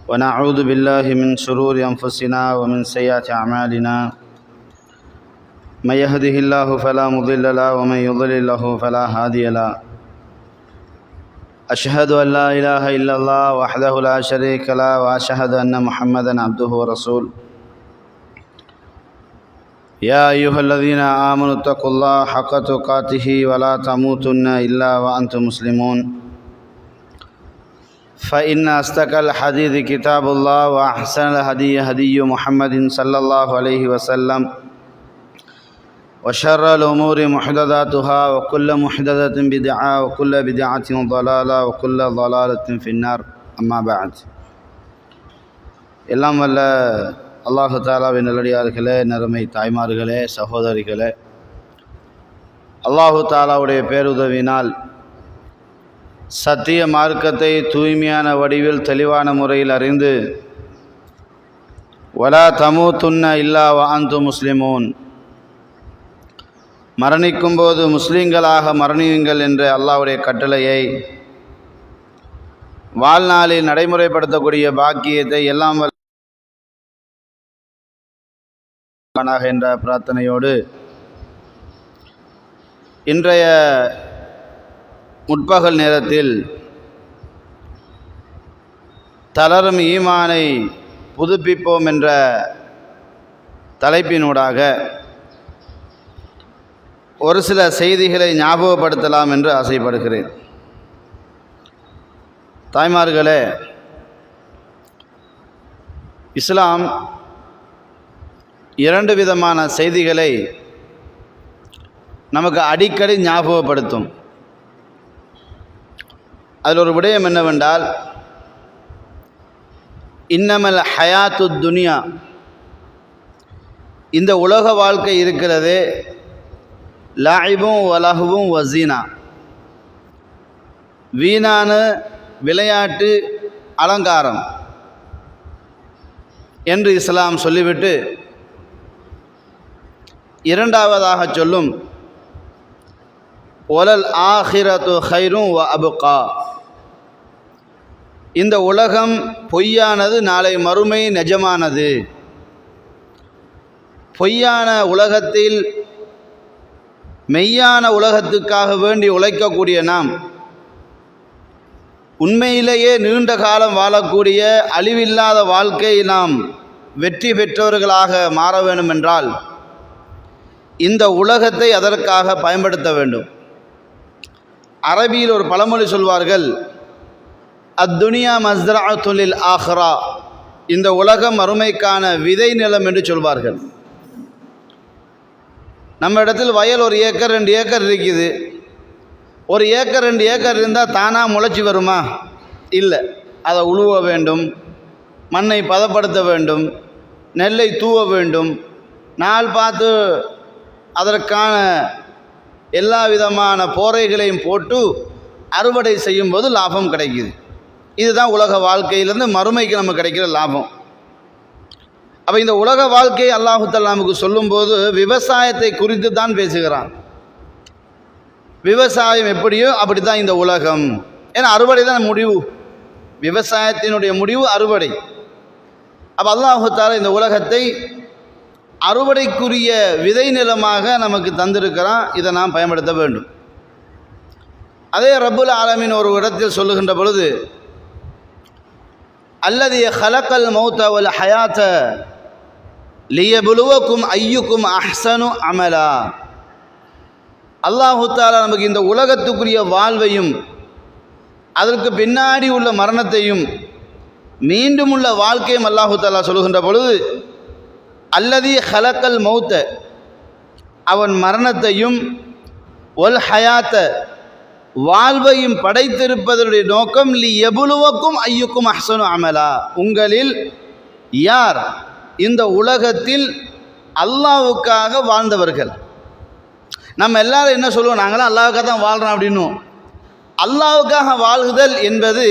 ونعوذ بالله من شرور أنفسنا ومن سيئات أعمالنا من يهده الله فلا مضل له ومن يضلل له فلا هادي له أشهد أن لا إله إلا الله وحده لا شريك له وأشهد أن محمدا عبده ورسوله يا أيها الذين آمنوا اتقوا الله حق تقاته ولا تموتن إلا وأنتم مسلمون فإن أصدق الحديث كتاب الله وأحسن الهدي هدي محمد صلى الله عليه وسلم وشر الأمور محدثاتها وكل محدثة بدعة وكل بدعة ضلالة وكل ضلالة في النار أما بعد எல்லாம் வல்ல அல்லாஹு தஆலாவின் நல்லடியார்களே, நறுமை தாய்மார்களே, சகோதரிகளே, அல்லாஹு தஆலாவுடைய பேருதவினால் சத்திய மார்க்கத்தை தூய்மையான வடிவில் தெளிவான முறையில் அறிந்து வலா தமூத்துன்ன இல்லா வ அன்தும் முஸ்லிமூன், மரணிக்கும்போது முஸ்லீம்களாக மரணியுங்கள் என்ற அல்லாஹ்வுடைய கட்டளையை வாழ்நாளில் நடைமுறைப்படுத்தக்கூடிய பாக்கியத்தை எல்லாம் என்ற பிரார்த்தனையோடு இன்றைய முற்பகல் நேரத்தில் தளரும் ஈமானை புதுப்பிப்போம் என்ற தலைப்பினூடாக ஒரு சில செய்திகளை ஞாபகப்படுத்தலாம் என்று ஆசைப்படுகிறேன். தாய்மார்களே, இஸ்லாம் இரண்டு விதமான செய்திகளை நமக்கு அடிக்கடி ஞாபகப்படுத்தும். அதில் ஒரு விடயம் என்னவென்றால், இன்னமல் ஹயாத்து துனியா, இந்த உலக வாழ்க்கை இருக்கிறது, லாயிபும் வலஹுவும் வசீனா, வீணான விளையாட்டு அலங்காரம் என்று இஸ்லாம் சொல்லிவிட்டு இரண்டாவதாக சொல்லும், ஒலல் ஆஹிரத்து ஹைரும் வ அபுகா, இந்த உலகம் பொய்யானது, நாளை மறுமை நிஜமானது. பொய்யான உலகத்தில் மெய்யான உலகத்துக்காக வேண்டி உழைக்கக்கூடிய நாம் உண்மையிலேயே நீண்ட காலம் வாழக்கூடிய அழிவில்லாத வாழ்க்கையை நாம் வெற்றி பெற்றவர்களாக மாற வேண்டுமென்றால் இந்த உலகத்தை அதற்காக பயன்படுத்த வேண்டும். அரபியில் ஒரு பழமொழி சொல்வார்கள், அத்துனியா மஸ்ரஅத்துல் லில் ஆஹிரா, இந்த உலகம் மறுமைக்கான விதை நிலம் என்று சொல்வார்கள். நம்ம இடத்தில் வயல் ஒரு ஏக்கர் 2 ஏக்கர் இருக்குது. ஒரு ஏக்கர் 2 ஏக்கர் இருந்தால் தானாக முளைச்சி வருமா? இல்லை. அதை உழுவ வேண்டும், மண்ணை பதப்படுத்த வேண்டும், நெல்லை தூவ வேண்டும், நாள் பார்த்து அதற்கான எல்லா விதமான போரைகளையும் போட்டு அறுவடை செய்யும்போது லாபம் கிடைக்குது. இதுதான் உலக வாழ்க்கையிலேருந்து மறுமைக்கு நமக்கு கிடைக்கிற லாபம். அப்போ இந்த உலக வாழ்க்கையை அல்லாஹு தஆலா நமக்கு சொல்லும்போது விவசாயத்தை குறித்து தான் பேசுகிறான். விவசாயம் எப்படியோ அப்படி தான் இந்த உலகம். ஏன்னா அறுவடை தான் முடிவு, விவசாயத்தினுடைய முடிவு அறுவடை. அப்போ அல்லாஹு தஆலா இந்த உலகத்தை அறுவடைக்குரிய விதை நிலமாக நமக்கு தந்திருக்கிறான். இதை நாம் பயன்படுத்த வேண்டும். அதே ரப்புல் ஆலமீன் ஒரு இடத்தில் சொல்லுகின்ற பொழுது, அல்லதி ஹலக்கல் மௌத வல் ஹயாத்த லியபுலுவக்கும் ஐயுக்கும் அஹ்சனு அமலா, அல்லாஹு தஆலா நமக்கு இந்த உலகத்துக்குரிய வாழ்வையும் அதற்கு பின்னாடி உள்ள மரணத்தையும் மீண்டும் உள்ள வாழ்க்கையும் அல்லாஹு தஆலா சொல்லுகின்ற பொழுது, அல்லதி ஹலக்கல் மௌத்த, அவன் மரணத்தையும், ஒல் ஹயாத்த, வாழ்வையும் படைத்திருப்பதனுடைய நோக்கம் லி எபுலுவக்கும் ஐயுக்கும் அஹ்சனு அமலா, உங்களில் யார் இந்த உலகத்தில் அல்லாஹ்வுக்காக வாழ்ந்தவர்கள். நம்ம எல்லாரும் என்ன சொல்லுவோம், நாங்களாம் அல்லாஹ்வுக்காக தான் வாழ்கிறோம் அப்படின்னும். அல்லாஹ்வுக்காக வாழ்குதல் என்பது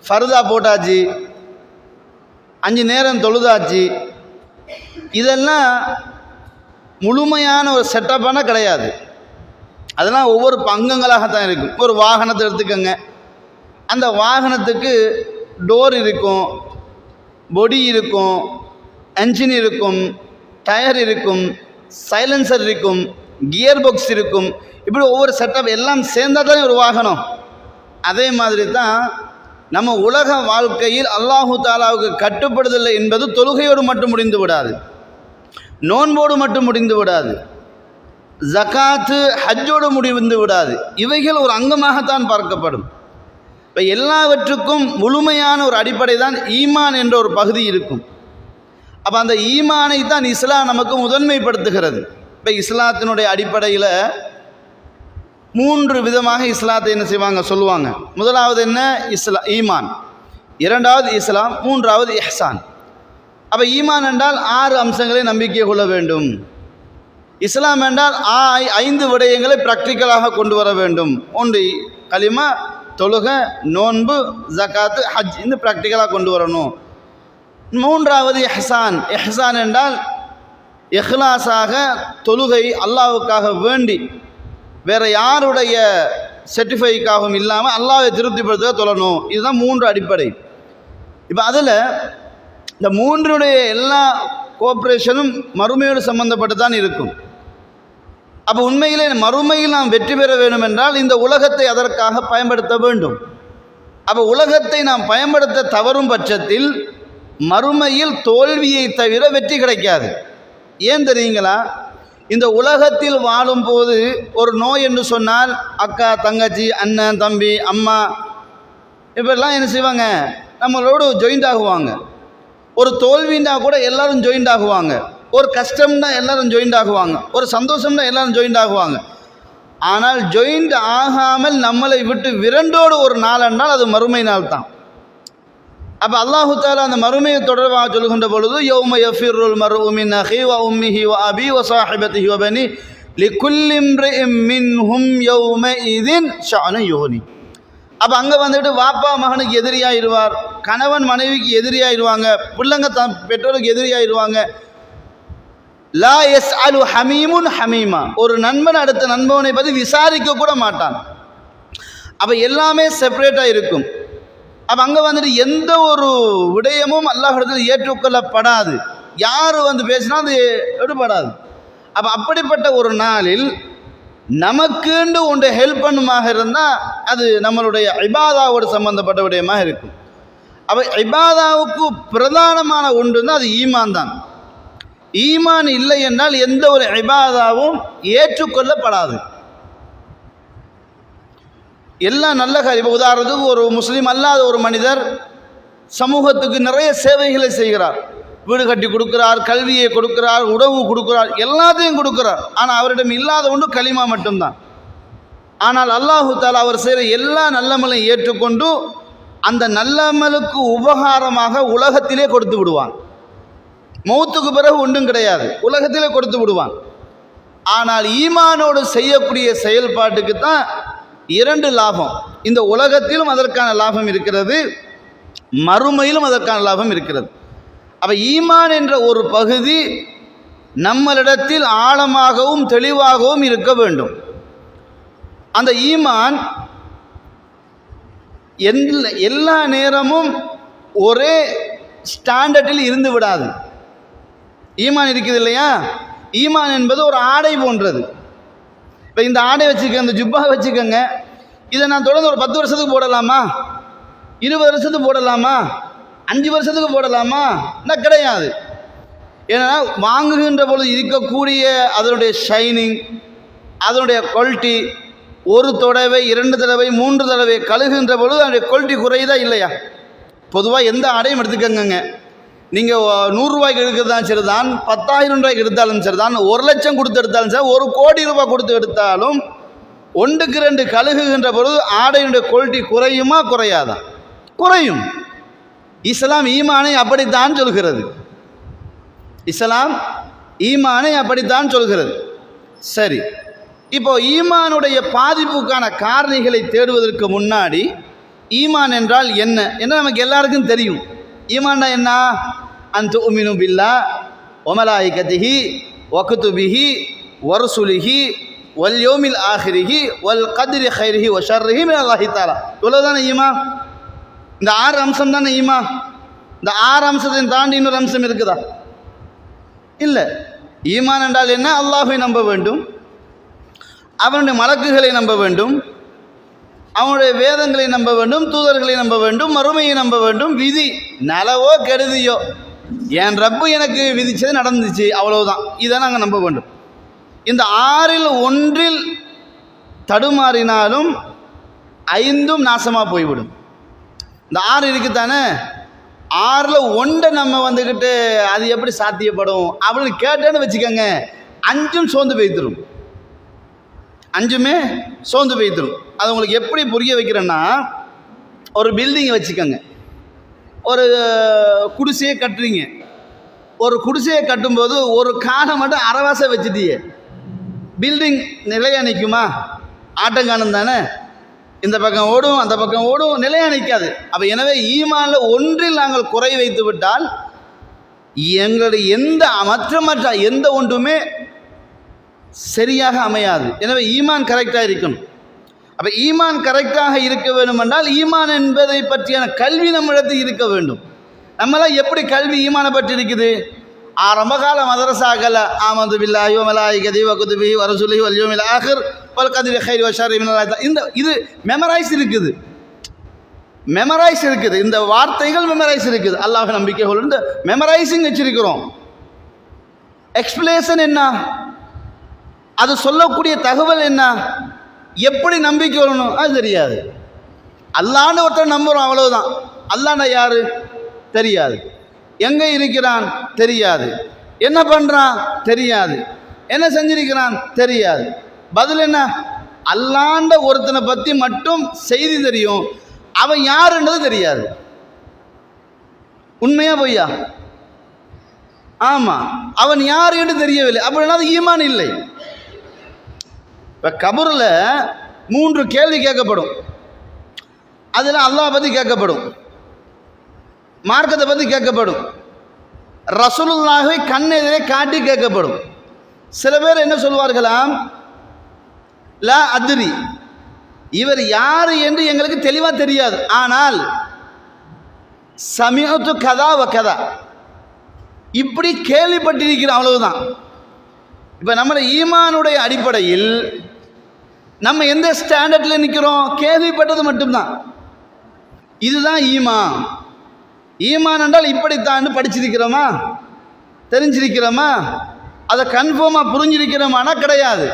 ஃபர்தா போட்டாச்சு, 5 நேரம் தொழுதாச்சு, இதெல்லாம் முழுமையான ஒரு செட்டப்பான கிடையாது. அதெல்லாம் ஒவ்வொரு பங்கங்களாகத்தான் இருக்கும். ஒரு வாகனத்தை எடுத்துக்கோங்க, அந்த வாகனத்துக்கு டோர் இருக்கும், பொடி இருக்கும், என்ஜின் இருக்கும், டயர் இருக்கும், சைலன்சர் இருக்கும், கியர் பாக்ஸ் இருக்கும். இப்படி ஒவ்வொரு செட்டப் எல்லாம் சேர்ந்தால் தான் ஒரு வாகனம். அதே மாதிரி தான் நம்ம உலக வாழ்க்கையில் அல்லாஹு தாலாவுக்கு கட்டுப்படுதல் என்பது தொழுகையோடு மட்டும் முடிந்து விடாது, நோன்போடு மட்டும் முடிந்து விடாது, ஜகாத்து ஹஜ்ஜோடு முடிந்து விடாது. இவைகள் ஒரு அங்கமாகத்தான் பார்க்கப்படும். இப்போ எல்லாவற்றுக்கும் முழுமையான ஒரு அடிப்படை தான் ஈமான் என்ற ஒரு பகுதி இருக்கும். அப்போ அந்த ஈமானை தான் இஸ்லாம் நமக்கு முதன்மைப்படுத்துகிறது. இப்போ இஸ்லாத்தினுடைய அடிப்படையில் 3 விதமாக இஸ்லாத்தை என்ன செய்வாங்க, சொல்லுவாங்க. முதலாவது என்ன? ஈமான். இரண்டாவது இஸ்லாம். மூன்றாவது இஹ்சான். அப்போ ஈமான் என்றால் 6 அம்சங்களை நம்பிக்கை கொள்ள வேண்டும். இஸ்லாம் என்றால் 5 விடயங்களை ப்ராக்டிக்கலாக கொண்டு வர வேண்டும். ஒன்று கலிமா, தொழுகை, நோன்பு, ஜகாத்து, ஹஜ். இந்த ப்ராக்டிக்கலாக கொண்டு வரணும். மூன்றாவது இஹ்சான். இஹ்சான் என்றால் இஹ்லாஸாக தொழுகை அல்லாஹ்வுக்காக வேண்டி வேறு யாருடைய சர்டிஃபைக்காகவும் இல்லாமல் அல்லாஹ்வை திருப்திப்படுத்த தொழணும். இதுதான் 3 அடிப்படை. இப்போ அதில் இந்த 3னுடைய எல்லா கோஆப்ரேஷனும் மறுமையோடு சம்பந்தப்பட்டு தான் இருக்கும். அப்போ உண்மையிலே மறுமையில் நாம் வெற்றி பெற வேண்டும் என்றால் இந்த உலகத்தை அதற்காக பயன்படுத்த வேண்டும். அப்போ உலகத்தை நாம் பயன்படுத்த தவறும் பட்சத்தில் மறுமையில் தோல்வியை தவிர வெற்றி கிடைக்காது. ஏன் தெரியுங்களா? இந்த உலகத்தில் வாழும்போது ஒரு நோய் என்று சொன்னால் அக்கா, தங்கச்சி, அண்ணன், தம்பி, அம்மா இப்பெல்லாம் என்ன செய்வாங்க, நம்மளோடு ஜாயிண்ட் ஆகுவாங்க. ஒரு தோல்வின்னா கூட எல்லாரும் ஜாயிண்ட் ஆகுவாங்க. ஒரு கஷ்டம்னா எல்லாரும் ஜாயிண்ட் ஆகுவாங்க. ஒரு சந்தோஷம்னா எல்லாரும் ஜாயிண்ட் ஆகுவாங்க. ஆனால் ஜாயிண்ட் ஆகாமல் நம்மளை விட்டு விரண்டோடு ஒரு நாள் என்றால் அது மறுமை நாள் தான். அப்போ அல்லாஹு தஆலா அந்த மறுமையை தொடர்பாக சொல்கின்ற பொழுது யௌம யஃபிருல் மர்உ மின் அஹி வ உம்மிஹி வ அபி வ ஸாஹிபதிஹி வ பனி லிகுல்லி இம்ரிஇம் மின்ஹும் யௌமஇதின் ஷஅனு யுஹ்னி. அப்போ அங்கே வந்துட்டு வாப்பா மகனுக்கு எதிரியாயிருவார், கணவன் மனைவிக்கு எதிரியாயிருவாங்க, பிள்ளைங்க பெற்றோருக்கு எதிரியாயிருவாங்க. லா யஸ்அலு ஹமீமுன் ஹமீமா. ஒரு நண்பன் அடுத்த நண்பனை பற்றி விசாரிக்க கூட மாட்டான். அப்போ எல்லாமே செப்பரேட்டாக இருக்கும். அப்போ அங்கே வந்துட்டு எந்த ஒரு விடயமும் அல்லாஹ்விடத்தில் ஏற்றுக்கொள்ளப்படாது. யார் வந்து பேசினா அது எடுபடாது. அப்போ அப்படிப்பட்ட ஒரு நாளில் நமக்குண்டு ஒன்று ஹெல்ப் பண்ணுமாக இருந்தால் அது நம்மளுடைய இபாதாவோடு சம்பந்தப்பட்ட விடயமாக இருக்கும். அப்போ இபாதாவுக்கு பிரதானமான ஒன்று தான் அது ஈமான் தான். ஈமான் இல்லை என்றால் எந்த ஒரு இபாதாவும் ஏற்றுக்கொள்ளப்படாது. எல்லா நல்ல காரியம், உதாரணத்துக்கு ஒரு முஸ்லீம் அல்லாத ஒரு மனிதர் சமூகத்துக்கு நிறைய சேவைகளை செய்கிறார். வீடு கட்டி கொடுக்கிறார், கல்வியை கொடுக்கிறார், உணவு கொடுக்கிறார், எல்லாத்தையும் கொடுக்கிறார். ஆனால் அவரிடம் இல்லாத ஒன்று கலிமா மட்டும்தான். ஆனால் அல்லாஹு தஆலா அவர் செய்கிற எல்லா நல்லமலையும் ஏற்றுக்கொண்டு அந்த நல்லமலுக்கு உபகாரமாக உலகத்திலே கொடுத்து விடுவான். மௌத்துக்கு பிறகு ஒன்றும் கிடையாது, உலகத்திலே கொடுத்து விடுவான். ஆனால் ஈமானோடு செய்யக்கூடிய செயல்பாட்டுக்கு தான் 2 லாபம். இந்த உலகத்திலும் அதற்கான லாபம் இருக்கிறது, மறுமையிலும் அதற்கான லாபம் இருக்கிறது. அப்போ ஈமான் என்ற ஒரு பகுதி நம்மளிடத்தில் ஆழமாகவும் தெளிவாகவும் இருக்க வேண்டும். அந்த ஈமான் எல்லா நேரமும் ஒரே ஸ்டாண்டர்டில் இருந்து விடாது. ஈமான் இருக்குது இல்லையா? ஈமான் என்பது ஒரு ஆடை போன்றது. இப்போ இந்த ஆடை வச்சுக்க, இந்த ஜுப்பா வச்சுக்கோங்க, இதை நான் தொடர்ந்து ஒரு 10 வருஷத்துக்கு போடலாமா, 20 வருஷத்துக்கு போடலாமா, 5 வருஷத்துக்கு போடலாமா? என்ன கிடையாது. ஏன்னா வாங்குகின்ற பொழுது இருக்கக்கூடிய அதனுடைய ஷைனிங், அதனுடைய குவாலிட்டி, ஒரு தடவை 2 தடவை 3 தடவை கழுகுகின்ற பொழுது அதனுடைய குவாலிட்டி குறையுதா இல்லையா? பொதுவாக எந்த ஆடையும் எடுத்துக்கோங்க, நீங்கள் 100 ரூபாய்க்கு எடுக்கிறதாலும் சரி தான், 10,000 ரூபாய்க்கு எடுத்தாலும் சரி தான், 1 லட்சம் கொடுத்து எடுத்தாலும் சரி, 1 கோடி ரூபாய் கொடுத்து எடுத்தாலும் 1க்கு 2 கழுகுகின்ற பொழுது ஆடையினுடைய குவாலிட்டி குறையுமா குறையாதா? குறையும். இஸ்லாம் ஈமானை அப்படித்தான் சொல்கிறது. இஸ்லாம் ஈமானை அப்படித்தான் சொல்கிறது. சரி, இப்போ ஈமானுடைய பாதிப்புக்கான காரணிகளை தேடுவதற்கு முன்னாடி ஈமான் என்றால் என்ன என்று நமக்கு எல்லாருக்கும் தெரியும். ஈமான்டா என்ன? அன்துமினு பில்லாஹ் வ மலாயிகத்திஹி வ குதுபிஹி வ ருசுலிஹி வல் யௌமில் ஆஹிரிஹி வல் கத்ரி கைரிஹி வ ஷர்ரிஹி மினல்லாஹி தஆலா. இவ்வளவுதானே ஈமான். இந்த 6 அம்சம் தானே ஈமான். இந்த 6 அம்சத்தையும் தாண்டி இன்னொரு அம்சம் இருக்குதா? இல்லை. ஈமான் என்றால் என்ன? அல்லாஹ்வை நம்ப வேண்டும், அவனுடைய மலக்குகளை நம்ப வேண்டும், அவனுடைய வேதங்களை நம்ப வேண்டும், தூதர்களை நம்ப வேண்டும், மறுமையை நம்ப வேண்டும். விதி நலவோ கெடுதியோ என் ரப்பு எனக்கு விதிச்சது நடந்துச்சு, அவ்வளவுதான். இதை நாங்கள் நம்ப வேண்டும். இந்த 6இல் ஒன்றில் தடுமாறினாலும் 5ம் நாசமாக போய்விடும். இந்த 6 இருக்குத்தானே, 6ல் 1 நம்ம வந்துக்கிட்டு அது எப்படி சாத்தியப்படும் அப்படின்னு கேட்டேன்னு வச்சுக்கோங்க, 5ம் சோர்ந்து போய்த்திரும். 5மே சோர்ந்து போய்த்திரும். அது உங்களுக்கு எப்படி புரிய வைக்கிறேன்னா, ஒரு பில்டிங்கை வச்சுக்கோங்க, ஒரு குடிசையை கட்டுறீங்க. ஒரு குடிசையை கட்டும்போது ஒரு காலை மட்டும் அரைவாசை வச்சுட்டியே, பில்டிங் நிலையாக நிற்குமா? ஆட்டங்கானம் தானே, இந்த பக்கம் ஓடும் அந்த பக்கம் ஓடும், நிலையாக நிற்காது. அப்போ எனவே ஈமானில் ஒன்றில் நாங்கள் குறை வைத்து விட்டால் எங்களுடைய மற்ற எந்த ஒன்றுமே சரியாக அமையாது. எனவே ஈமான் கரெக்டாக இருக்கணும். அப்போ ஈமான் கரெக்டாக இருக்க வேண்டும் என்றால் ஈமான் என்பதை பற்றியான கல்வி நம்மிடத்தில் இருக்க வேண்டும். நம்மளாம் எப்படி கல்வி ஈமானை பற்றி இருக்குது? ஆரம்ப கால மதரசாக்கள் ஆமது பில்லாஹி வ மலாயிகதிஹி வ குதுபிஹி வ ரசூலிஹி வல் யௌமில் ஆகிர் வல் கத்ரி கைரி வ ஷர்ரி மினல்லாஹ். இது மெமரைஸ் இருக்குது, இந்த வார்த்தைகள் மெமரைஸ் இருக்குது. அல்லாஹ் நம்பிக்கை கொண்டு மெமரைசிங் வச்சிருக்கிறோம். எக்ஸ்பிளேஷன் என்ன, அது சொல்லக்கூடிய தகவல் என்ன, எப்படி நம்பிக்கை வரணும் அது தெரியாது. அல்லான்னு ஒருத்தர் நம்புகிறோம், அவ்வளவுதான். அல்லாஹ்னா யாரு தெரியாது, எங்கே இருக்கிறான் தெரியாது, என்ன பண்ணுறான் தெரியாது, என்ன செஞ்சிருக்கிறான் தெரியாது. பதில் என்ன? அல்லாண்ட ஒருத்தனை பற்றி மட்டும் செய்தி தெரியும், அவன் யாருன்றது தெரியாது. உண்மையா பொய்யா? ஆமாம், அவன் யார் என்று தெரியவில்லை. அப்படின்னா அது ஈமான் இல்லை. இப்போ கபூரில் 3 கேள்வி கேட்கப்படும். அதில் அல்லாஹ் பற்றி கேட்கப்படும், மார்க்கத்தை பற்றி கேட்கப்படும், ரசூலுல்லாஹை கண்ணெதிரே காட்டி கேட்கப்படும். சில பேர் என்ன சொல்வார்களாம், லா அத்ரி, இவர் யார் என்று எங்களுக்கு தெளிவாக தெரியாது, ஆனால் சமிஅத்து கதா வ கதா, இப்படி கேள்விப்பட்டிருக்கிறோம், அவ்வளவுதான். இப்போ நம்முடைய ஈமானுடைய அடிப்படையில் நம்ம எந்த ஸ்டாண்டர்டில் நிற்கிறோம்? கேள்விப்பட்டது மட்டும்தான். இதுதான் ஈமான். ஈமான் என்றால் இப்படித்தான் படிச்சிருக்கிறோமா, தெரிஞ்சிருக்கிறோமா, அதை கன்ஃபார்மாக புரிஞ்சிருக்கிறோமானா கிடையாது.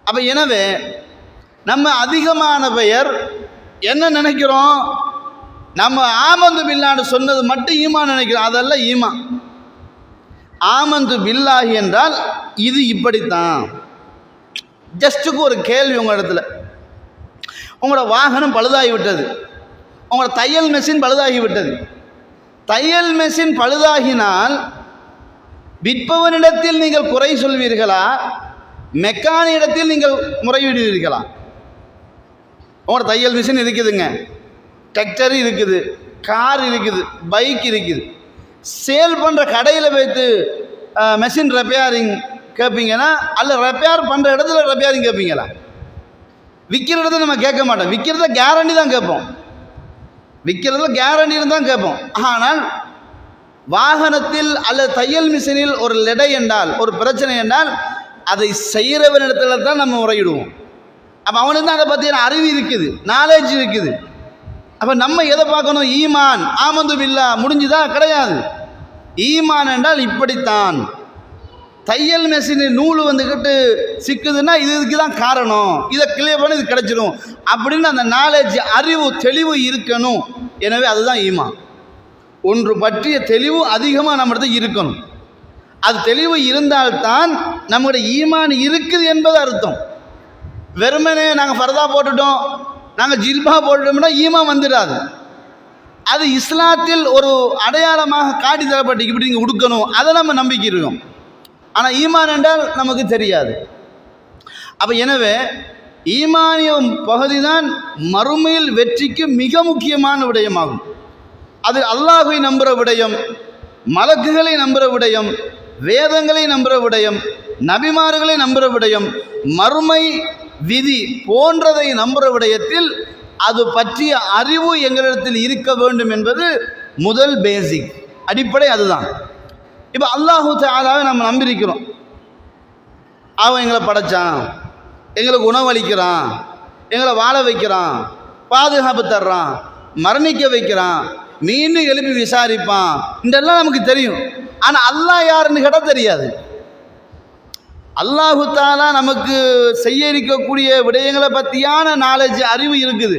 அப்போ எனவே நம்ம அதிகமான பெயர் என்ன நினைக்கிறோம்? நம்ம ஆமந்து பில்லான்னு சொன்னது மட்டும் ஈமான் நினைக்கிறோம், அதெல்லாம் ஈமான். ஆமந்து பில்லாஹி என்றால் இது இப்படித்தான். ஜஸ்ட்டுக்கு ஒரு கேள்வி உங்கள் இடத்துல, உங்களோட வாகனம் பழுதாகிவிட்டது, உங்களோட தையல் மெஷின் பழுதாகிவிட்டது. தையல் மெஷின் பழுதாகினால் விற்பவனிடத்தில் நீங்கள் குறை சொல்வீர்களா, மெக்கானிடத்தில் நீங்கள் முறையிடுவீர்களா? உங்களோட தையல் மிஷின் இருக்குதுங்க, டிராக்டர் இருக்குது, கார் இருக்குது, பைக் இருக்குது. சேல் பண்ணுற கடையில் வைத்து மெஷின் ரிப்பேரிங் கேட்பீங்கன்னா, அல்ல ரிப்பேர் பண்ணுற இடத்துல ரிப்பேரிங் கேட்பீங்களா? விற்கிற இடத்துல நம்ம கேட்க மாட்டோம், விற்கிறத கேரண்டி தான் கேட்போம், விற்கிறதுல கேரண்டின்னு தான் கேட்போம். ஆனால் வாகனத்தில் அல்லது தையல் மிஷினில் ஒரு லெடை என்றால், ஒரு பிரச்சனை என்றால், அதை செய்கிறவனிடத்துல தான் நம்ம முறையிடுவோம். அப்போ அவனுக்கு தான் அதை பற்றின அறிவு இருக்குது, நாலேஜ் இருக்குது. அப்போ நம்ம எதை பார்க்கணும்? ஈமான். ஆமந்து பில்லா முடிஞ்சுதா? கிடையாது. ஈமான் என்றால் இப்படித்தான். தையல் மெஷின் நூல் வந்துக்கிட்டு சிக்குதுன்னா இதுக்கு தான் காரணம், இதை கிளியர் பண்ணி இது கிடச்சிடும் அப்படின்னு அந்த நாலேஜ், அறிவு, தெளிவு இருக்கணும். எனவே அதுதான் ஈமான். ஒன்று பற்றிய தெளிவு அதிகமாக நம்மிடத்தில் இருக்கணும். அது தெளிவு இருந்தால்தான் நம்முடைய ஈமான் இருக்குது என்பது அர்த்தம். வெறுமனே நாங்கள் ஃபர்தா போட்டுட்டோம், நாங்கள் ஜில்பா போட்டுட்டோம்னா ஈமான் வந்துடாது. அது இஸ்லாத்தில் ஒரு அடையாளமாக காட்டி தரப்பட்டு இப்படி நீங்கள் உடுக்கணும், அதை நம்ம நம்பிக்கை இருக்கோம். ஆனால் ஈமான் என்றால் நமக்கு தெரியாது. அப்போ எனவே ஈமானிய பகுதி தான் மறுமையில் வெற்றிக்கு மிக முக்கியமான விடயமாகும். அது அல்லாஹை நம்புகிற விடயம், மலக்குகளை நம்புகிற விடயம், வேதங்களை நம்புகிற விடயம், நபிமார்களை நம்புகிற விடயம், மறுமை விதி போன்றதை நம்புகிற விடயத்தில் அது பற்றிய அறிவு எங்களிடத்தில் இருக்க வேண்டும் என்பது முதல் பேசிக் அடிப்படை அதுதான். இப்போ அல்லாஹு தஆலாவை நம்ம நம்பியிருக்கிறோம். அவன் எங்களை படைச்சான், எங்களுக்கு உணவளிக்கிறான், எங்களை வாழ வைக்கிறான், பாதுகாப்பு தர்றான், மரணிக்க வைக்கிறான், மீண்டும் எழுப்பி விசாரிப்பான், இதெல்லாம் நமக்கு தெரியும். ஆனால் அல்லாஹ் யாருன்னு கேட்டால் தெரியாது. அல்லாஹு தஆலா நமக்கு செய்ய இருக்கக்கூடிய விடயங்களை பற்றியான நாலேஜ் அறிவு இருக்குது.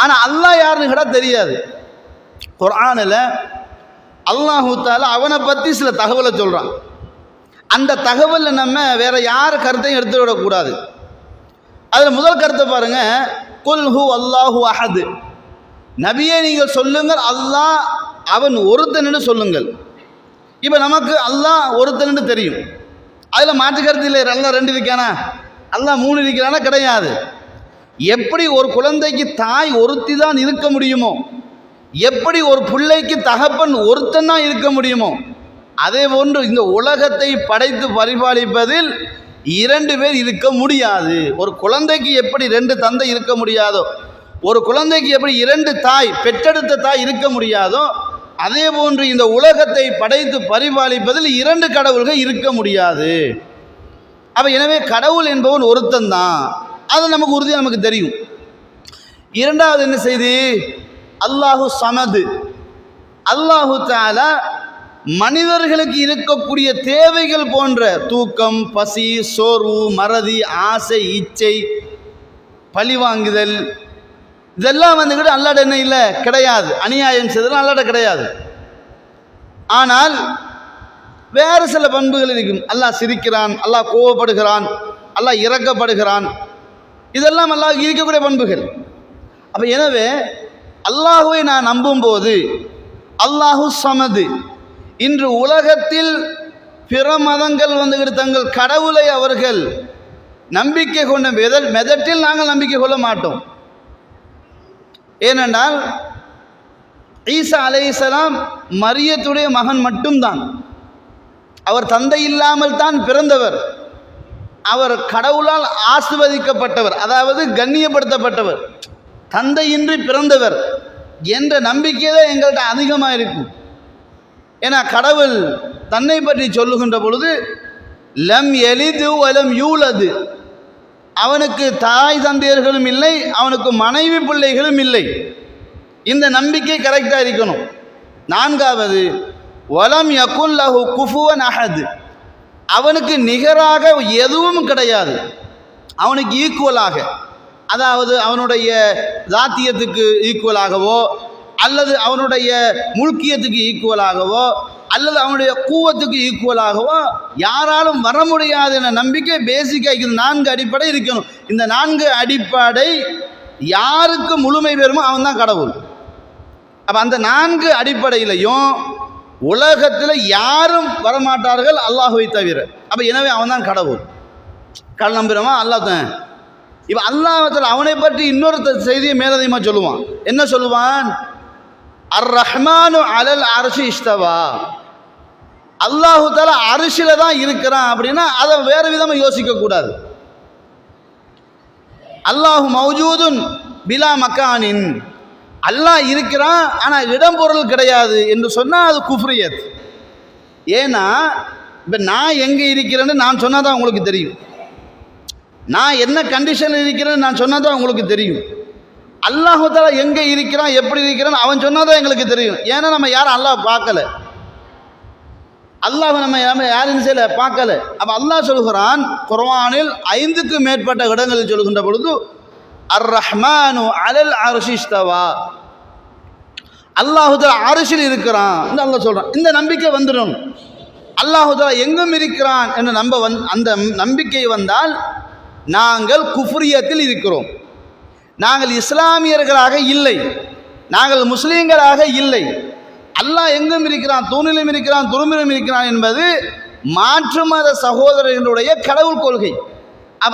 ஆனால் அல்லாஹ் யாருன்னு கேட்டால் தெரியாது. குர்ஆனில் அல்லாஹு தஆலா அவனை பற்றி சில தகவலை சொல்கிறான். அந்த தகவலில் நம்ம வேற யார் கருத்தையும் எடுத்து விடக்கூடாது. அதில் முதல் கருத்தை பாருங்க, குல் ஹு அல்லாஹு அஹது, நபியே நீங்கள் சொல்லுங்கள் அல்லாஹ் அவன் ஒருத்தன்னு சொல்லுங்கள். இப்போ நமக்கு அல்லாஹ் ஒருத்தன்னு தெரியும், அதில் மாற்று கருத்து இல்லை. அல்லாஹ் 2 இருக்கானா, அல்லாஹ் 3 இருக்கிறானா? கிடையாது. எப்படி ஒரு குழந்தைக்கு தாய் ஒருத்தி தான் இருக்க முடியுமோ, எப்படி ஒரு பிள்ளைக்கு தகப்பன் ஒருத்தன் தான் இருக்க முடியுமோ, அதே போன்று இந்த உலகத்தை படைத்து பரிபாலிப்பதில் 2 பேர் இருக்க முடியாது. ஒரு குழந்தைக்கு எப்படி 2 தந்தை இருக்க முடியாதோ, ஒரு குழந்தைக்கு எப்படி 2 தாய் பெற்றெடுத்த தாய் இருக்க முடியாதோ, அதே போன்று இந்த உலகத்தை படைத்து பரிபாலிப்பதில் 2 கடவுள்கள் இருக்க முடியாது. அப்போ எனவே கடவுள் என்பவன் ஒருத்தன் தான், அது நமக்கு உறுதியாக நமக்கு தெரியும். இரண்டாவது என்ன செய்தி, அல்லாஹு சமது, அல்லாஹு தஆலா மனிதர்களுக்கு இருக்கக்கூடிய தேவைகள் போன்ற தூக்கம், பசி, சோர்வு, மறதி, ஆசை, இச்சை, பழிவாங்குதல், இதெல்லாம் வந்துக்கிட்டு அல்லாஹ்ட்ட என்ன இல்லை, கிடையாது. அநியாயம் செய்தல் அல்லாஹ்ட்ட கிடையாது. ஆனால் வேறு சில பண்புகள் இருக்கும். அல்லாஹ் சிரிக்கிறான், அல்லாஹ் கோபப்படுகிறான், அல்லாஹ் இரக்கப்படுகிறான், இதெல்லாம் அல்லாஹ் இருக்கக்கூடிய பண்புகள். அப்போ எனவே அல்லாஹுவை நான் நம்பும்போது அல்லாஹு சமது, இன்று உலகத்தில் பிற மதங்கள் வந்துக்கிட்டு தங்கள் கடவுளை அவர்கள் நம்பிக்கை கொண்ட மெதட்டில் நாங்கள் நம்பிக்கை கொள்ள மாட்டோம். ஏனென்றால் ஈசா அலைஹிஸ்ஸலாம் மரியத்துடைய மகன் மட்டும்தான், அவர் தந்தை இல்லாமல் தான் பிறந்தவர், அவர் கடவுளால் ஆசீர்வதிக்கப்பட்டவர், அதாவது கண்ணியப்படுத்தப்பட்டவர், தந்தையின்றி பிறந்தவர் என்ற நம்பிக்கை தான் எங்கள்கிட்ட அதிகமாக இருக்கும். ஏன்னா கடவுள் தன்னை பற்றி சொல்லுகின்ற பொழுது லம் எலிது வலம் யூலது, அவனுக்கு தாய் தந்தையர்களும் இல்லை, அவனுக்கு மனைவி பிள்ளைகளும் இல்லை. இந்த நம்பிக்கை கரெக்டாக இருக்கணும். 4வது வலம் யகுல் லஹு குஃபுவன் அஹத், அவனுக்கு நிகராக எதுவும் கிடையாது, அவனுக்கு ஈக்குவலாக, அதாவது அவனுடைய ஜாத்தியத்துக்கு ஈக்குவலாகவோ அல்லது அவனுடைய முல்கியத்துக்கு ஈக்குவலாகவோ அல்லது அவனுடைய கூவத்துக்கு ஈக்குவலாகவோ யாராலும் வர முடியாது என்ற நம்பிக்கை பேசிக்காக இது 4 அடிப்படை இருக்கணும். இந்த 4 அடிப்படை யாருக்கு முழுமை பெறுமோ அவன் தான் கடவுள். அப்போ அந்த 4 அடிப்படையிலையும் உலகத்தில் யாரும் வரமாட்டார்கள் அல்லாஹுவை தவிர. அப்போ எனவே அவன் தான் கடவுள். கடல் நம்புகிறோமா அல்லாஹ் தான். இப்போ அல்லாஹ்வில் அவனை பற்றி இன்னொரு செய்தியை மேலதிகமாக சொல்லுவான். என்ன சொல்லுவான், அர் ரஹ்மானு அலல் அர்ஷி இஸ்தவா, அல்லாஹு தஆலா அரிசில தான் இருக்கிறான். அப்படின்னா அதை வேறு விதமாக யோசிக்கக்கூடாது. அல்லாஹு மௌஜூதுன் பிலா மக்கானின், அல்லாஹ் இருக்கிறான் ஆனால் இடம் பொருள் கிடையாது என்று சொன்னால் அது குஃப்ரியத். ஏன்னா இப்போ நான் எங்கே இருக்கிறேன்னு நான் சொன்னால் தான் உங்களுக்கு தெரியும், நான் என்ன கண்டிஷனில் இருக்கிறேன்னு நான் சொன்னால் தான் உங்களுக்கு தெரியும். அல்லாஹ் தஆலா எங்கே இருக்கிறான் எப்படி இருக்கிறான்னு அவன் சொன்னால் தான் எங்களுக்கு தெரியும். ஏன்னா நம்ம யாரும் அல்லாஹ் பார்க்கல, அல்லாஹ் நம்ம யாரும் செய்யல பார்க்கல. அப்போ அல்லாஹ் சொல்கிறான் குர்ஆனில் 5க்கு மேற்பட்ட இடங்களில் சொல்கின்ற பொழுது அர் ரஹ்மானு அலல் அர்ஷி இஸ்தவா, அல்லாஹ் தஆலா அர்ஷில் இருக்கிறான் என்று அல்லாஹ் சொல்கிறான். இந்த நம்பிக்கை வந்துடும். அல்லாஹ் தஆலா எங்கும் இருக்கிறான் என்று அந்த நம்பிக்கை வந்தால் நாங்கள் குஃப்ரியத்தில் இருக்கிறோம். நாங்கள் இஸ்லாமியர்களாக இல்லை, நாங்கள் முஸ்லீம்களாக இல்லை. அல்லாஹ் எங்கும் இருக்கிறான், தூணிலும் இருக்கிறான், துரும்பிலும் இருக்கிறான் என்பது மாற்று மத சகோதரர்களுடைய கடவுள் கொள்கை.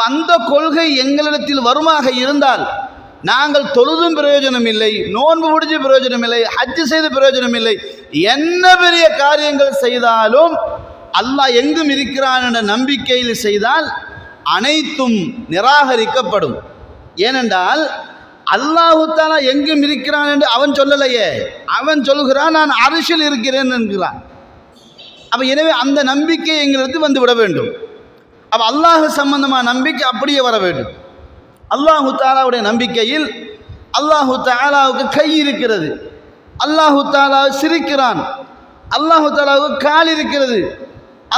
அந்த கொள்கை எங்களிடத்தில் வருமாக இருந்தால் நாங்கள் தொழுதும் பிரயோஜனம் இல்லை, நோன்பு பிடிச்சி பிரயோஜனம் இல்லை, ஹஜ் செய்து பிரயோஜனம் இல்லை, என்ன பெரிய காரியங்கள் செய்தாலும் அல்லாஹ் எங்கும் இருக்கிறான் என்ற நம்பிக்கையில் செய்தால் அனைத்தும் நிராகரிக்கப்படும். ஏனென்றால் அல்லாஹு தஆலா எங்கும் இருக்கிறான் என்று அவன் சொல்லலையே. அவன் சொல்கிறான் நான் அரிசில் இருக்கிறேன் என்கிறான். அப்போ எனவே அந்த நம்பிக்கை எங்களுக்கு வந்து விட வேண்டும். அப்போ அல்லாஹ் சம்பந்தமான நம்பிக்கை அப்படியே வர வேண்டும். அல்லாஹு தஆலாவுடைய நம்பிக்கையில் அல்லாஹு தஆலாவுக்கு கை இருக்கிறது, அல்லாஹு தஆலா சிரிக்கிறான், அல்லாஹு தஆலாவுக்கு கால் இருக்கிறது,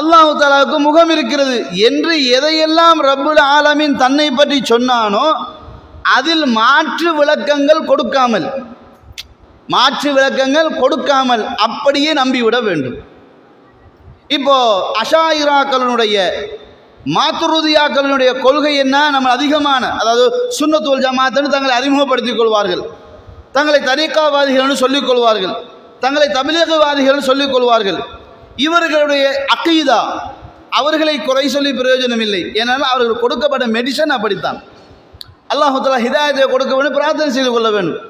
அல்லாஹு தஆலாவுக்கு முகம் இருக்கிறது என்று எதையெல்லாம் ரப்புல் ஆலமீன் தன்னை பற்றி சொன்னானோ அதில் மாற்று விளக்கங்கள் கொடுக்காமல் அப்படியே நம்பிவிட வேண்டும். இப்போ அஷாயிராக்களுடைய மாத்துருதியாக்களுடைய கொள்கை என்ன? நம்ம அதிகமான, அதாவது சுன்னத் வல் ஜமாஅத்னு தங்களை அறிமுகப்படுத்திக் கொள்வார்கள், தங்களை தரீகாவாதிகள்னு சொல்லிக் கொள்வார்கள், தங்களை தப்லீக்வாதிகள்னு சொல்லிக் கொள்வார்கள். இவர்களுடைய அகீதா, அவர்களை குறை சொல்லி பிரயோஜனம் இல்லை. ஏனால் அவர்கள் கொடுக்கப்பட்ட மெடிசன் அப்படித்தான். அல்லாஹ் தஆலா ஹிதாயத்தை கொடுக்க வேண்டும், பிரார்த்தனை செய்து கொள்ள வேண்டும்.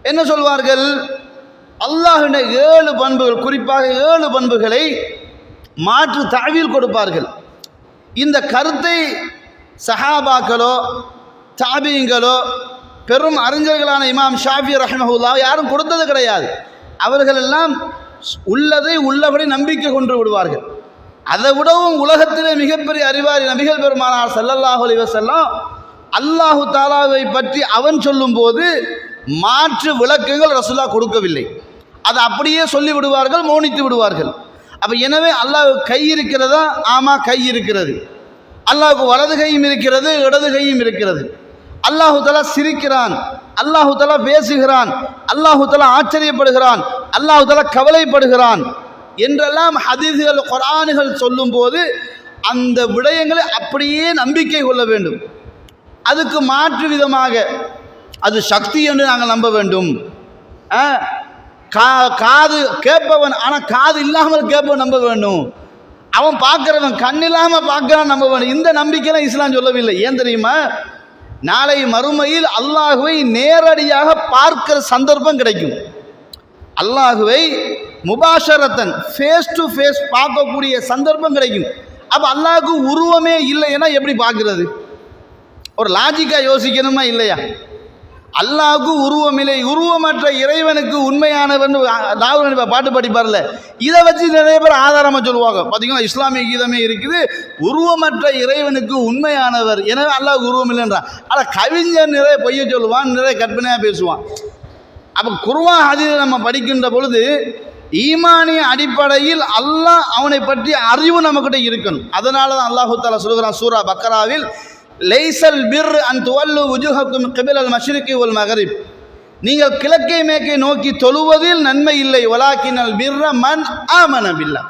என்ன சொல்வார்கள்? அல்லாஹ்வுடைய 7 பண்புகள், குறிப்பாக 7 பண்புகளை மாற்று தஅவீல் கொடுப்பார்கள். இந்த கருத்தை சஹாபாக்களோ தாபீங்களோ பெரும் அறிஞர்களான இமாம் ஷாஃபி ரஹ்மஹுல்லாஹ் யாரும் கொடுத்தது கிடையாது. அவர்கள் எல்லாம் உள்ளதை உள்ளபடி நம்பிக்கை கொண்டு விடுவார்கள். அதை விடவும் உலகத்திலே மிகப்பெரிய அறிவாளி நபிகள் பெருமானார் ஸல்லல்லாஹு அலைஹி வஸல்லம் அல்லாஹு தஆலாவை பற்றி அவன் சொல்லும்போது மாற்று விளக்கங்கள் ரசூலுல்லாஹ் கொடுக்கவில்லை. அதை அப்படியே சொல்லி விடுவார்கள், மௌனித்து விடுவார்கள். அப்போ எனவே அல்லாஹ்வுக்கு கை இருக்கிறதா? ஆமாம், கை இருக்கிறது. அல்லாஹ்வுக்கு வலது கையும் இருக்கிறது, இடது கையும் இருக்கிறது. அல்லாஹு தஆலா சிரிக்கிறான், அல்லாஹு தஆலா பேசுகிறான், அல்லாஹு தஆலா ஆச்சரியப்படுகிறான், அல்லாஹு தஆலா கவலைப்படுகிறான் என்றெல்லாம் ஹதீஸ்கள் குர்ஆன்கள் சொல்லும்போது அந்த விடயங்களை அப்படியே நம்பிக்கை கொள்ள வேண்டும். அதுக்கு மாற்று விதமாக அது சக்தி என்று நாங்கள் நம்ப வேண்டும். காது கேட்பவன், ஆனால் காது இல்லாமல் கேட்பவன் நம்ப வேண்டும். அவன் பார்க்குறவன் கண் இல்லாமல் பார்க்குறான் நம்ப வேண்டும். இந்த நம்பிக்கைலாம் இஸ்லாம் சொல்லவில்லை. ஏன் தெரியுமா? நாளை மறுமையில் அல்லாஹுவை நேரடியாக பார்க்கிற சந்தர்ப்பம் கிடைக்கும். அல்லாஹுவை முபாஷரத்தன் ஃபேஸ் டு ஃபேஸ் பார்க்கக்கூடிய சந்தர்ப்பம் கிடைக்கும். அப்போ அல்லாஹுக்கு உருவமே இல்லைன்னா எப்படி பார்க்கறது? ஒரு லாஜிக்காக யோசிக்கணுமா இல்லையா? அல்லாஹுக்கு உருவம் இல்லை, உருவமற்ற இறைவனுக்கு உண்மையானவன் தாவூத் பாட்டு படிப்பார்ல, இதை வச்சு நிறைய பேர் ஆதாரமாக சொல்லுவாங்க. பார்த்தீங்கன்னா இஸ்லாமிய கீதமே இருக்குது, உருவமற்ற இறைவனுக்கு உண்மையானவர், எனவே அல்லாஹுக்கு உருவம் இல்லைன்றான். ஆனால் கவிஞர் நிறைய பொய்ய சொல்லுவான், நிறைய கற்பனையாக பேசுவான். அப்போ குர்ஆன் ஹதீஸ் நம்ம படிக்கின்ற பொழுது ஈமானிய அடிப்படையில் அல்லாஹ் அவனை பற்றி அறிவு நம்மக்கிட்ட இருக்கணும். அதனால தான் அல்லாஹு தஆலா சொல்கிறான் சூரா பக்கராவில், லைசல் பிர் அன் துவல்லு வுஜூஹக்கும் கிபிலல் மஷ்ரிகி வல் மக்ரிப், நீங்கள் கிழக்கை மேற்கை நோக்கி தொழுவதில் நன்மை இல்லை, வலாக்கினல் பிர்ர மன் ஆமன பில்லாஹ்.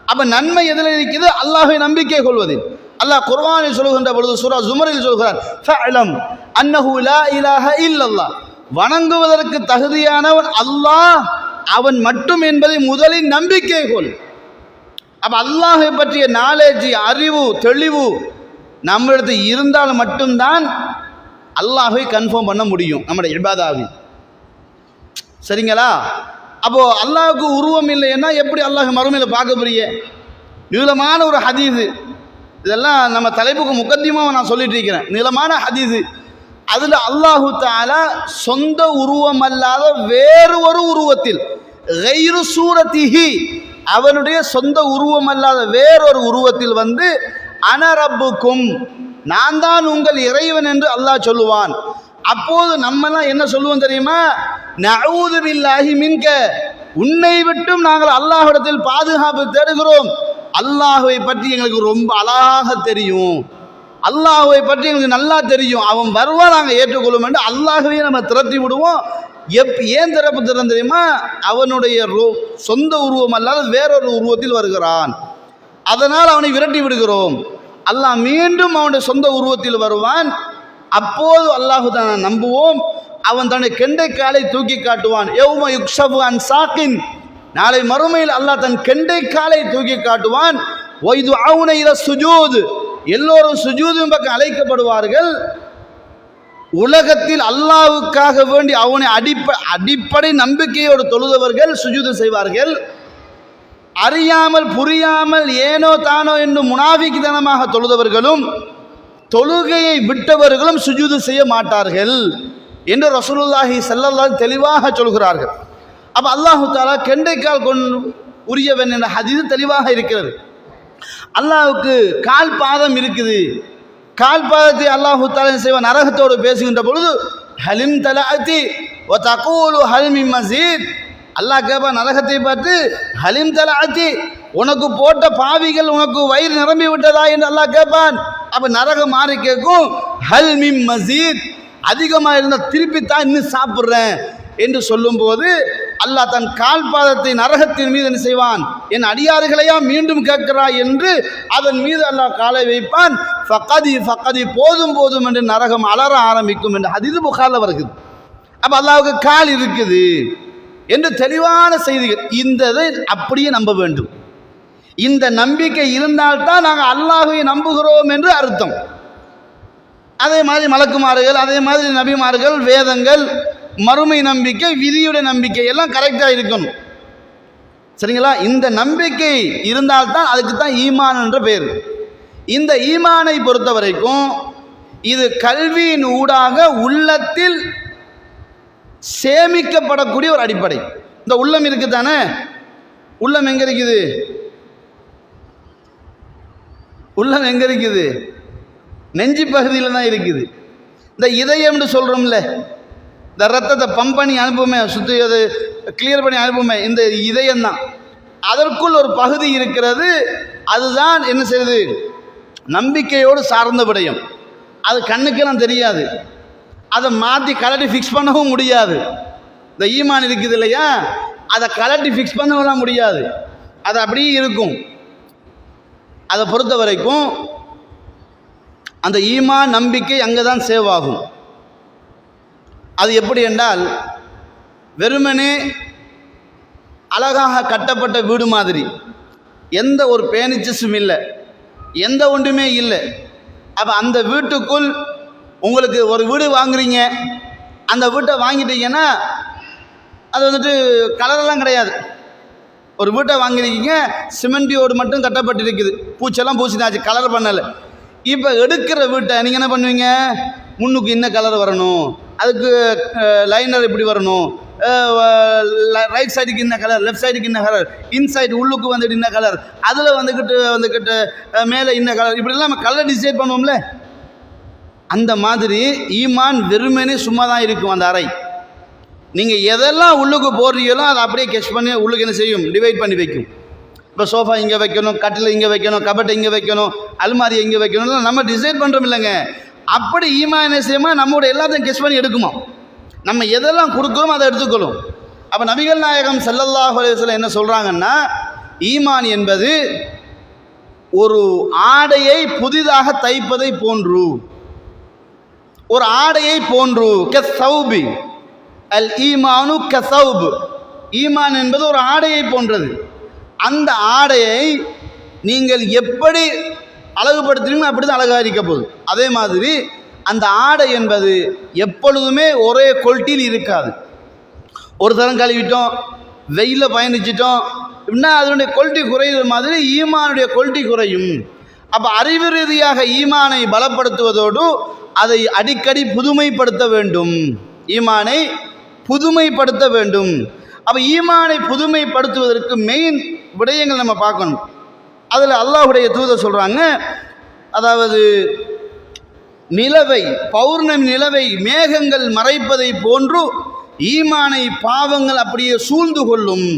அப்போ நன்மை எதில் இருக்குது? அல்லாஹ்வை நம்பிக்கை கொள்வதில். அல்லாஹ் குர்ஆனில் சொல்கின்ற பொழுது சூரா ஜுமரில் சொல்கிறார், ஃபஅலம் அன்னஹு லா இலாஹ இல்லல்லாஹ், வணங்குவதற்கு தகுதியானவன் அல்லாஹ், அவன் மட்டும் என்பதை முதலில் நம்பிக்கை கொள். அப்போ அல்லாஹை பற்றிய நாலேஜ், அறிவு, தெளிவு நம்மளிடத்தில் இருந்தால் மட்டும்தான் அல்லாஹை கன்ஃபார்ம் பண்ண முடியும் நம்முடைய இபாதாவில். சரிங்களா? அப்போது அல்லாஹுக்கு உருவம் இல்லைன்னா எப்படி அல்லாஹ் மறுமையில் பார்க்க போறீங்க? நீளமான ஒரு ஹதீஸு, இதெல்லாம் நம்ம தலைப்புக்கு முக்கத்தியமாக நான் சொல்லிட்டு இருக்கிறேன். நீளமான ஹதீஸு, அதில் அல்லாஹு தஆலா சொந்த உருவம் அல்லாத வேறு ஒரு உருவத்தில், கைரு சூரத்திஹி, அவனுடைய சொந்த உருவம் அல்லாத வேறொரு உருவத்தில் வந்து அனரப்புக்கும், நான் தான் உங்கள் இறைவன் என்று அல்லாஹ் சொல்லுவான். அப்போது நம்மெல்லாம் என்ன சொல்லுவோம் தெரியுமா? நஊது பில்லாஹி மின்க, உன்னை விட்டும் நாங்கள் அல்லாஹ்விடத்தில் பாதுகாப்பு தேடுகிறோம். அல்லாஹ்வை பற்றி எங்களுக்கு ரொம்ப அழகாக தெரியும், அல்லாஹ்வை பற்றி எங்களுக்கு நல்லா தெரியும், அவன் வருவான், நாங்கள் ஏற்றுக்கொள்ளும் என்று அல்லாஹ்வையே நம்ம திரட்டி விடுவோம். ஏன் திறப்பு திறன் தெரியுமா? அவனுடைய சொந்த உருவம் அல்லாத வேறொரு உருவத்தில் வருகிறான், அதனால் அவனை விரட்டி விடுகிறோம். அல்லாஹ் மீண்டும் அவனுடைய சொந்த உருவத்தில் வருவான். அப்போது அல்லாஹு தான் நம்புவோம். அவன் தன்னுடைய கெண்டை காலை தூக்கி காட்டுவான். யௌம யுக்ஷபு அன் சாக்கின், நாளை மறுமையில் அல்லாஹ் தன் கெண்டை காலை தூக்கி காட்டுவான். வைது அவுன இல சுஜூத், எல்லோரும் சுஜூதின் பக்கம் அழைக்கப்படுவார்கள். உலகத்தில் அல்லாஹ்வுக்காக வேண்டி அவனை அடிப்படை நம்பிக்கையோடு தொழுதவர்கள் சுஜூது செய்வார்கள். அறியாமல் புரியாமல் ஏனோ தானோ என்று முனாஃபிக்தனமாக தொழுதவர்களும் தொழுகையை விட்டவர்களும் சுஜூது செய்ய மாட்டார்கள் என்று ரசூலுல்லாஹி ஸல்லல்லாஹு தெளிவாக சொல்கிறார்கள். அப்போ அல்லாஹு தஆலா கெண்டைக்கால் உரியவன் என்ற ஹதீஸ் தெளிவாக இருக்கிறது. அல்லாஹ்வுக்கு கால் பாதம் இருக்குது. கால் பாதத்தை அல்லாஹு தஆலா செய்வான் நரகத்தோடு பேசுகின்ற பொழுது ஹலிம் தலஅதி வ தகூலு ஹல் மின் மஸீத். அல்லாஹ் கேட்பான் நரகத்தை பார்த்து, ஹலிம் தலஅதி, உனக்கு போட்ட பாவிகள் உனக்கு வயிறு நிரம்பி விட்டதா என்று அல்லாஹ் கேட்பான். அப்போ நரகம் மாறி கேட்கும், ஹல் மின் மஸீத், அதிகமாக இருந்தால் திருப்பித்தான் இன்னும் சாப்பிட்றேன் என்று சொல்லும்போது அல்லாஹ் தன் கால் பாதத்தை நரகத்தின் மீது என்ன செய்வான், என் அடியார்களையா மீண்டும் கேட்கிறாய் என்று அதன் மீது அல்லாஹ் காலை வைப்பான். ஃபகதி ஃபகதி, போதும் போதும் என்று நரகம் அலற ஆரம்பிக்கும் என்று ஹதீஸ் புகாரில் வருகிறது. அப்போ அல்லாஹ்வுக்கு கால் இருக்குது என்று தெளிவான செய்திகள். இந்த இதை அப்படியே நம்ப வேண்டும். இந்த நம்பிக்கை இருந்தால்தான் நாங்கள் அல்லாஹ்வை நம்புகிறோம் என்று அர்த்தம். அதே மாதிரி மலக்குமார்கள், அதே மாதிரி நபிமார்கள், வேதங்கள், மறுமை நம்பிக்கை, விதியுடைய நம்பிக்கை எல்லாம் கரெக்டாக இருக்கணும். சரிங்களா? இந்த நம்பிக்கை இருந்தால்தான் அதுக்கு தான் ஈமான் என்ற பெயர். இந்த ஈமானை பொறுத்த வரைக்கும் இது கல்வியின் ஊடாக உள்ளத்தில் சேமிக்கப்படக்கூடிய ஒரு அடிப்படை. இந்த உள்ளம் இருக்குது தானே, உள்ளம் எங்கே இருக்குது? உள்ளம் எங்கே இருக்குது? நெஞ்சு பகுதியில் தான் இருக்குது. இந்த இதயம்னு சொல்கிறோம்ல, இந்த ரத்தத்தை பம்ப் பண்ணி அனுப்புமே, சுற்றி அது கிளியர் பண்ணி அனுப்புமே, இந்த இதயம்தான். அதற்குள் ஒரு பகுதி இருக்கிறது. அதுதான் என்ன செய்யுது, நம்பிக்கையோடு சார்ந்த விடயம். அது கண்ணுக்கெல்லாம் தெரியாது, அதை மாற்றி கலட்டி ஃபிக்ஸ் பண்ணவும் முடியாது. இந்த ஈமான் இருக்குது இல்லையா, அதை கலட்டி ஃபிக்ஸ் பண்ணவும் முடியாது, அது அப்படியே இருக்கும். அதை பொறுத்த வரைக்கும் அந்த ஈமான் நம்பிக்கை அங்கே தான் சேவ் ஆகும். அது எப்படி என்றால், வெறுமனே அழகாக கட்டப்பட்ட வீடு மாதிரி, எந்த ஒரு பேனிச்சஸும் இல்லை, எந்த ஒன்றுமே இல்லை. அப்போ அந்த வீட்டுக்குள் உங்களுக்கு ஒரு வீடு வாங்குறீங்க, அந்த வீட்டை வாங்கிட்டீங்கன்னா அது வந்துட்டு கலரெல்லாம் கிடையாது. ஒரு வீட்டை வாங்கிருக்கீங்க, சிமெண்டியோடு மட்டும் கட்டப்பட்டிருக்குது, பூச்செல்லாம் பூசினாச்சு, கலர் பண்ணலை. இப்போ எடுக்கிற வீட்டை நீங்கள் என்ன பண்ணுவீங்க, முன்னுக்கு இன்ன கலர் வரணும், அதுக்கு லைனர் இப்படி வரணும், ரைட் சைடுக்கு இன்ன கலர், லெஃப்ட் சைடுக்கு இன்ன கலர், இன்சைடு உள்ளுக்கு வந்துட்டு இன்ன கலர், அதில் வந்துக்கிட்டு மேலே இன்ன கலர், இப்படிலாம் நம்ம கலர் டிசைட் பண்ணுவோம்ல. அந்த மாதிரி ஈமான் வெறுமனே சும்மா தான் இருக்கும். அந்த அறை நீங்கள் எதெல்லாம் உள்ளுக்கு போடுறீங்களோ அதை அப்படியே கெஸ் பண்ணி உள்ளுக்கு என்ன செய்யும், டிவைட் பண்ணி வைக்கும். இப்போ சோஃபா இங்கே வைக்கணும், கட்டில் இங்கே வைக்கணும், கபட்டை இங்கே வைக்கணும், அல்மாரி இங்கே வைக்கணும், நம்ம டிசைட் பண்ணுறோம் இல்லைங்க. அப்படி ஈமான் என்ன செய்யுமா, நம்மளோட எல்லாத்தையும் கெஸ் பண்ணி எடுக்குமா. நம்ம எதெல்லாம் கொடுக்குறோம் அதை எடுத்துக்கொள்ளும். அப்போ நபிகள் நாயகம் ஸல்லல்லாஹு அலைஹி வஸல்லம் என்ன சொல்கிறாங்கன்னா, ஈமான் என்பது ஒரு ஆடையை புதிதாக தைப்பதை போன்று, ஒரு ஆடையை போன்று. கஸௌபி அல் ஈமானு கஸௌப், ஈமான் என்பது ஒரு ஆடையை போன்றது. அந்த ஆடையை நீங்கள் எப்படி அழகுபடுத்துறீங்களோ அப்படி தான் அழகாக இருக்க போகுது. அதே மாதிரி அந்த ஆடை என்பது எப்பொழுதுமே ஒரே குவாலிட்டியில் இருக்காது. ஒரு தரம் கழுவிட்டோம், வெயிலில் பயணிச்சிட்டோம் அப்படின்னா அதனுடைய குவாலிட்டி குறையிற மாதிரி ஈமானுடைய குவாலிட்டி குறையும். அப்போ அறிவு ரீதியாக ஈமானை பலப்படுத்துவதோடு அதை அடிக்கடி புதுமைப்படுத்த வேண்டும், ஈமானை புதுமைப்படுத்த வேண்டும். அப்போ ஈமானை புதுமைப்படுத்துவதற்கு மெயின் விடயங்கள் நம்ம பார்க்கணும். அதில் அல்லாஹ்வுடைய தூதர் சொல்கிறாங்க, அதாவது நிலவை, பௌர்ணமி நிலவை மேகங்கள் மறைப்பதை போன்று ஈமானை பாவங்கள் அப்படியே சூழ்ந்து கொள்ளும்.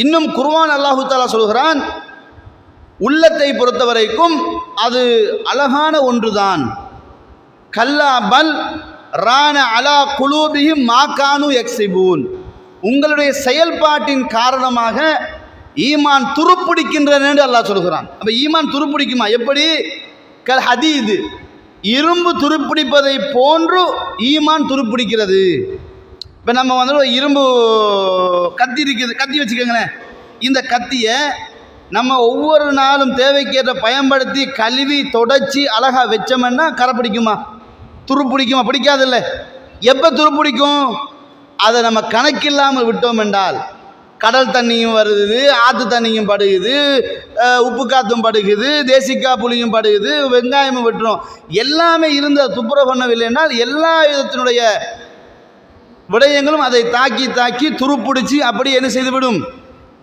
இன்னும் குர்ஆன் அல்லாஹு தஆலா சொல்கிறான், உள்ளத்தை பொறுத்த வரைக்கும் அது அழகான ஒன்றுதான். கல்லா பல் ரான அலா குலூபிஹிம் மா கானு யக்ஸிபூன், உங்களுடைய செயல்பாட்டின் காரணமாக ஈமான் துருப்பிடிக்கின்றன என்று அல்லாஹ் சொல்கிறான். அப்போ ஈமான் துருப்பிடிக்குமா? எப்படி? கல் ஹதீது, இரும்பு துருப்பிடிப்பதை போன்று ஈமான் துருப்பிடிக்கிறது. இப்போ நம்ம வந்து ஒரு இரும்பு கத்தி இருக்குது, கத்தி வச்சுக்கோங்களேன். இந்த கத்தியை நம்ம ஒவ்வொரு நாளும் தேவைக்கேற்ற பயன்படுத்தி கழுவி தொடச்சி அழகாக வச்சோம்னா கரை பிடிக்குமா? துருப்பிடிக்குமா? பிடிக்காதில்ல. எப்போ துருப்பிடிக்கும்? அதை நம்ம கணக்கில்லாமல் விட்டோம் என்றால் கடல் தண்ணியும் வருது, ஆற்று தண்ணியும் படுகுது, உப்பு காற்றும் படுகுது, தேசிக்கா புளியும் படுகுது, வெங்காயமும் வெட்டுறோம், எல்லாமே இருந்த துப்புரவு பண்ணவில்லை என்றால் எல்லா விதத்தினுடைய விடயங்களும் அதை தாக்கி தாக்கி துருப்பிடிச்சு அப்படி என்ன செய்துவிடும்,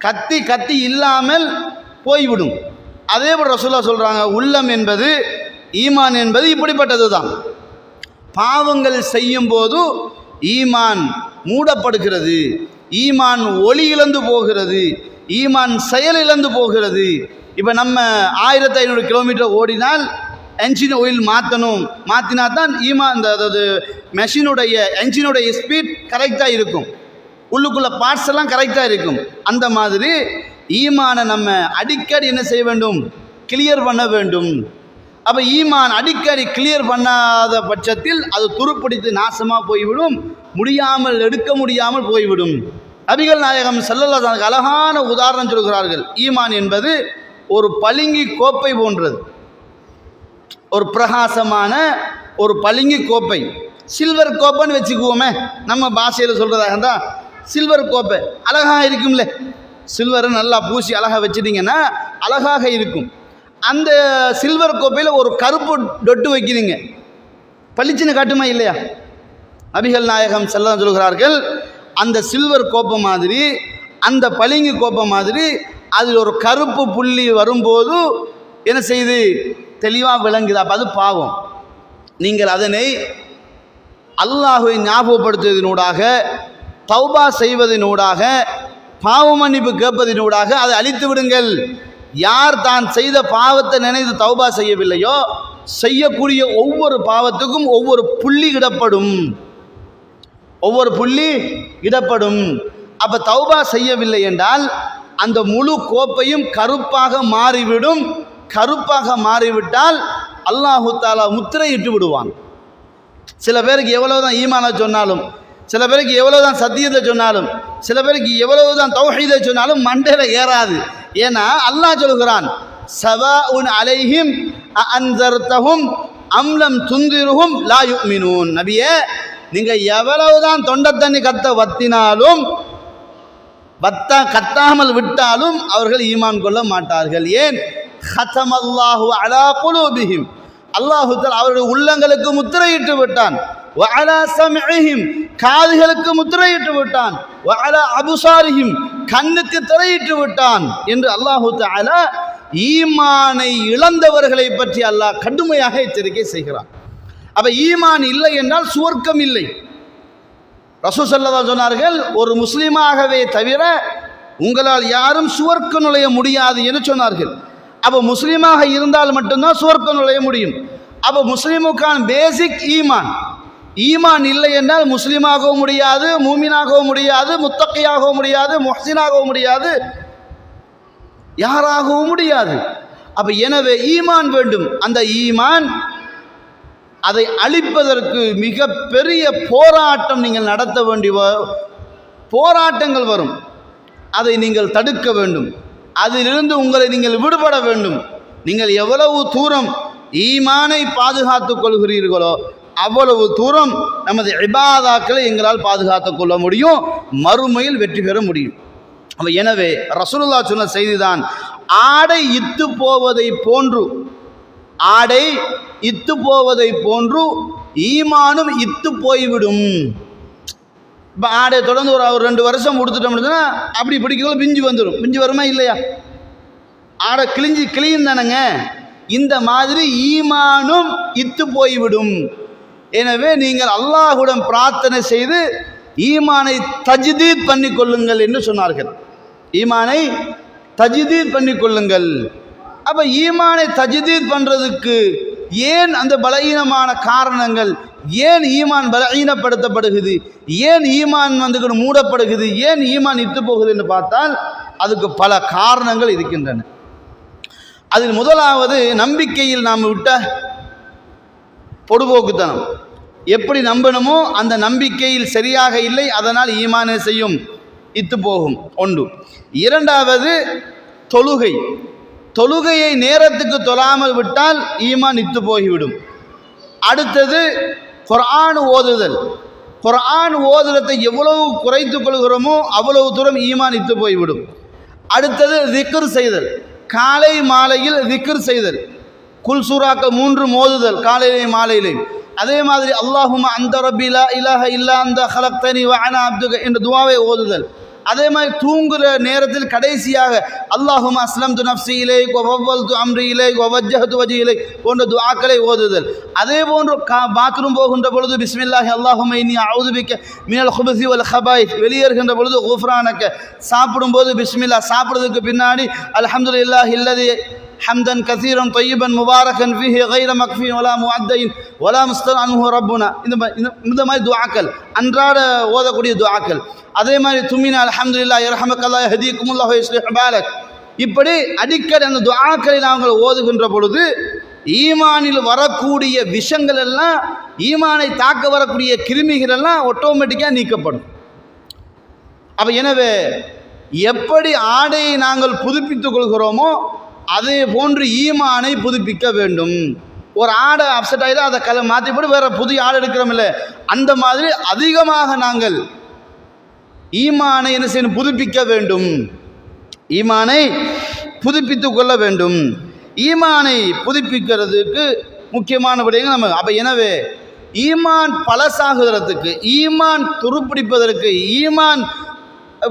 கத்தி கத்தி இல்லாமல் போய்விடும். அதே போல் ரசூலுல்லாஹ் சொல்கிறாங்க, உள்ளம் என்பது ஈமான் என்பது இப்படிப்பட்டது தான். பாவங்கள் செய்யும் போது ஈமான் மூடப்படுகிறது, ஈமான் ஒளி இழந்து போகிறது, ஈமான் செயல் இழந்து போகிறது. இப்போ நம்ம 1500 கிலோமீட்டர் ஓடினால் என்ஜின் ஆயில் மாற்றினா தான் ஈமான், அதாவது மெஷினுடைய என்ஜினுடைய ஸ்பீட் கரெக்டாக இருக்கும், உள்ளுக்குள்ள பார்ட்ஸ் எல்லாம் கரெக்டாக இருக்கும். அந்த மாதிரி ஈமானை நம்ம அடிக்கடி என்ன செய்ய வேண்டும், கிளியர் பண்ண வேண்டும். அப்போ ஈமான் அடிக்கடி கிளியர் பண்ணாத பட்சத்தில் அது துருப்பிடித்து நாசமாக போய்விடும், எடுக்க முடியாமல் போய்விடும். நபிகள் நாயகம் ஸல்லல்லாஹு அலைஹி வஸல்லம் அழகான உதாரணம் சொல்கிறார்கள். ஈமான் என்பது ஒரு பளிங்கு கோப்பை போன்றது, ஒரு பிரகாசமான ஒரு பளிங்கு கோப்பை, சில்வர் கோப்பைன்னு வச்சுக்குவோமே, நம்ம பாஷையில் சொல்கிறதாக இருந்தால் சில்வர் கோப்பை அழகாக இருக்கும்ல, சில்வரை நல்லா பூசி அழகாக வச்சுட்டிங்கன்னா அழகாக இருக்கும். அந்த சில்வர் கோப்பையில் ஒரு கருப்பு டொட்டு வைக்கிறீங்க, பளிச்சுன்னு காட்டுமா இல்லையா? நபிகள் நாயகம் ஸல்லல்லாஹு அலைஹி வஸல்லம் சொல்கிறார்கள், அந்த சில்வர் கோப்பை மாதிரி, அந்த பளிங்கு கோப்பை மாதிரி அதில் ஒரு கருப்பு புள்ளி வரும்போது என்ன செய்து தெளிவாக விளங்குது. அப்போ அது பாவம். நீங்கள் அதனை அல்லாஹ்வை ஞாபகப்படுத்துவதனூடாக, தௌபா செய்வதனூடாக, பாவ மன்னிப்பு கேட்பதனூடாக அதை அழித்து விடுங்கள். யார் தான் செய்த பாவத்தை நினைத்து தௌபா செய்யவில்லையோ, செய்யக்கூடிய ஒவ்வொரு பாவத்துக்கும் ஒவ்வொரு புள்ளி இடப்படும், ஒவ்வொரு புள்ளி இடப்படும். அப்போ தௌபா செய்யவில்லை என்றால் அந்த முழு கோப்பையும் கருப்பாக மாறிவிடும். கருப்பாக மாறிவிட்டால் அல்லாஹு தாலா முத்திரையிட்டு விடுவான். சில பேருக்கு எவ்வளவுதான் ஈமானை சொன்னாலும், சில பேருக்கு எவ்வளவுதான் சத்தியத்தை சொன்னாலும், சில பேருக்கு எவ்வளவுதான் தௌஹீதை சொன்னாலும் மண்டையில ஏறாது. ஏன்னா அல்லாஹ் சொல்கிறான், சவாஉன் அலைஹிம் அன்ஸர்தஹும் அம் லம் துன்திருஹும் லா யுமினூன். நபியே, நீங்க எவ்வளவுதான் தொண்டை தண்ணி வத்தினாலும், கத்தாமல் விட்டாலும் அவர்கள் ஈமான் கொள்ள மாட்டார்கள். ஏன்? ஹதமல்லாஹு அலா குலூபிஹிம், அல்லாஹு தஆலா அவருடைய உள்ளங்களுக்கு முத்திரையிட்டு விட்டான். வ அலா சம்இஹிம், காதுகளுக்கு முத்திரையிட்டு விட்டான். வ அலா அப்சாரிஹிம், கண்ணுக்கு திரையிட்டு விட்டான் என்று அல்லாஹு தஆலா ஈமானை இழந்தவர்களை பற்றி அல்லாஹ் கடுமையாக எச்சரிக்கை செய்கிறான். அப்ப ஈமான் இல்லை என்றால் சுவர்க்கம் இல்லை. ரசூல் ஸல்லல்லாஹு அலைஹி வஸல்லம் சொன்னார்கள், ஒரு முஸ்லீமாகவே தவிர உங்களால் யாரும் சுவர்க்கம் நுழைய முடியாது என்று சொன்னார்கள். அப்போ முஸ்லீமாக இருந்தால் மட்டும்தான் சுவர்க்கம் நுழைய முடியும். அப்போ முஸ்லீமுக்கான பேசிக் ஈமான். ஈமான் இல்லை என்றால் முஸ்லீமாகவும் முடியாது, மூமினாகவும் முடியாது, முத்தக்கியாகவும் முடியாது, முஹ்சினாகவும் முடியாது, யாராகவும் முடியாது. அப்போ எனவே ஈமான் வேண்டும். அந்த ஈமான் அதை அழிப்பதற்கு மிக பெரிய போராட்டம் நீங்கள் நடத்த வேண்டிய போராட்டங்கள் வரும். அதை நீங்கள் தடுக்க வேண்டும், அதிலிருந்து உங்களை நீங்கள் விடுபட வேண்டும். நீங்கள் எவ்வளவு தூரம் ஈமானை பாதுகாத்துக் கொள்கிறீர்களோ அவ்வளவு தூரம் நமது இபாதாக்களை எங்களால் பாதுகாத்துக் கொள்ள முடியும், மறுமையில் வெற்றி பெற முடியும். எனவே ரசூலுல்லாஹ் சொன்ன செய்திதான், ஆடை இத்து போவதை போன்று, ஆடை இத்து போவதை போன்று ஈமானும் இத்து போய்விடும். இப்போ ஆடை தொடர்ந்து ஒரு 2 வருஷம் கொடுத்துட்டோம்னா அப்படி பிடிக்கல பிஞ்சு வந்துடும். பிஞ்சு வருமா இல்லையா? ஆடை கிளியும் தானேங்க. இந்த மாதிரி ஈமானும் இத்து போய்விடும். எனவே நீங்கள் அல்லாஹ்விடம் பிரார்த்தனை செய்து ஈமானை தஜ்தீத் பண்ணி கொள்ளுங்கள் என்று சொன்னார்கள். ஈமானை தஜ்தீத் பண்ணி கொள்ளுங்கள். அப்போ ஈமானை தஜ்தீத் பண்ணுறதுக்கு ஏன் அந்த பலகீனமான காரணங்கள், ஏன் ஈமான் பலகீனப்படுத்தப்படுகிறது, ஏன் ஈமான் மூடப்படுகிறது, ஏன் ஈமான் இத்து போகுது என்று பார்த்தால் அதுக்கு பல காரணங்கள் இருக்கின்றன. அதில் முதலாவது நம்பிக்கையில் நாம் விட்ட பொடுபோக்குத்தனம். எப்படி நம்பணுமோ அந்த நம்பிக்கையில் சரியாக இல்லை, அதனால் ஈமானை செய்யும் இத்து போகும் ஒன்று. இரண்டாவது தொழுகை. தொழுகையை நேரத்துக்கு தொழாமல் விட்டால் ஈமான் இத்து போய்விடும். அடுத்தது குர்ஆன் ஓதுதல். குர்ஆன் ஓதுதலை எவ்வளவு குறைத்துக் கொள்கிறோமோ அவ்வளவு தூரம் ஈமான் இத்து போய்விடும். அடுத்தது திக்ர் செய்தல். காலை மாலையில் திக்ர் செய்தல். குல் சூறாக்கள் 3 ஓதுதல் காலையிலே மாலையிலே. அதே மாதிரி அல்லாஹும்ம அந்த ரப்பி லா இலாஹ இல்லா அந்த ஹலக்தனி வ அனா அப்துக என்ற துஆவை ஓதுதல். அதே மாதிரி தூங்குகிற நேரத்தில் கடைசியாக அல்லாஹும்ம அஸ்லம்து நஃப்ஸி இலைக் வ ஃபவ்வல்து அம்ரி இலைக் வ வஜ்ஜஹது வஜ்ஹி இலைக் போன்ற துஆக்களை ஓதுதல். அதே போன்று பாத்ரூம் போகின்ற பொழுது பிஸ்மில்லாஹி அல்லாஹும்ம இன்னி அஊது பிக்க மினல் குபுஸி வல் கபாயித், வெளியேறுகின்ற பொழுது குஃப்ரானக, சாப்பிடும்போது பிஸ்மில்லா, சாப்பிடுறதுக்கு பின்னாடி அல்ஹம்துலில்லாஹி அல்லதி ஹம்தன் கஸீரன் தய்யிபன் முபாரக்கன் ஃபீஹி கைர மக்ஃபின் வலா முஅத்தைன் வலா முஸ்தஅன்ஹு ரப்புனா, இந்த மாதிரி துஆக்கள் அன்றாட ஓதக்கூடிய துஆக்கள். அதே மாதிரி துமினா அல்ஹம்துலில்லாஹி யர்ஹமுக்கல்லாஹ் யஹ்தீகுமுல்லாஹு யுஸ்லிஹு பாலக், இப்படி அடிக்கடி அந்த துஆக்களை நாங்கள் ஓதுகின்ற பொழுது ஈமானில் வரக்கூடிய விஷங்கள் எல்லாம், ஈமானை தாக்க வரக்கூடிய கிருமிகள் எல்லாம் ஆட்டோமேட்டிக்காக நீக்கப்படும். அப்போ எனவே எப்படி ஆடையை நாங்கள் புதுப்பித்துக் கொள்கிறோமோ அதே போன்று ஈமானை புதுப்பிக்க வேண்டும். ஒரு ஆடை அப்செட் ஆகிடும், அதை மாற்றி போட்டு வேறு புதிய ஆடை எடுக்கிறோம் இல்லை, அந்த மாதிரி அதிகமாக நாங்கள் ஈமானை என்ன செய்யணும், புதுப்பிக்க வேண்டும். ஈமானை புதுப்பித்து கொள்ள வேண்டும். ஈமானை புதுப்பிக்கிறதுக்கு முக்கியமான விடயங்கள் நம்ம. அப்போ எனவே ஈமான் பழசாகுறதுக்கு, ஈமான் துருப்பிடிப்பதற்கு, ஈமான்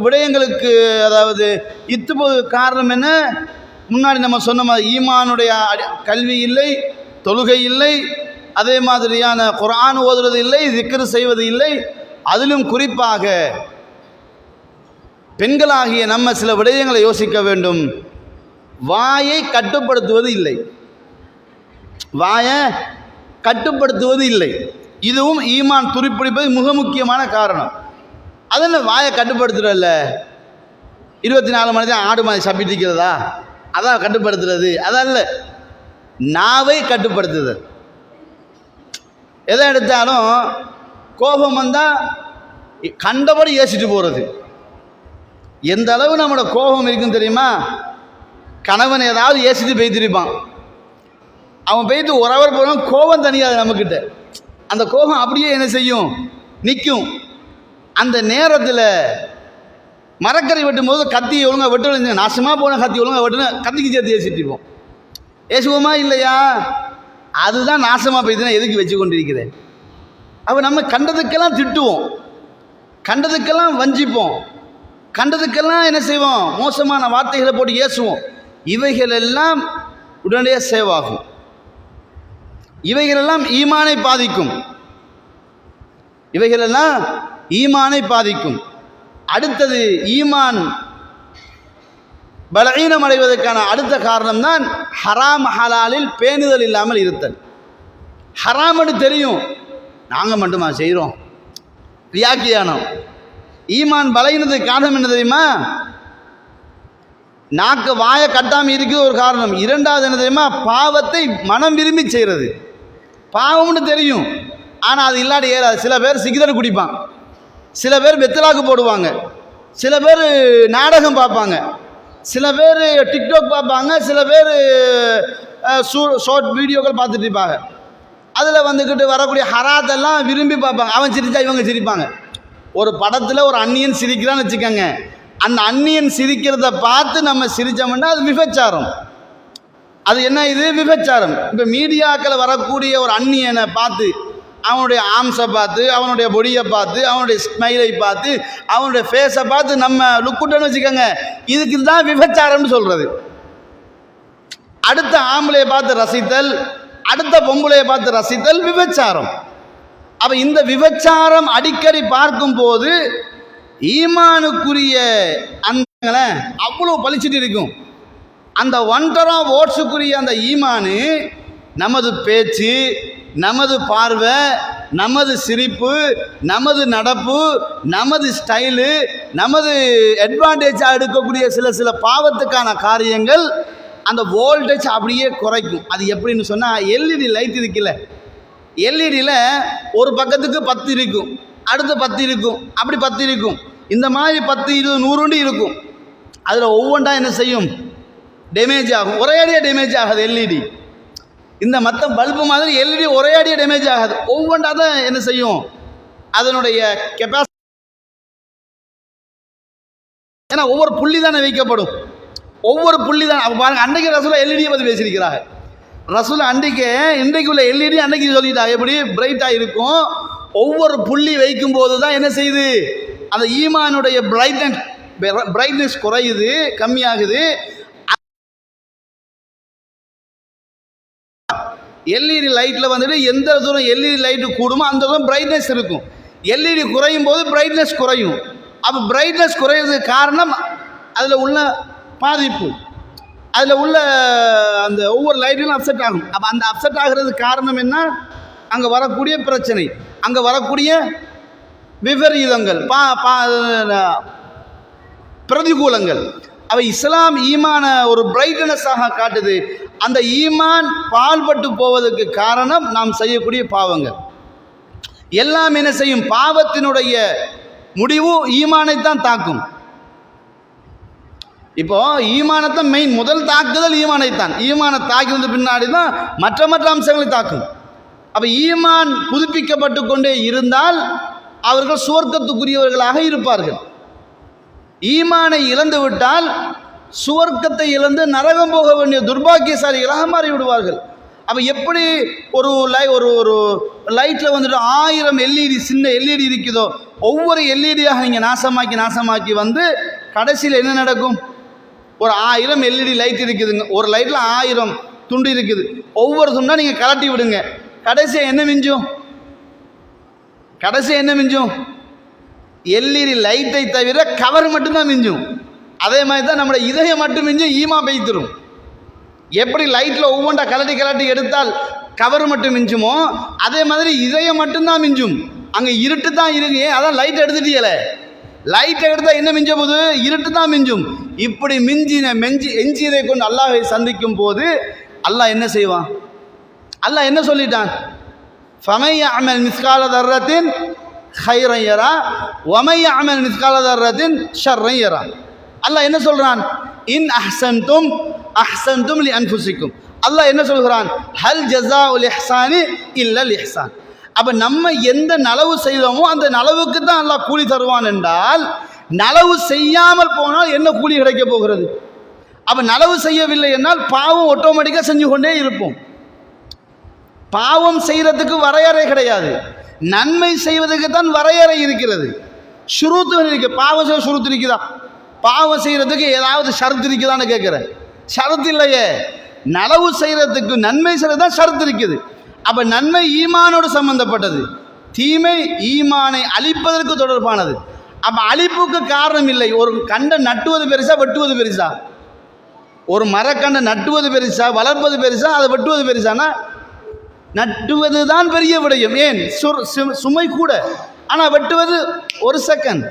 விடயங்களுக்கு அதாவது இத்துப்போது காரணம் என்ன? முன்னாடி நம்ம சொன்ன மாதிரி ஈமானுடைய கல்வி இல்லை, தொழுகை இல்லை, அதே மாதிரியான குர்ஆன் ஓதுறது இல்லை, திக்ர் செய்வது இல்லை. அதிலும் குறிப்பாக பெண்களாகிய நம்ம சில விடயங்களை யோசிக்க வேண்டும். வாயை கட்டுப்படுத்துவது இல்லை, வாயை கட்டுப்படுத்துவது இல்லை. இதுவும் ஈமான் துருப்பிடிப்பது மிக முக்கியமான காரணம். அதில் வாயை கட்டுப்படுத்துறதில்ல, 24 மணி தான் ஆடு மாதிரி சப்பிட்டிக்கிறதா, அதான் கட்டுப்படுத்துறது. அதல்ல, நாவை கட்டுப்படுத்துதல். எதை எடுத்தாலும் கோபம் வந்தால் கண்டபடி ஏசிட்டு போகிறது. எந்த அளவு நம்மளோட கோபம் இருக்குன்னு தெரியுமா? கணவன் ஏதாவது ஏசிட்டு பெய்திருப்பான், அவன் பெய்து ஒரு அவர் போனாலும் கோபம் தனியாது நம்மக்கிட்ட. அந்த கோபம் அப்படியே என்ன செய்யும், நிற்கும். அந்த நேரத்தில் மரக்கறி வெட்டும்போது கத்தியை ஒழுங்காக வெட்டு, நாசமாக போன கத்தி ஒழுங்காக வெட்டுன்னு கத்திக்கு சேர்த்து ஏசிட்டுருப்போம். ஏசுவோமா இல்லையா? அதுதான் நாசமாக போய்துன்னா எதுக்கு வச்சு கொண்டிருக்கிறேன். அப்போ நம்ம கண்டதுக்கெல்லாம் திட்டுவோம், கண்டதுக்கெல்லாம் வஞ்சிப்போம், கண்டதுக்கெல்லாம் என்ன செய்வோம், மோசமான வார்த்தைகளை போட்டு ஏசுவோம். இவைகளெல்லாம் உடனடியாக சேவாகும். இவைகளெல்லாம் ஈமானை பாதிக்கும். இவைகளெல்லாம் ஈமானை பாதிக்கும். அடுத்தது ஈமான் பலவீனம் அடைவதற்கான அடுத்த காரணம் தான் ஹராம் ஹலாலில் பேணுதல் இல்லாமல் இருத்தல். ஹராம்னு தெரியும், நாங்கள் மட்டுமா செய்கிறோம், வியாக்கியானம். ஈமான் பலவீனத்துக்கு காரணம் என்ன தெரியுமா? நாக்கு வாயை கட்டாமல் இருக்குது ஒரு காரணம். இரண்டாவது என்ன தெரியுமா? பாவத்தை மனம் விரும்பி செய்கிறது. பாவம்னு தெரியும், ஆனால் அது இல்லாட்டி ஏறாது. சில பேர் சிகரெட் குடிப்பான், சில பேர் வெத்தலாக்கு போடுவாங்க, சில பேர் நாடகம் பார்ப்பாங்க, சில பேர் டிக்டாக் பார்ப்பாங்க, சில பேர் ஷார்ட் வீடியோக்கள் பார்த்துட்டு இருப்பாங்க. அதில் வந்துக்கிட்டு வரக்கூடிய ஹராத்தெல்லாம் விரும்பி பார்ப்பாங்க. அவன் சிரித்தா இவங்க சிரிப்பாங்க. ஒரு படத்தில் ஒரு அந்நியன் சிரிக்கிறான்னு வச்சுக்கோங்க, அந்த அந்நியன் சிரிக்கிறத பார்த்து நம்ம சிரித்தோம்னா அது விபச்சாரம். அது என்ன, இது விபச்சாரம். இப்போ மீடியாக்கள் வரக்கூடிய ஒரு அந்நியனை பார்த்து, அவனுடைய ஆம்ஸை பார்த்து, அவனுடைய பொடியை பார்த்து, அவனுடைய ஸ்மைலை பார்த்து, அவனுடைய ஃபேஸை பார்த்து நம்ம லுக்குட்டன்னு வச்சுக்கோங்க, இதுக்கு தான் விபச்சாரம்னு சொல்கிறது. அடுத்த ஆம்பளையை பார்த்து ரசித்தல், அடுத்த பொம்பளையை பார்த்து ரசித்தல் விபச்சாரம். அப்போ இந்த விபச்சாரம் அடிக்கடி பார்க்கும்போது ஈமானுக்குரிய அந்த அவ்வளோ பளிச்சுட்டு இருக்கும். அந்த 1 ஓட்ஸுக்குரிய அந்த ஈமானு நமது பேச்சு, நமது பார்வை, நமது சிரிப்பு, நமது நடப்பு, நமது ஸ்டைலு, நமது அட்வான்டேஜாக எடுக்கக்கூடிய சில பாவத்துக்கான காரியங்கள் அந்த வோல்டேஜ் அப்படியே குறைக்கும். அது எப்படின்னு சொன்னால், எல்இடி லைட் இருக்குல்ல, எல்இடியில் ஒரு பக்கத்துக்கு 10 இருக்கும், அடுத்து 10 இருக்கும், அப்படி 10 இருக்கும். இந்த மாதிரி 10, 20, 100 இருக்கும். அதில் ஒவ்வொன்றா என்ன செய்யும், டேமேஜ் ஆகும். ஒரே அடியாக டேமேஜ் ஆகாது எல்இடி. இந்த மற்ற பல்பு மாதிரி எல்இடி ஒரே அடியாக டேமேஜ் ஆகாது. ஒவ்வொன்றா தான் என்ன செய்யும், அதனுடைய கெப்பாசிட்டி. ஏன்னா ஒவ்வொரு புள்ளி தானே வைக்கப்படும், ஒவ்வொரு புள்ளி தான். அப்போ பாருங்கள், அன்றைக்கு ரசூலுல்லாஹ் எல்இடியை பற்றி பேசியிருக்கிறாங்க. ரசூல் இன்றைக்கு உள்ள எல்இடி அன்றைக்கு சொல்லிட்டாங்க எப்படி பிரைட்டாக இருக்கும். ஒவ்வொரு புள்ளி வைக்கும் போது தான் என்ன செய்யுது, அந்த ஈமானுடைய பிரைட்னஸ் குறையுது, கம்மியாகுது. எல்இடி லைட்டில் வந்துட்டு எந்த தூரம் எல்இடி லைட்டு கூடுமோ அந்த தூரம் பிரைட்னஸ் இருக்கும். எல்இடி குறையும் போது பிரைட்னஸ் குறையும். அப்போ பிரைட்னஸ் குறையிறதுக்கு காரணம் அதில் உள்ள பாதிப்பு, அதில் உள்ள அந்த ஒவ்வொரு லைட்டும் அப்செட் ஆகும். அப்போ அந்த அப்செட் ஆகிறதுக்கு காரணம் என்ன, அங்கே வரக்கூடிய பிரச்சனை, அங்கே வரக்கூடிய விபரீதங்கள், பிரதிகூலங்கள். அவை இஸ்லாம் ஈமான ஒரு பிரைட்னஸாக காட்டுது. அந்த ஈமான் பால்பட்டு போவதற்கு காரணம் நாம் செய்யக்கூடிய பாவங்கள். எல்லாம் என்ன செய்யும், பாவத்தினுடைய முடிவு ஈமானைத்தான் தாக்கும். இப்போ ஈமானத்தான் மெயின், முதல் தாக்குதல் ஈமானைத்தான். ஈமானை தாக்கினது பின்னாடி தான் மற்ற அம்சங்களை தாக்கும். அப்போ ஈமான் புதுப்பிக்கப்பட்டு கொண்டே இருந்தால் அவர்கள் சுவர்க்கத்துக்குரியவர்களாக இருப்பார்கள். ஈமானை இழந்து விட்டால் சுவர்க்கத்தை இழந்து நரகம் போக வேண்டிய துர்பாக்கியசாலிகளாக மாறி விடுவார்கள். அப்போ எப்படி ஒரு ஒரு லைட்டில் வந்துட்டு 1000 எல்இடி சின்ன எல்இடி இருக்குதோ, ஒவ்வொரு எல்இடியாக நீங்கள் நாசமாக்கி வந்து கடைசியில் என்ன நடக்கும், ஒரு 1000 எல்இடி லைட் இருக்குதுங்க, ஒரு லைட்டில் 1000 துண்டு இருக்குது, ஒவ்வொரு துண்டாக நீங்கள் கலட்டி விடுங்க, கடைசியாக என்ன மிஞ்சும், எல்இடி லைட்டை தவிர கவர் மட்டும்தான் மிஞ்சும். அதே மாதிரி தான் நம்மளோட இதயம் மட்டும் மிஞ்சும், ஈமா பெய்திரும். எப்படி லைட்டில் ஒவ்வொன்றா கலட்டி எடுத்தால் கவர் மட்டும் மிஞ்சுமோ, அதே மாதிரி இதயம் மட்டும்தான் மிஞ்சும். அங்கே இருட்டு தான் இருக்கு, அதான் லைட்டை எடுத்துட்டீங்களே, லைட்டை எடுத்தால் என்ன மிஞ்ச போது, இருட்டு தான் மிஞ்சும். இப்படி எஞ்சியதை கொண்டு அல்லாஹை சந்திக்கும் போது அல்லாஹ் என்ன செய்வான், அல்லாஹ் என்ன சொல்லிட்டான், ஃபமை யஅமல் மிஸ்கால தர்ரத்தின் ஹைரன் யரா வமை யஅமல் மிஸ்கால தர்ரத்தின் ஷர்ரன் யரா. அல்லாஹ் என்ன சொல்றான், இன் அஹ்சன்தும் லி அன்ஃபுசிக்கும். அல்லாஹ் என்ன சொல்கிறான், ஹல் ஜஸாஉல் இஹ்சானி இல்லல் இஹ்சான். அப்போ நம்ம எந்த நலவு செய்தோமோ அந்த நலவுக்கு தான் அல்லாஹ் கூலி தருவான் என்றால், நலவு செய்யாமல் போனால் என்ன கூலி கிடைக்க போகிறது? அப்போ நலவு செய்யவில்லை என்றால் பாவம் ஆட்டோமேட்டிக்காக செஞ்சு கொண்டே இருப்போம். பாவம் செய்கிறதுக்கு வரையறை கிடையாது, நன்மை செய்வதற்கு தான் வரையறை இருக்கிறது, ஷுரூத்து இருக்கு. பாவம் செய்ய ஷுரூத்து இருக்குதா? பாவம் செய்கிறதுக்கு ஏதாவது ஷரத்து இருக்குதான்னு கேட்குறேன். ஷரத்து இல்லையே. நலவு செய்கிறதுக்கு, நன்மை செய்கிறது தான் ஷரத்து இருக்குது. அப்போ நன்மை ஈமானோடு சம்பந்தப்பட்டது, தீமை ஈமானை அழிப்பதற்கு தொடர்பானது. அப்போ அழிப்புக்கு காரணம் இல்லை. ஒரு கண்டை நட்டுவது பெருசா வெட்டுவது பெருசா? ஒரு மரக்கண்டை நட்டுவது பெருசா வளர்ப்பது பெருசா அதை வெட்டுவது பெருசானா? நட்டுவது தான் பெரிய விடயம். ஏன் சுமை கூட, ஆனால் வெட்டுவது ஒரு செகண்ட்.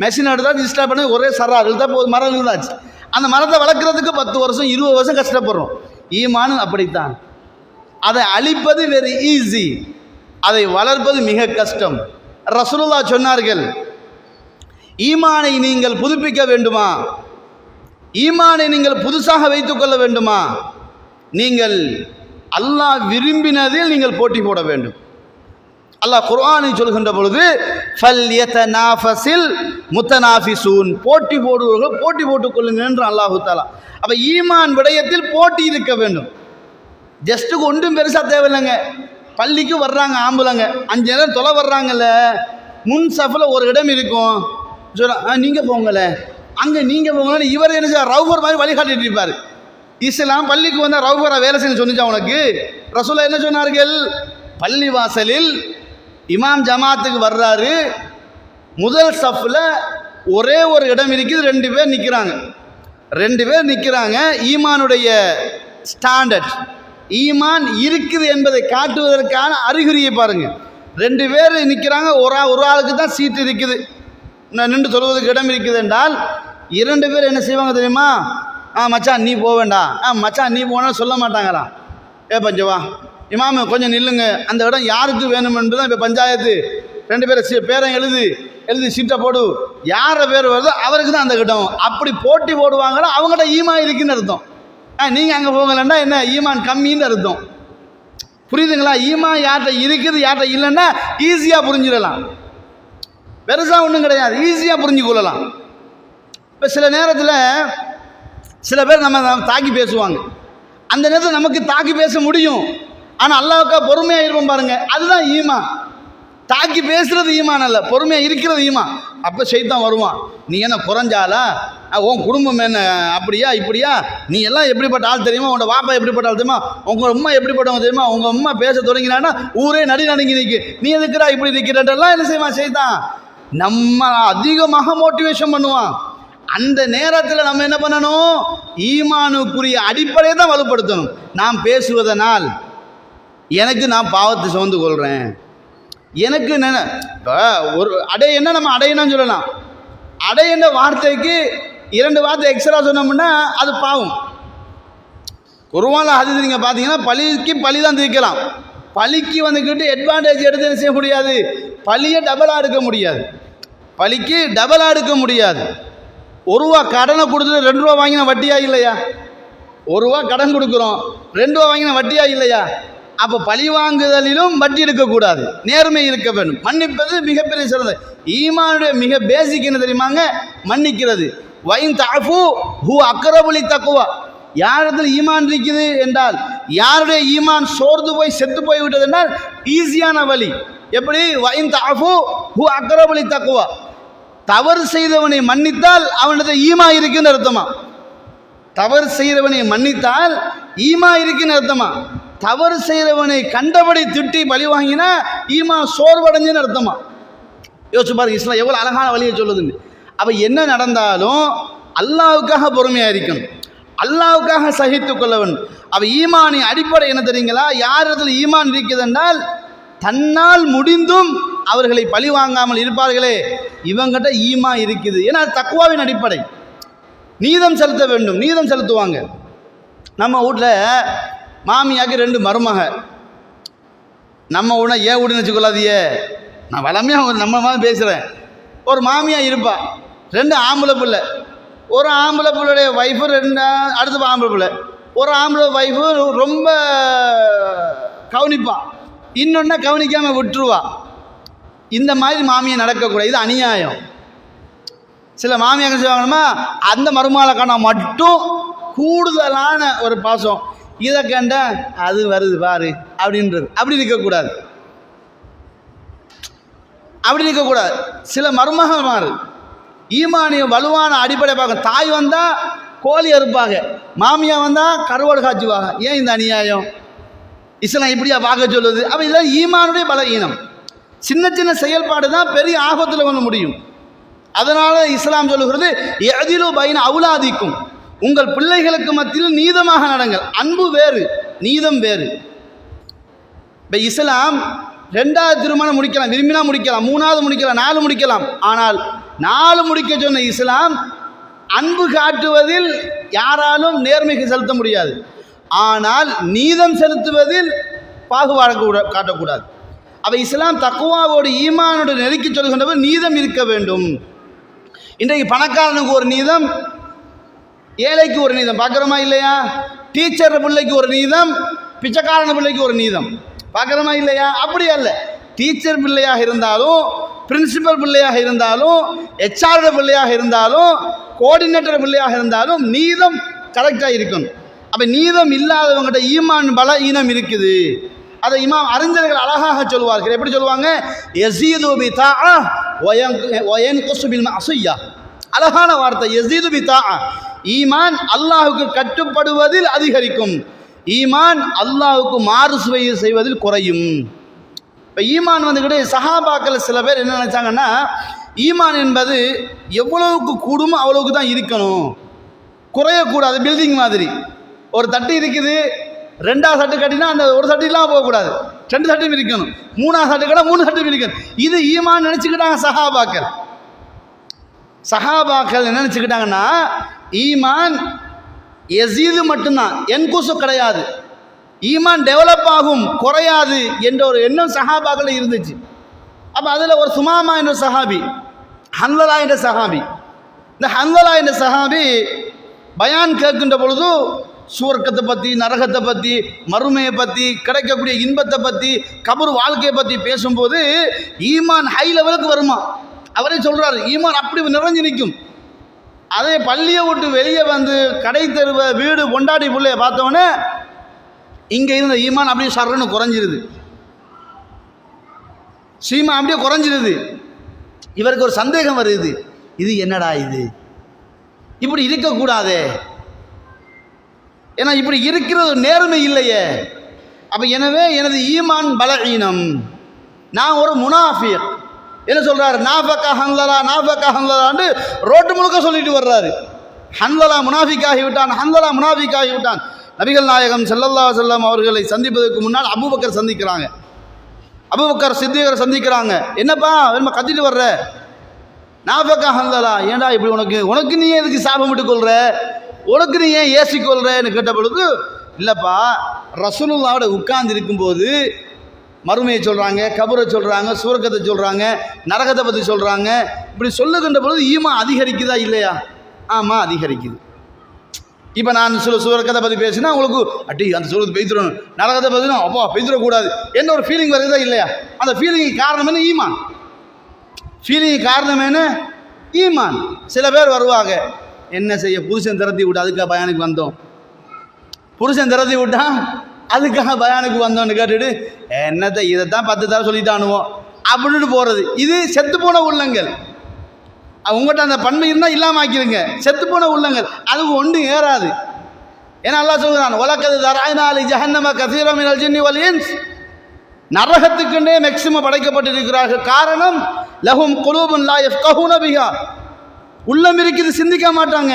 மெஷின் எடுத்தால் இன்ஸ்டால் பண்ணி ஒரே சராறு தான் போது, மரம் இருந்தாச்சு. அந்த மரத்தை வளர்க்குறதுக்கு 10 வருஷம் 20 வருஷம் கஷ்டப்படுறோம். ஈமானும் அப்படித்தான். அதை அழிப்பது வெரி ஈஸி, அதை வளர்ப்பது மிக கஷ்டம். ரசூலுல்லாஹ் சொன்னார்கள், ஈமானை நீங்கள் புதுப்பிக்க வேண்டுமா, ஈமானை நீங்கள் புதுசாக வைத்துக்கொள்ள வேண்டுமா, நீங்கள் அல்லாஹ் விரும்பினதில் நீங்கள் போட்டி போட வேண்டும். அல்லாஹ் குர்ஆனில் சொல்கின்ற பொழுது ஃபல்யதனாஃபஸில் முத்தனாஃபிசூன், போட்டி போடுவர்கள் போட்டி போட்டுக் கொள்ளுங்கள் என்று அல்லாஹு தஆலா. அப்போ ஈமான் விடயத்தில் போட்டி இருக்க வேண்டும். ஜஸ்ட்டுக்கு ஒன்றும் பெருசாக தேவையில்லைங்க. பள்ளிக்கு வர்றாங்க ஆம்பளைங்க, 5 நேரம் தொலை வர்றாங்கல்ல, முன் சஃபில் ஒரு இடம் இருக்கும், நீங்கள் போங்களே, அங்கே நீங்கள் போங்களேன்னு இவர் என்ன செய்ய ரவுஃபர் மாதிரி வழிகாட்டிட்டு இருப்பார். இஸ்லாம் பள்ளிக்கு வந்தால் ரவுஃபரா வேலை செய்ய சொன்னிச்சா உனக்கு? ரசூலுல்லாஹ் என்ன சொன்னார்கள், பள்ளி வாசலில் இமாம் ஜமாத்துக்கு வர்றாரு, முதல் சஃபில் ஒரே ஒரு இடம் இருக்குது, 2 பேர் நிற்கிறாங்க. ஈமானுடைய ஸ்டாண்டர்ட், ஈமான் இருக்குது என்பதை காட்டுவதற்கான அறிகுறியை பாருங்கள். 2 பேர் நிற்கிறாங்க, ஒரு ஆளுக்கு தான் சீட்டு இருக்குது, நின்று சொல்வதற்கு இடம் இருக்குது என்றால் 2 பேர் என்ன செய்வாங்க தெரியுமா? மச்சான் நீ போக வேண்டாம், மச்சான் நீ போனால் சொல்ல மாட்டாங்களாம். பஞ்சவா இமாமு கொஞ்சம் நில்லுங்க, அந்த இடம் யாருக்கு வேணும் என்று தான் இப்போ பஞ்சாயத்து. 2 பேர் பேரை எழுதி சீட்டை போடு, யார பேர் வருதோ அவருக்கு தான் அந்த இடம். அப்படி போட்டி போடுவாங்களோ அவங்கள்ட்ட ஈமான் இருக்குன்னு அர்த்தம். நீங்கள் அங்கே போகலன்னா என்ன, ஈமான் கம்மின்னு அர்த்தம். புரியுதுங்களா? ஈமான் யார்கிட்ட இருக்குது யார்கிட்ட இல்லைன்னா ஈஸியாக புரிஞ்சிடலாம். பெருசாக ஒன்றும் கிடையாது, ஈஸியாக புரிஞ்சு கொள்ளலாம். இப்போ சில நேரத்தில் சில பேர் நம்ம தாக்கி பேசுவாங்க. அந்த நேரத்தில் நமக்கு தாக்கி பேச முடியும். ஆனால் அல்லாஹ்வுக்கா பொறுமையாக இருப்போம் பாருங்க, அதுதான் ஈமான். தாக்கி பேசுறது ஈமான் அல்ல, பொறுமையாக இருக்கிறது ஈமான். அப்போ ஷைத்தான் வருவான், நீ என்ன குறைஞ்சாலா, உன் குடும்பம் என்ன அப்படியா இப்படியா, நீ எல்லாம் எப்படிப்பட்ட ஆள் தெரியுமா, உன்னோட வாப்பா எப்படிப்பட்ட ஆள் தெரியுமா, உங்கள் அம்மா எப்படிப்பட்டவங்க தெரியுமா, உங்கள் அம்மா பேச தொடங்கினான்னா ஊரே நடுங்கி நிற்கு, நீ எதுக்குறா இப்படி நிற்கிறன்றெல்லாம் என்ன செய்வான் ஷைத்தான். நம்ம அதிகமாக மோட்டிவேஷன் பண்ணுவான். அந்த நேரத்தில் நம்ம என்ன பண்ணணும், ஈமானுக்குரிய அடிப்படையை தான் வலுப்படுத்தணும். நாம் பேசுவதனால் எனக்கு நான் பாவத்தை சுமந்து கொள்கிறேன், எனக்கு இப்போ ஒரு அடை என்ன நம்ம அடையணும்னு சொல்லலாம். அடையின வார்த்தைக்கு 2 வார்த்தை எக்ஸ்ட்ரா சொன்னோம்னா அது பாவம். குர்ஆன்ல ஹதீஸ் நீங்கள் பார்த்தீங்கன்னா பழிக்கு பழி தான் தீர்க்கலாம். பழிக்கு வந்துக்கிட்டு அட்வான்டேஜ் எடுத்து செய்ய முடியாது, பழியை டபுளாக எடுக்க முடியாது, பழிக்கு டபுளாக எடுக்க முடியாது. 1 ரூபா கடனை கொடுத்துட்டு 2 ரூபா வாங்கின வட்டியா இல்லையா? 1 ரூபா கடன் கொடுக்குறோம், 2 ரூபா வாங்கின வட்டியா இல்லையா? அப்போ பழி வாங்குதலிலும் வட்டி இருக்கக்கூடாது, நேர்மை இருக்க வேண்டும். மன்னிப்பது மிகப்பெரிய சிறந்த ஈமானுடைய மிக பேசிக் என்ன தெரியுமாங்க, மன்னிக்கிறது. வைன் தஅஃபு ஹு அக்ரபுலி தக்வா. யாரிடத்தில் ஈமான் இருக்குது என்றால், யாருடைய ஈமான் சோர்ந்து போய் செத்து போய் விட்டது என்றால் ஈஸியான வழி எப்படி, வைன் தஅஃபு ஹு அக்ரபுலி தக்வா. தவறு செய்தவனை மன்னித்தால் அவனிடத்தில் ஈமா இருக்குன்னு அர்த்தமா. தவறு செய்தவனை மன்னித்தால் ஈமா இருக்குன்னு அர்த்தமா. தவறு செய்தவனை கண்டபடி திட்டி பழி வாங்கினா ஈமா சோர்வடைஞ்சுன்னு அர்த்தமா. யோசிச்சு பாருங்க, இஸ்லாம் எவ்வளோ அழகான வழியை சொல்லுதுன்னு. அப்போ என்ன நடந்தாலும் அல்லாஹ்வுக்காக பொறுமையாக இருக்கணும், அல்லாஹ்வுக்காக சகித்து கொள்ள வேண்டும். அப்போ ஈமானின் அடிப்படை என்ன தெரியுங்களா, யார் இடத்துல ஈமான் இருக்குது என்றால் தன்னால் முடிந்தும் அவர்களை பழி வாங்காமல் இருப்பார்களே, இவங்கிட்ட ஈமா இருக்குது. ஏன்னா தக்வாவின் அடிப்படை. நீதம் செலுத்த வேண்டும், நீதம் செலுத்துவாங்க. நம்ம வீட்டில் மாமியாக்கு 2 மருமக, நம்ம உடனே ஏன் வீடுன்னு வச்சுக்கொள்ளாதியே, நான் வளமையாக நம்ம மாதிரி பேசுகிறேன். ஒரு மாமியா இருப்பா, 2 ஆம்பளை பிள்ளை, ஒரு ஆம்பளை பிள்ளைடைய ஒய்ஃபு, 2 அடுத்த ஆம்பளை பிள்ளை. ஒரு ஆம்பளை ஒய்ஃபு ரொம்ப கவனிப்பான், இன்னொன்னா கவனிக்காமல் விட்டுருவா. இந்த மாதிரி மாமியை நடக்கக்கூடாது, இது அநியாயம். சில மாமியாக செய்வாங்கம்மா, அந்த மருமகளுக்கான மட்டும் கூடுதலான ஒரு பாசம், இதை கண்ட அது வருது பாரு அப்படின்றது. அப்படி இருக்கக்கூடாது, அப்படி இருக்கக்கூடாது. சில மருமகள் மாறு ஈமானிய வலுவான அடிப்படை பார்க்க, தாய் வந்தால் கோழி அறுப்பாங்க, மாமியா வந்தால் கருவாடு காய்ச்சுவாங்க. ஏன் இந்த அநியாயம்? இஸ்லாம் இப்படியா பார்க்க சொல்லுது? அப்போ இதெல்லாம் ஈமானுடைய பலகீனம். சின்ன சின்ன செயல்பாடு தான் பெரிய ஆபத்தில் கொண்டு முடியும். அதனால இஸ்லாம் சொல்லுகிறது, எதிலு பைன அவுலாதிக்கும், உங்கள் பிள்ளைகளுக்கு மத்தியில் நீதமாக நடங்கள். அன்பு வேறு, நீதம் வேறு. இப்போ இஸ்லாம் 2வது திருமணம் முடிக்கலாம், விரும்பினா முடிக்கலாம், 3வது முடிக்கலாம், 4 முடிக்கலாம். ஆனால் 4 முடிக்க சொன்ன இஸ்லாம் அன்பு காட்டுவதில் யாராலும் நேர்மைக்கு செலுத்த முடியாது, ஆனால் நீதம் செலுத்துவதில் பாகுபாடு காட்டக்கூடாது. அப்போ இஸ்லாம் தக்குவாவோடு ஈமானோடு நெருக்கி சொல்கின்றவர் நீதம் இருக்க வேண்டும். இன்றைக்கு பணக்காரனுக்கு ஒரு நீதம், ஏழைக்கு ஒரு நீதம் பார்க்குறோமா இல்லையா? டீச்சர் பிள்ளைக்கு ஒரு நீதம், பிச்சைக்காரன் பிள்ளைக்கு ஒரு நீதம் பார்க்குறோமா இல்லையா? அப்படி அல்ல. டீச்சர் பிள்ளையாக இருந்தாலும், பிரின்சிபல் பிள்ளையாக இருந்தாலும், ஹெச்ஆர் பிள்ளையாக இருந்தாலும், கோஆர்டினேட்டர் பிள்ளையாக இருந்தாலும் நீதம் கரெக்டாக இருக்கணும். அப்போ நீதம் இல்லாதவங்ககிட்ட ஈமான் பலஹீனம் இருக்குது. அதை இமாம் அறிஞர்கள் அழகாக சொல்வார்கள். எப்படி சொல்லுவாங்க? யஸீது பிதாஅ வயன்குஸு பில் மஅசிய்யா. அழகான வார்த்தை, யஸீது பிதாஅ. ஈமான் அல்லாஹ்வுக்கு கட்டுப்படுவதில் அதிகரிக்கும், ஈமான் அல்லாஹ்வுக்கு மாறு செய்வதில் குறையும். இப்போ ஈமான் வந்துக்கிட்டு சஹாபாக்கள் சில பேர் என்ன நினச்சாங்கன்னா, ஈமான் என்பது எவ்வளவுக்கு கூடுமோ அவ்வளவுக்கு தான் இருக்கணும், குறையக்கூடாது. பில்டிங் மாதிரி ஒரு தட்டு இருக்குது, 2வது சட்டு கட்டினா அந்த ஒரு சட்டிலாம் போகக்கூடாது, 2 சட்டும் இருக்கணும். 3வது சட்டு கட்டினா 3 சட்டும் இருக்கணும். இது ஈமான் நினச்சிக்கிட்டாங்க சஹாபாக்கள். சஹாபாக்கள் என்ன நினச்சிக்கிட்டாங்கன்னா, ஈமான் யஸீது மட்டும்தான், என்குசு கிடையாது. ஈமான் டெவலப் ஆகும், குறையாது என்ற ஒரு எண்ணம் சஹாபாக்கள் இருந்துச்சு. அப்போ அதில் ஒரு சுமாமா என்ற சஹாபி, ஹன்லலா என்ற சஹாபி, இந்த ஹன்லலா என்ற சஹாபி பயான் கேட்கின்ற பொழுது சுவர்க்கத்தை பற்றி, நரகத்தை பற்றி, மறுமையை பற்றி, கிடைக்கக்கூடிய இன்பத்தை பற்றி, கபர் வாழ்க்கையை பற்றி பேசும்போது ஈமான் ஹை லெவலுக்கு வருமா. அவரே சொல்கிறார், ஈமான் அப்படி நிறைஞ்சு நிற்கும். அதே பள்ளியை விட்டு வெளியே வந்து கடை தெருவை வீடு பொண்டாடி பிள்ளைய பார்த்தோன்னே இங்கே இருந்த ஈமான் அப்படியே சர்றன்னு குறைஞ்சிருது, சீமா அப்படியே குறைஞ்சிருது. இவருக்கு ஒரு சந்தேகம் வருது, இது என்னடா இது, இப்படி இருக்கக்கூடாதே, ஏன்னா இப்படி இருக்கிறது நேர்மை இல்லையே. அப்போ எனவே எனது ஈமான் பலவீனம், நான் ஒரு முனாஃபிக். என்ன சொல்றாரு? நாஃபக்கா ஹன்லலா, நாஃபக்கா ஹன்லலான்னு ரோட்டு முழுக்க சொல்லிட்டு வர்றாரு. ஹன்லலா முனாஃபிக்காகி விட்டான், ஹன்லலா முனாஃபிக்காகி விட்டான். நபிகள் நாயகம் ஸல்லல்லாஹு அலைஹி வஸல்லம் அவர்களை சந்திப்பதற்கு முன்னால் அபூபக்கர் சந்திக்கிறாங்க, அபூபக்கர் சித்திகரை சந்திக்கிறாங்க. என்னப்பா என்ன கத்திட்டு வர்ற? நாஃபக்கா ஹன்லலா, ஏன்டா இப்படி உனக்கு நீ எதுக்கு சாபம் விட்டு கொள்ற, உனக்கு நீ ஏன் ஏசிக்கொள்றன்னு கேட்ட பொழுது, இல்லைப்பா ரசூலுல்லாவோட உட்கார்ந்து இருக்கும்போது மறுமையை சொல்கிறாங்க, கபரை சொல்கிறாங்க, சூரக்கத்தை சொல்கிறாங்க, நரகத்தை பற்றி சொல்கிறாங்க. இப்படி சொல்லுகின்ற பொழுது ஈமான் அதிகரிக்குதா இல்லையா? ஆமாம் அதிகரிக்குது. இப்போ நான் சூரக்கத்தை பற்றி பேசினா உங்களுக்கு அட்டி அந்த சூரத்தை பெய்திடணும், நரகத்தை பற்றினா அப்பா பெய்திடக்கூடாது என்ன ஒரு ஃபீலிங் வருதா இல்லையா? அந்த ஃபீலிங்கு காரணம் என்ன? ஈமான். ஃபீலிங்கு காரணம் என்ன? ஈமான். சில பேர் வருவாங்க, என்ன செய்ய புருஷன் திரத்தி விட்டு அதுக்காக பயானுக்கு வந்தோம், புருஷன் திரத்தி விட்டா அதுக்காக பயானுக்கு வந்தோன்னு கேட்டுட்டு என்னத்தை இதைத்தான் 10 தடவை சொல்லிட்டானுவோம் அப்படின்னு போகிறது. இது செத்து போன உள்ளங்கள். உங்கள்கிட்ட அந்த பன்மை இருந்தால் இல்லாமல் ஆக்கிடுங்க. செத்து போன உள்ளங்கள் அதுக்கு ஒன்றும் ஏறாது. ஏன்னா அல்லாஹ் சொல்கிறான், வலக்கது தராய்னா லி ஜஹன்னம கஸீரம் மினல் ஜின்னி வல் இன்ஸ், நரகத்துக்குன்னே மேக்சிமம் படைக்கப்பட்டிருக்கிறார்கள். காரணம் லஹும் குலூபுன் லா யஃப்கஹூன பிஹா, உள்ளம் இருக்குது சிந்திக்க மாட்டாங்க,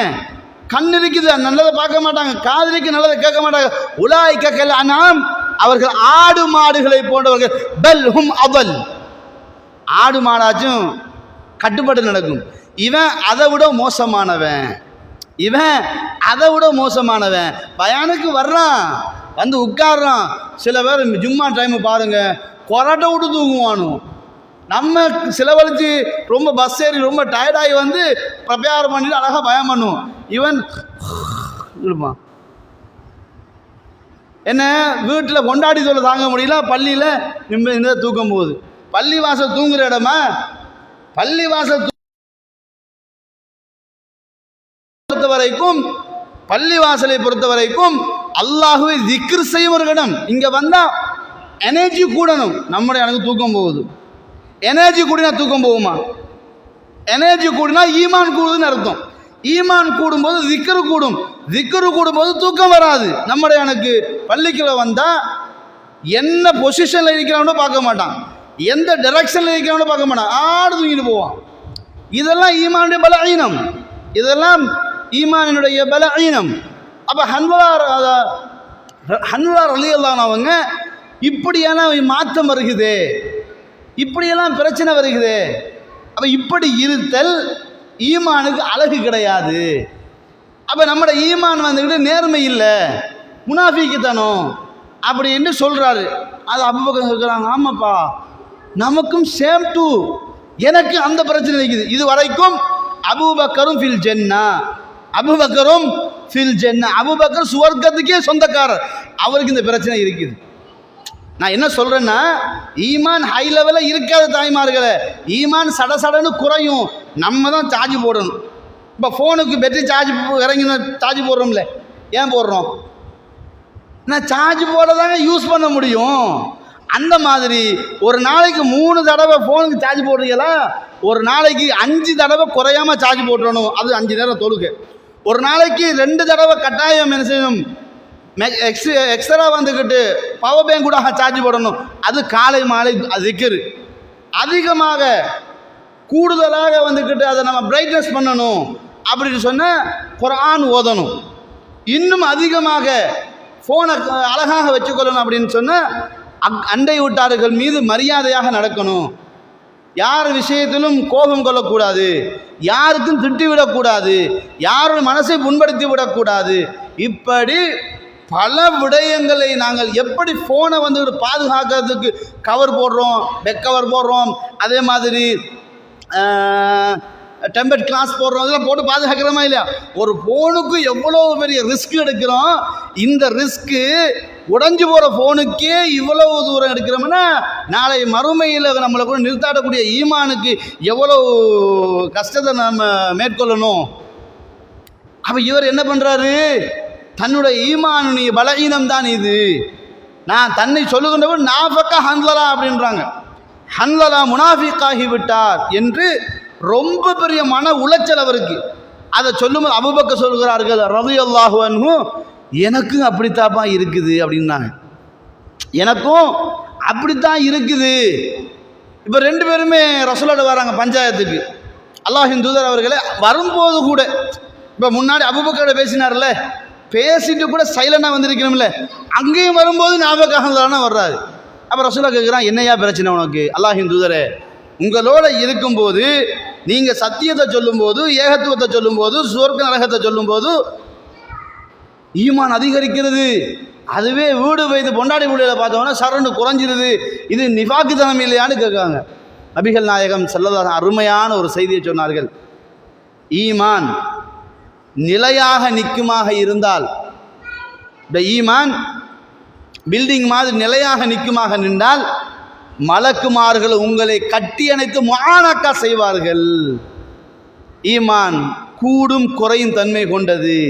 கண் இருக்குது நல்லதை பார்க்க மாட்டாங்க, காதலிக்கு நல்லதை கேட்க மாட்டாங்க. உலாய்க கல் அன்ஆம், அவர்கள் ஆடு மாடுகளை போன்றவர்கள். பல் ஹும் அவல், ஆடு மாடாச்சும் கட்டுப்பாடு நடக்கும். இவன் அதை விட மோசமானவன், இவன் அதை விட மோசமானவன். பயானுக்கு வர்றான், வந்து உட்கார்றான். சில பேர் ஜும்மா டைமு பாருங்க கொரட்டை விட்டு தூங்குவானு. நம்ம செலவழித்து ரொம்ப பஸ் ஏறி ரொம்ப டயர்டாகி வந்து ப்ரிப்பேர் பண்ணிட்டு அழகாக பயம் பண்ணுவோம். இவன் இருப்பான். என்ன வீட்டில் கொண்டாடி சொல்ல தாங்க முடியல, பள்ளியில் நிம்மதி தூக்கம் போகுது. பள்ளி வாசல் தூங்குற இடமா? பள்ளி வாசல் பொறுத்த வரைக்கும், பள்ளி வாசலை பொறுத்த வரைக்கும் அல்லாஹுவை திக்ர் செய்யும் ஒரு இடம். இங்கே வந்தால் எனர்ஜி கூடணும். நம்முடைய எனக்கு தூக்கம் போகுது. எனர்ஜி கூடினா தூக்கம் போகுமா? எனர்ஜி கூடினா ஈமான் கூடுதுன்னு அர்த்தம். ஈமான் கூடும்போது திக்ரு கூடும், திக்ரு கூடும்போது தூக்கம் வராது. நம்முடைய எனக்கு பள்ளிக்குள்ள வந்தால் என்ன பொசிஷனில் இருக்கிறவனோ பார்க்க மாட்டான், எந்த டைரக்ஷனில் இருக்கிறவனோ பார்க்க மாட்டான், ஆடு தூங்கிட்டு போவான். இதெல்லாம் ஈமானுடைய பலவீனம், இதெல்லாம் ஈமானுடைய பலவீனம். அப்போ ஹன்வலா ரலியல்லாஹு அவங்க இப்படியான மாற்றம் வருகுதே, இப்படியெல்லாம் பிரச்சனை வருகுது. அப்போ இப்படி இருத்தல் ஈமானுக்கு அழகு கிடையாது. அப்போ நம்மளோட ஈமான் வந்துக்கிட்டு நேர்மை இல்லை, முனாஃபிக்குத்தனம் அப்படின்னு சொல்கிறாரு. அது அபூபக்கர் இருக்கிறாங்க, ஆமாப்பா நமக்கும் சேம் டு, எனக்கு அந்த பிரச்சனை இருக்குது. இது வரைக்கும் அபூபக்கரும் ஃபில் ஜன்னா, அபூபக்கரும் ஃபில் ஜன்னா, அபூபக்கர் சுவர்க்கத்துக்கே சொந்தக்காரர், அவருக்கு இந்த பிரச்சனை இருக்குது. நான் என்ன சொல்கிறேன்னா, ஈமான் ஹை லெவலில் இருக்காது தாய்மார்களே, ஈமான் சடசடன்னு குறையும். நம்ம தான் சார்ஜ் போடணும். இப்போ ஃபோனுக்கு பேட்டரி சார்ஜ் இறங்கினா சார்ஜ் போடுறோம்ல, ஏன் போடுறோம்? நான் சார்ஜ் போட தாங்க யூஸ் பண்ண முடியும். அந்த மாதிரி ஒரு நாளைக்கு 3 தடவை ஃபோனுக்கு சார்ஜ் போடுறீங்களா, ஒரு நாளைக்கு 5 தடவை குறையாமல் சார்ஜ் போட்டுறணும். அது 5 நேரம் தொழுகை. ஒரு நாளைக்கு 2 தடவை கட்டாயம் என்ன செய்யணும், எக்ஸ்ட்ரா வந்துக்கிட்டு பவர் பேங்க் கூட சார்ஜ் போடணும். அது காலை மாலை திக்ர். அதிகமாக கூடுதலாக வந்துக்கிட்டு அதை நம்ம பிரைட்னஸ் பண்ணணும் அப்படின்னு சொன்னால் குர்ஆன் ஓதணும். இன்னும் அதிகமாக ஃபோனை அழகாக வச்சுக்கொள்ளணும் அப்படின்னு சொன்னால் அண்டை வீட்டார்கள் மீது மரியாதையாக நடக்கணும். யார் விஷயத்திலும் கோபம் கொள்ளக்கூடாது, யாருக்கும் திட்டிவிடக்கூடாது, யாரோட மனசை புண்படுத்தி விடக்கூடாது. இப்படி பல விடயங்களை நாங்கள் எப்படி ஃபோனை வந்து பாதுகாக்கிறதுக்கு கவர் போடுறோம், பெக் கவர் போடுறோம், அதே மாதிரி டெம்பர்ட் கிளாஸ் போடுறோம், இதெல்லாம் போட்டு பாதுகாக்கிறோமா இல்லையா? ஒரு ஃபோனுக்கு எவ்வளோ பெரிய ரிஸ்க் எடுக்கிறோம். இந்த ரிஸ்க்கு உடஞ்சி போகிற ஃபோனுக்கே இவ்வளவு தூரம் எடுக்கிறோம்னா நாளை மறுமையில் நம்மளை கூட நிறுத்தாடக்கூடிய ஈமானுக்கு எவ்வளோ கஷ்டத்தை நம்ம மேற்கொள்ளணும். அப்போ இவர் என்ன பண்ணுறாரு, தன்னுடைய ஈமானுடைய பலவீனம் தான் இது, நான் தன்னை சொல்லுகின்றவர் நாஃபக்க ஹன்லலா அப்படின்றாங்க. ஹன்லலா முனாஃபிக்காகி விட்டார் என்று ரொம்ப பெரிய மன உளைச்சல் அவருக்கு. அதை சொல்லும்போது அபூபக்கர் சொல்கிறார்கள் ரலியல்லாஹு அன்ஹு, எனக்கும் அப்படித்தாப்பா இருக்குது அப்படின்னாங்க. எனக்கும் அப்படித்தான் இருக்குது. இப்போ ரெண்டு பேருமே ரசூலோட வராங்க பஞ்சாயத்துக்கு. அல்லாஹ்வின் தூதர் அவர்களே வரும்போது கூட இப்போ முன்னாடி அபூபக்கரோட பேசினார்ல, பேசிட்டு கூட சைலண்டாக வந்திருக்கணும்ல, அங்கேயும் வரும்போது ஞாபகம் வர்றாரு. அப்போ ரசூலா கேட்குறான், என்னையா பிரச்சனை உனக்கு? அல்லாஹ்வின் தூதரே, உங்களோட இருக்கும்போது நீங்கள் சத்தியத்தை சொல்லும்போது, ஏகத்துவத்தை சொல்லும்போது, சுவர்க்க நரகத்தை சொல்லும்போது ஈமான் அதிகரிக்கிறது. அதுவே வீடு வைத்து பொண்டாடி புள்ளியில் பார்த்தோம்னா சரண்டு குறைஞ்சிருது. இது நிஃபாக்குத்தனம் இல்லையான்னு கேட்காங்க. நபிகள் நாயகம் ஸல்லல்லாஹு அருமையான ஒரு செய்தியை சொன்னார்கள். ஈமான் நிலையாக நிற்குமாக இருந்தால், இந்த ஈமான் பில்டிங் மாதிரி நிலையாக நிற்குமாக நின்றால் மலக்குமார்கள் உங்களை கட்டி அணைத்து முஆனக்கா செய்வார்கள். ஈமான் கூடும் குறையும் தன்மை கொண்டது.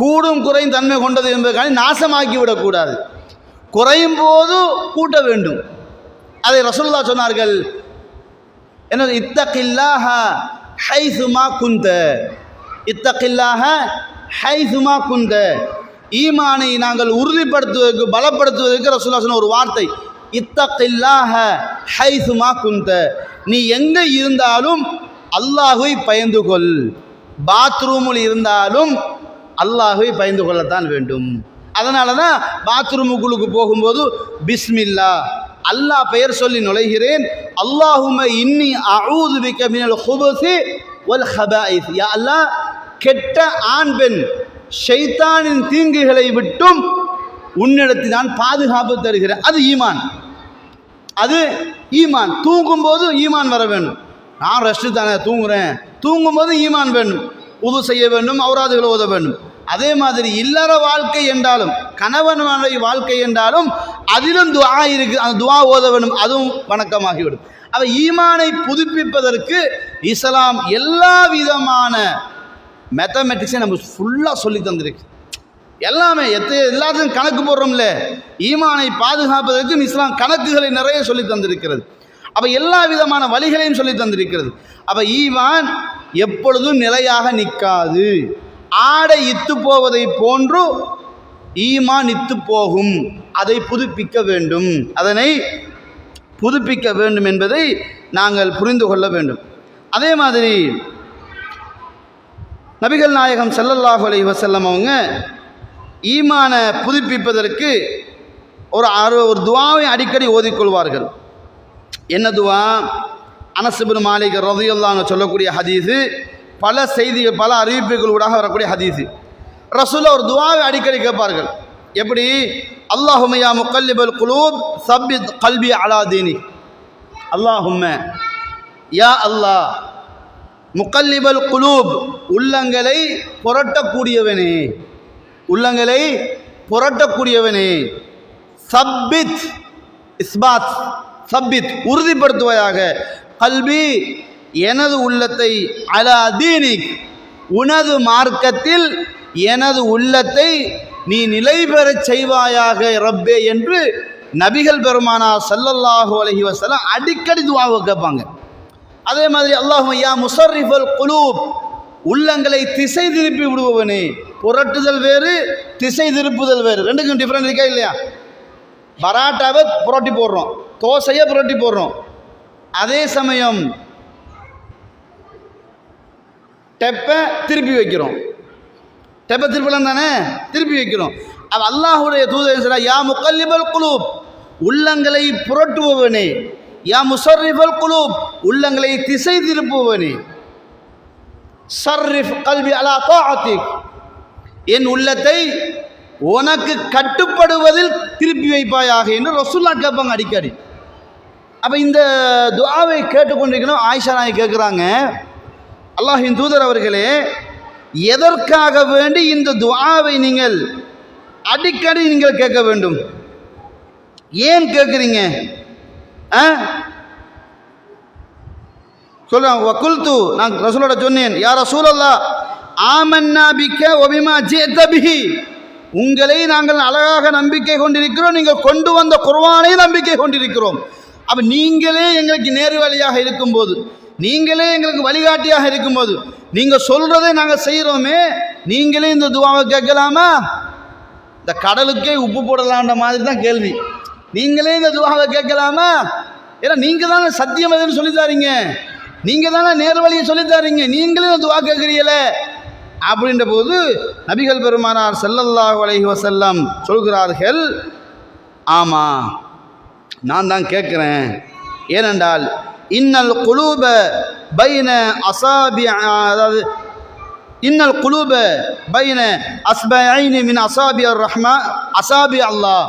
கூடும் குறையும் தன்மை கொண்டது என்பதற்காக நாசமாக்கி விடக்கூடாது. குறையும் போது கூட்ட வேண்டும். அதை ரசூலுல்லாஹ் சொன்னார்கள், என்ன, இத்தகில்லாஹ ஹைசுமா குந்த, இத்தகில்லாஹ ஹைசுமா குந்த. ஈமானை நாங்கள் உறுதிப்படுத்துவதற்கு பலப்படுத்துவதற்கு ரசூலுல்லாஹ் சொன்ன ஒரு வார்த்தை, இத்தகில்லாஹ ஹைசுமா குந்த. நீ எங்கே இருந்தாலும் அல்லாஹ்வை பயந்து கொள். பாத்ரூமில் இருந்தாலும் அல்லாஹ்வை பயந்து கொள்ளத்தான் வேண்டும். அதனால தான் பாத்ரூமுக்குள்ளுக்கு போகும்போது பிஸ்மில்லா, அல்லாஹ் பெயர் சொல்லி நுழைகிறேன். அல்லாஹும்ம இன்னி அஊது பிக மினல் குபுஸி வல் ஹபாயிஸ். யா அல்லாஹ், கெட்ட ஆண் பெண் ஷைத்தானின் தீங்குகளை விட்டும் உன்னிடத்தில் நான் பாதுகாப்பு தருகிறேன். அது ஈமான், அது ஈமான். தூங்கும்போது ஈமான் வர வேண்டும். நான் ரெஸ்ட்டு தானே தூங்குறேன், தூங்கும்போது ஈமான் வேண்டும், உது செய்ய வேண்டும், அவுராதுகளை ஓத வேண்டும். அதே மாதிரி இல்லற வாழ்க்கை என்றாலும், கணவன் மனைவி வாழ்க்கை என்றாலும் அதிலும் துஆ இருக்குது. அந்த துஆ ஓத வேண்டும், அதுவும் வணக்கமாகிவிடும். அப்போ ஈமானை புதுப்பிப்பதற்கு இஸ்லாம் எல்லா விதமான மேத்தமெட்டிக்ஸையும் நம்ம ஃபுல்லாக சொல்லி தந்திருக்கு. எல்லாமே எல்லாத்தையும் கணக்கு போடுறோம்ல, ஈமானை பாதுகாப்பதற்கும் இஸ்லாம் கணக்குகளை நிறைய சொல்லி தந்திருக்கிறது. அப்போ எல்லா விதமான வழிகளையும் சொல்லி தந்திருக்கிறது. அப்போ ஈமான் எப்பொழுதும் நிலையாக நிற்காது. ஆடை இத்து போவதை போன்று ஈமான் இத்து போகும். அதை புதுப்பிக்க வேண்டும், அதனை புதுப்பிக்க வேண்டும் என்பதை நாங்கள் புரிந்து கொள்ள வேண்டும். அதே மாதிரி நபிகள் நாயகம் ஸல்லல்லாஹு அலைஹி வஸல்லம் அவங்க ஈமானை புதுப்பிப்பதற்கு ஒரு துஆவை அடிக்கடி ஓதிக்கொள்வார்கள். என்ன துஆ? அனஸ் இப்னு மாலிக் ரலியல்லாஹு அன்ஹு சொல்லக்கூடிய ஹதீஸு, பல செய்திகள், பல அறிவிப்புகளூடாக வரக்கூடிய ஹதீஸு. ரசூலுல்லாஹ் ஒரு துஆவை அடிக்கடி கேட்பார்கள். எப்படி? அல்லாஹும்ம யா முகல்லிபல் குலூப் சப்பித் கல்பி அலா தீனிக். அல்லாஹும்ம, யா அல்லாஹ், முகல்லிபல் குலூப், உள்ளங்களை புரட்டக்கூடியவனே, உள்ளங்களை புரட்டக்கூடியவனே, சப்பித், இஸ்பாத், சப்பித், உறுதிப்படுத்துவாயாக, கல்வி, எனது உள்ளத்தை, அலா தீனிக், உனது மார்க்கத்தில் எனது உள்ளத்தை நீ நிலை பெறச் செய்வாயாக ரப்பே என்று நபிகள் பெருமானார் ஸல்லல்லாஹு அலைஹி வஸல்லம் அடிக்கடி துஆவை கேட்பாங்க. அதே மாதிரி அல்லாஹும்ம யா முஸர்ரிஃபல் குலூப், உள்ளங்களை திசை திருப்பி விடுபவனே. புரட்டுதல் வேறு, திசை திருப்புதல் வேறு, ரெண்டுக்கும் டிஃப்ரெண்ட் இருக்கா இல்லையா? பராட்டாவை புரட்டி போடுறோம், தோசையை புரட்டி போடுறோம். அதே சமயம் டெப்பை திருப்பி வைக்கிறோம். டெப்பை திருப்பலாம் தானே, திருப்பி வைக்கிறோம். அது அல்லாஹுடைய தூதர், யா முகல்லிபல் குலூப், உள்ளங்களை புரட்டுபவனே, யா முஸர்ரிஃபல் குலூப், உள்ளங்களை திசை திருப்புபவனே, ஸர்ரிஃப் கல்பி அலா தாஅத்திக், என் உள்ளத்தை உனக்கு கட்டுப்படுவதில் திருப்பி வைப்பாயாக என்று ரசூலுல்லாஹ் கேட்பாங்க அடிக்கடி. அப்போ இந்த துஆவை கேட்டுக்கொண்டிருக்கணும். ஆயிஷா நாயகி கேட்குறாங்க, அல்லாஹ்வின் தூதர் அவர்களே, எதற்காக வேண்டி இந்த துஆவை நீங்கள் அடிக்கடி நீங்கள் கேட்க வேண்டும்? ஏன் கேட்குறீங்க? சொல்றாங்க, வகுல்து, நான் ரசூலோட சொன்னேன், யா ரசூலல்லாஹ், ஆமன்னா பிக்க வபிமா ஜிஅத பிஹி, உங்களை நாங்கள் அழகாக நம்பிக்கை கொண்டிருக்கிறோம், நீங்கள் கொண்டு வந்த குர்ஆனை நம்பிக்கை கொண்டிருக்கிறோம். அப்போ நீங்களே எங்களுக்கு நேரு வழியாக இருக்கும்போது, நீங்களே எங்களுக்கு வழிகாட்டியாக இருக்கும்போது, நீங்கள் சொல்கிறதை நாங்கள் செய்கிறோமே, நீங்களே இந்த துவாவை கேட்கலாமா? இந்த கடலுக்கே உப்பு போடலான்ற மாதிரி தான் கேள்வி. நீங்களே இந்த துவாவை கேட்கலாமா? ஏன்னா நீங்கள் தானே சத்தியம் எதுன்னு சொல்லித்தாரீங்க, நீங்கள் தானே நேர் வழியை சொல்லித்தாரீங்க, நீங்களே இந்த துவா கேட்குறீங்களே அப்படின்ற போது நபிகள் பெருமானார் ஸல்லல்லாஹு அலைஹி வஸல்லம் சொல்கிறார்கள், ஆமாம் நான் தான் கேட்குறேன். ஏனென்றால் இன்னல் குலூப பைன அசாபி, அதாவது இன்னல் குலூப பைன அஸ்பைனி மின் அசாபி அர் ரஹ்மா அசாபி அல்லாஹ்.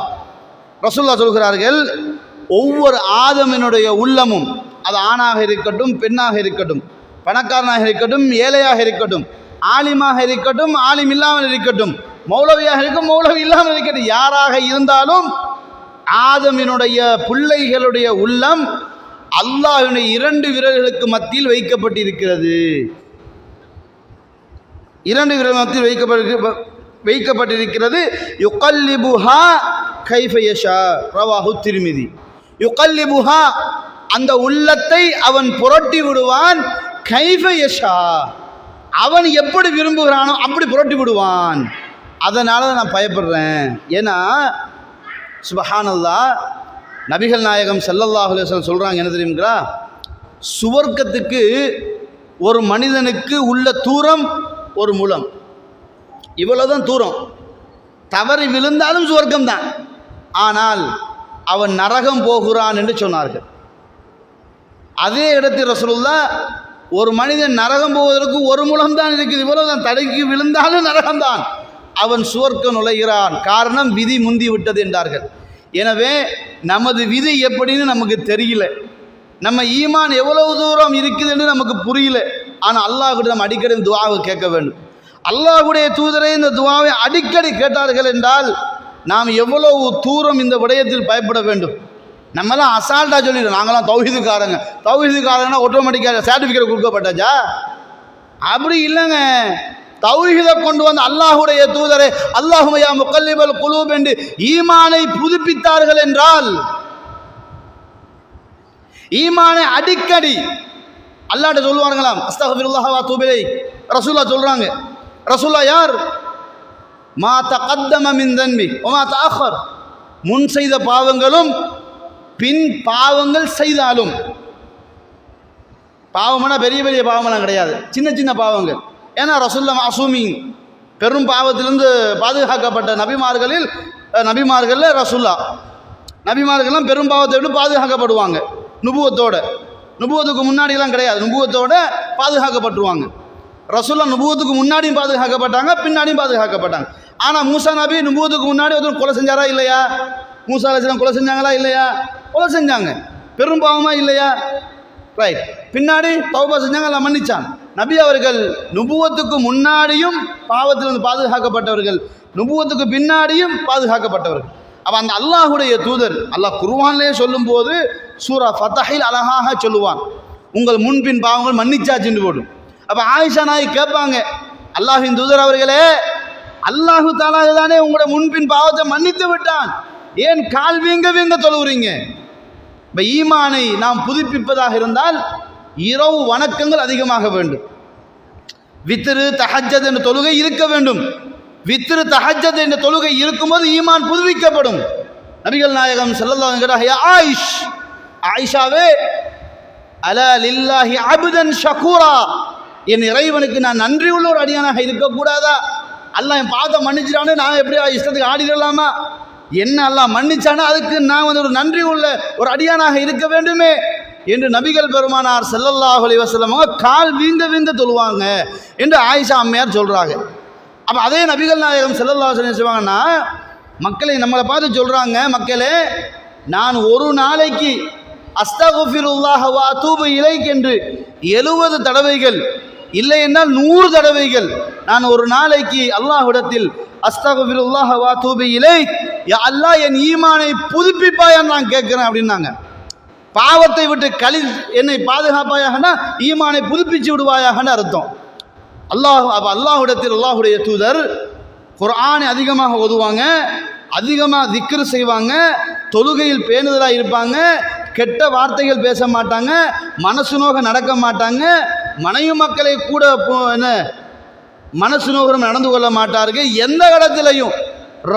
ரசூலுல்லாஹ் சொல்கிறார்கள், ஒவ்வொரு ஆதமினுடைய உள்ளமும், அது ஆணாக இருக்கட்டும் பெண்ணாக இருக்கட்டும், பணக்காரனாக இருக்கட்டும் ஏழையாக இருக்கட்டும், ஆலிமாக இருக்கட்டும் ஆலிம் இல்லாமல் இருக்கட்டும், மௌலவியாக இருக்கும் மௌலவி இல்லாமல் இருக்கட்டும், யாராக இருந்தாலும் ஆதமினுடைய பிள்ளைகளுடைய உள்ளம் அல்லாஹ்வினுடைய 2 விரல்களுக்கு மத்தியில் வைக்கப்பட்டிருக்கிறது. 2 விரல் மத்தியில் வைக்கப்பட்டிருக்கிறது. யுகல்லிபுஹா கைஃப யஷா, ரவாஹு திர்மிதி. யுகல்லிபுஹா, அந்த உள்ளத்தை அவன் புரட்டி விடுவான். கைஃப யஷா, அவன் எப்படி விரும்புகிறானோ அப்படி புரட்டி விடுவான். அதனால நான் பயப்படுறேன். ஏன்னா சுப்ஹானல்லாஹ், நபிகள் நாயகம் ஸல்லல்லாஹு அலைஹி வஸல்லம் சொல்கிறாங்க, என்ன தெரியுங்களா? சுவர்க்கத்துக்கு ஒரு மனிதனுக்கு உள்ள தூரம் ஒரு முழம், இவ்வளோதான் தூரம். தவறி விழுந்தாலும் சுவர்க்கம்தான், ஆனால் அவன் நரகம் போகிறான் என்று சொன்னார்கள். அதே இடத்தில் ரசூலுல்லாஹ், ஒரு மனிதன் நரகம் போவதற்கு ஒரு முழம் தான் இருக்குது, இவ்வளவுதான், தடுக்கி விழுந்தாலும் நரகம்தான், அவன் சுவர்க்கம் நுழைகிறான். காரணம் விதி முந்தி விட்டது என்றார்கள். எனவே நமது விதி எப்படின்னு நமக்கு தெரியல, நம்ம ஈமான் எவ்வளவு தூரம் இருக்குதுன்னு நமக்கு புரியல. ஆனால் அல்லாஹ்கிட்ட நம்ம அடிக்கடி துஆவை கேட்க வேண்டும். அல்லாஹ்வுடைய தூதரே இந்த துஆவை அடிக்கடி கேட்டார்கள் என்றால் நாம் எவ்வளவு தூரம் இந்த விடயத்தில் பயப்பட வேண்டும். நம்மலாம் அசால்ட்டாக சொல்லிடுறோம், நாங்களாம் தௌஹீதுக்காரங்க. தௌஹீதுக்காரங்கன்னா ஆட்டோமேட்டிக்காக சர்டிஃபிகேட் கொடுக்கப்பட்டாச்சா? அப்படி இல்லைங்க. தௌஹீதை கொண்டு வந்து அல்லாஹ்வுடைய தூதரே அல்லாஹும்ம யா முகல்லிபல் குலூப் என்று ஈமானை புதுப்பித்தார்கள் என்றால், ஈமானை அடிக்கடி அல்லாஹ்ட்ட சொல்லுவாங்களாம், அஸ்தக்ஃபிருல்லாஹ் வ அத்தூபு இலைஹ். ரசூலுல்லாஹ் சொல்றாங்க. ரசூலுல்லாஹ் யார்? மா தகத்தம மின் தன்பி வ மா தஅخر, முன் செய்த பாவங்களும் பின் பாவங்கள் செய்தாலும். பாவம்னா பெரிய பெரிய பாவமெல்லாம் கிடையாது, சின்ன சின்ன பாவங்கள். ஏன்னா ரசூலுல்லாஹ் மாசூமீன், பெரும் பாவத்திலிருந்து பாதுகாக்கப்பட்ட நபிமார்களில் நபிமார்கள்லாம் பெரும் பாவத்தை விட்டு பாதுகாக்கப்படுவாங்க. நுபுவத்துக்கு முன்னாடிலாம் கிடையாது, நுபுவத்தோட பாதுகாக்கப்பட்டுருவாங்க. ரசூலுல்லாஹ் நுபுவத்துக்கு முன்னாடியும் பாதுகாக்கப்பட்டாங்க, பின்னாடியும் பாதுகாக்கப்பட்டாங்க. ஆனால் மூசா நபி நுபுவத்துக்கு முன்னாடி ஒருத்தர் கொலை செஞ்சாரா இல்லையா? மூசா அலைஹிஸ்ஸலாம் கொலை செஞ்சாங்களா இல்லையா? கொலை செஞ்சாங்க. பெரும் பாவமா இல்லையா? ரைட். பின்னாடி தௌபா செஞ்சாங்க, எல்லாம் மன்னிச்சாங்க. நபி அவர்கள் நுபுவத்துக்கு முன்னாடியும் பாவத்திலிருந்து பாதுகாக்கப்பட்டவர்கள், நுபுவத்துக்கு பின்னாடியும் பாதுகாக்கப்பட்டவர்கள். அப்போ அந்த அல்லாஹ்வுடைய தூதர் அல்லாஹ் குர்ஆனிலே சொல்லும்போது சூரா ஃபத்ஹில் அழகாக சொல்லுவான், உங்கள் முன்பின் பாவங்கள் மன்னிச்சாச்சுன்னு போடும். அப்போ ஆயிஷா நாய் கேட்பாங்க, அல்லாஹ்வின் தூதர் அவர்களே, அல்லாஹு தஆலா தானே உங்களோட முன்பின் பாவத்தை மன்னித்து விட்டான், ஏன் கால் வீங்க வீங்க தொழுகிறீங்க? இப்போ ஈமானை நாம் புதுப்பிப்பதாக இருந்தால் இரவு வணக்கங்கள் அதிகமாக வேண்டும். வித்ரு தஹஜ்ஜத் என்ற தொழுகை இருக்க வேண்டும். வித்ரு தஹஜ்ஜத் என்ற தொழுகை இருக்கும்போது ஈமான் புதுப்பிக்கப்படும். நபிகள் நாயகம் ஸல்லல்லாஹு அலைஹி வஸல்லம், ஆயிஷாவே, அலா லில்லாஹி அப்தன் ஷகூரா, என் இறைவனுக்கு நான் நன்றி உள்ள ஒரு அடியானாக இருக்கக்கூடாதா? அல்லாஹ் என் பாவத்தை மன்னிச்சிட்டானே, நான் எப்படி இஷ்டத்துக்கு ஆடிடலாமா? என்ன அல்லாஹ் மன்னிச்சானா அதுக்கு நான் ஒரு நன்றி உள்ள ஒரு அடியானாக இருக்க வேண்டுமே என்று நபிகள் பெருமானார் ஸல்லல்லாஹு அலைஹி வஸல்லம் கால் வீங்க வீங்க தொழுவாங்க என்று ஆயிஷா அம்மையார் சொல்கிறாங்க. அப்போ அதே நபிகள் நாயகம் ஸல்லல்லாஹு அலைஹி வஸல்லம் சொல்லுவாங்கன்னா, மக்களை நம்மளை பார்த்து சொல்கிறாங்க, மக்களே, நான் ஒரு நாளைக்கு அஸ்தக்ஃபிருல்லாஹ் வ அத்தூபு இலைக் என்று 70 தடவைகள், இல்லை என்றால் 100 தடவைகள் நான் ஒரு நாளைக்கு அல்லாஹ்விடத்தில் அஸ்தக்ஃபிருல்லாஹ் வ அத்தூபு இலைக், யா அல்லாஹ் என் ஈமானை புதுப்பிப்பாயான்னு நான் கேட்குறேன் அப்படின்னாங்க. பாவத்தை விட்டு என்னை பாதுகாப்பாயாகனா ஈமானை புதுப்பிச்சு விடுவாயாகன்னு அர்த்தம். அல்லாஹ்விடத்தில் அல்லாஹ்வுடைய தூதர் குர்ஆனை அதிகமாக ஓதுவாங்க, அதிகமாக திக்ர் செய்வாங்க, தொழுகையில் பேணுதலாக இருப்பாங்க, கெட்ட வார்த்தைகள் பேச மாட்டாங்க, மனசு நோக நடக்க மாட்டாங்க, மனைவி மக்களை கூட என்ன மனசு நோகம் நடந்து கொள்ள மாட்டார்கள். எந்த இடத்திலையும்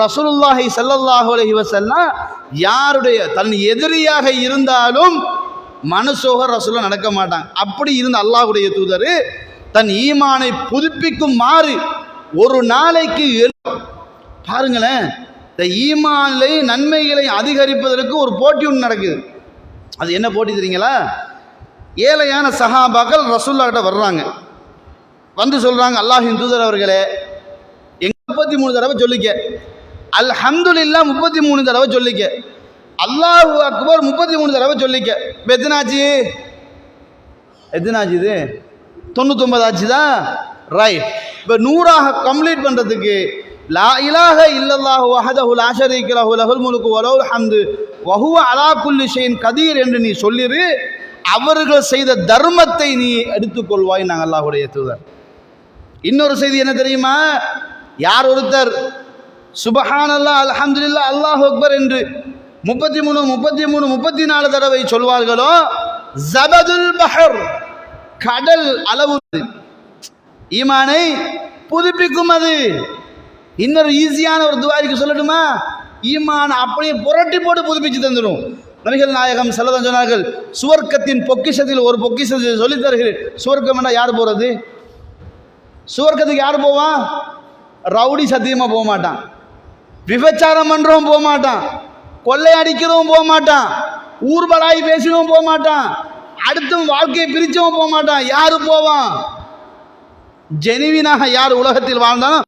ரசூலுல்லாஹி ஸல்லல்லாஹு அலைஹி வஸல்லம் யாருடைய தன் எதிரியாக இருந்தாலும் மனசோக ரசூலுல்லாஹ் நடக்க மாட்டாங்க. அப்படி இருந்த அல்லாஹ்வுடைய தூதர் தன் ஈமானை புதுப்பிக்கும் மாறு ஒரு நாளைக்கு பாருங்களேன், இந்த ஈமானை நன்மைகளை அதிகரிப்பதற்கு ஒரு போட்டி ஒன்று நடக்குது. அது என்ன போட்டி தெரியுங்களா? ஏழையான சஹாபாக்கள் ரசூலுல்லாஹ் கிட்ட வர்றாங்க, வந்து சொல்றாங்க, அல்லாஹ்வின் தூதர் அவர்களே, 33 தடவை சொல்லிக்க, அல்ஹம்துலில்லாஹ் 33 தடவை சொல்லிக்க, அல்லாஹு அக்பர் 33 தடவை சொல்லிக்க. இப்போ எத்தனாச்சு இது 99 ஆச்சுதான், ரைட். இப்போ 100ஆக கம்ப்ளீட் பண்ணுறதுக்கு லா இலாஹ இல்லல்லாஹு வஹதஹு லா ஷரீக லஹு லஹுல் முல்கு வ லஹுல் ஹம்து வ ஹுவ அலா குல்லி ஷைஇன் கதீர் என்று நீ சொல்லிரு, அவர்கள் செய்த தர்மத்தை நீ எடுத்துக்கொள்வாய் நாங்கள் அல்லாஹ்வுடைய தூதர். இன்னொரு செய்தி என்ன தெரியுமா? யார் ஒருத்தர் சுபஹானல்லாஹ் அல்ஹம்துலில்லாஹ் அல்லாஹு அக்பர் என்று 33 33 34 தடவை சொல்வார்களோ, ஜபதுல் பஹர் கடல் அளவு ஈமானை புதுப்பிக்கும். அது இன்னொரு ஈஸியான ஒரு துவாரிக்கு சொல்லட்டுமா? ஈமான் அப்படியே புரட்டி போட்டு புதுப்பிச்சு தந்துடும். நபிகள் நாயகம் ஸல்லல்லாஹு அலைஹி சொன்னார்கள், சுவர்க்கத்தின் பொக்கிஷத்தில் ஒரு பொக்கிஷத்தை சொல்லித் தருகிறேன். சுவர்க்கம் என்ன யார் போகிறது? சுவர்க்கத்துக்கு யார் போவான்? ரவுடி சத்தியமாக போக மாட்டான், விபச்சாரம் பண்ணுறவன் போக மாட்டான், கொள்ளை அடிக்கிறவன் போக மாட்டான், ஊர்பலாய் பேசினவன் போக மாட்டான், அடுத்தும் வாழ்க்கையை பிரித்தவன் போக மாட்டான். யாரு போவான்? ஜெனிவினாக யார் உலகத்தில் வாழ்ந்தாலும்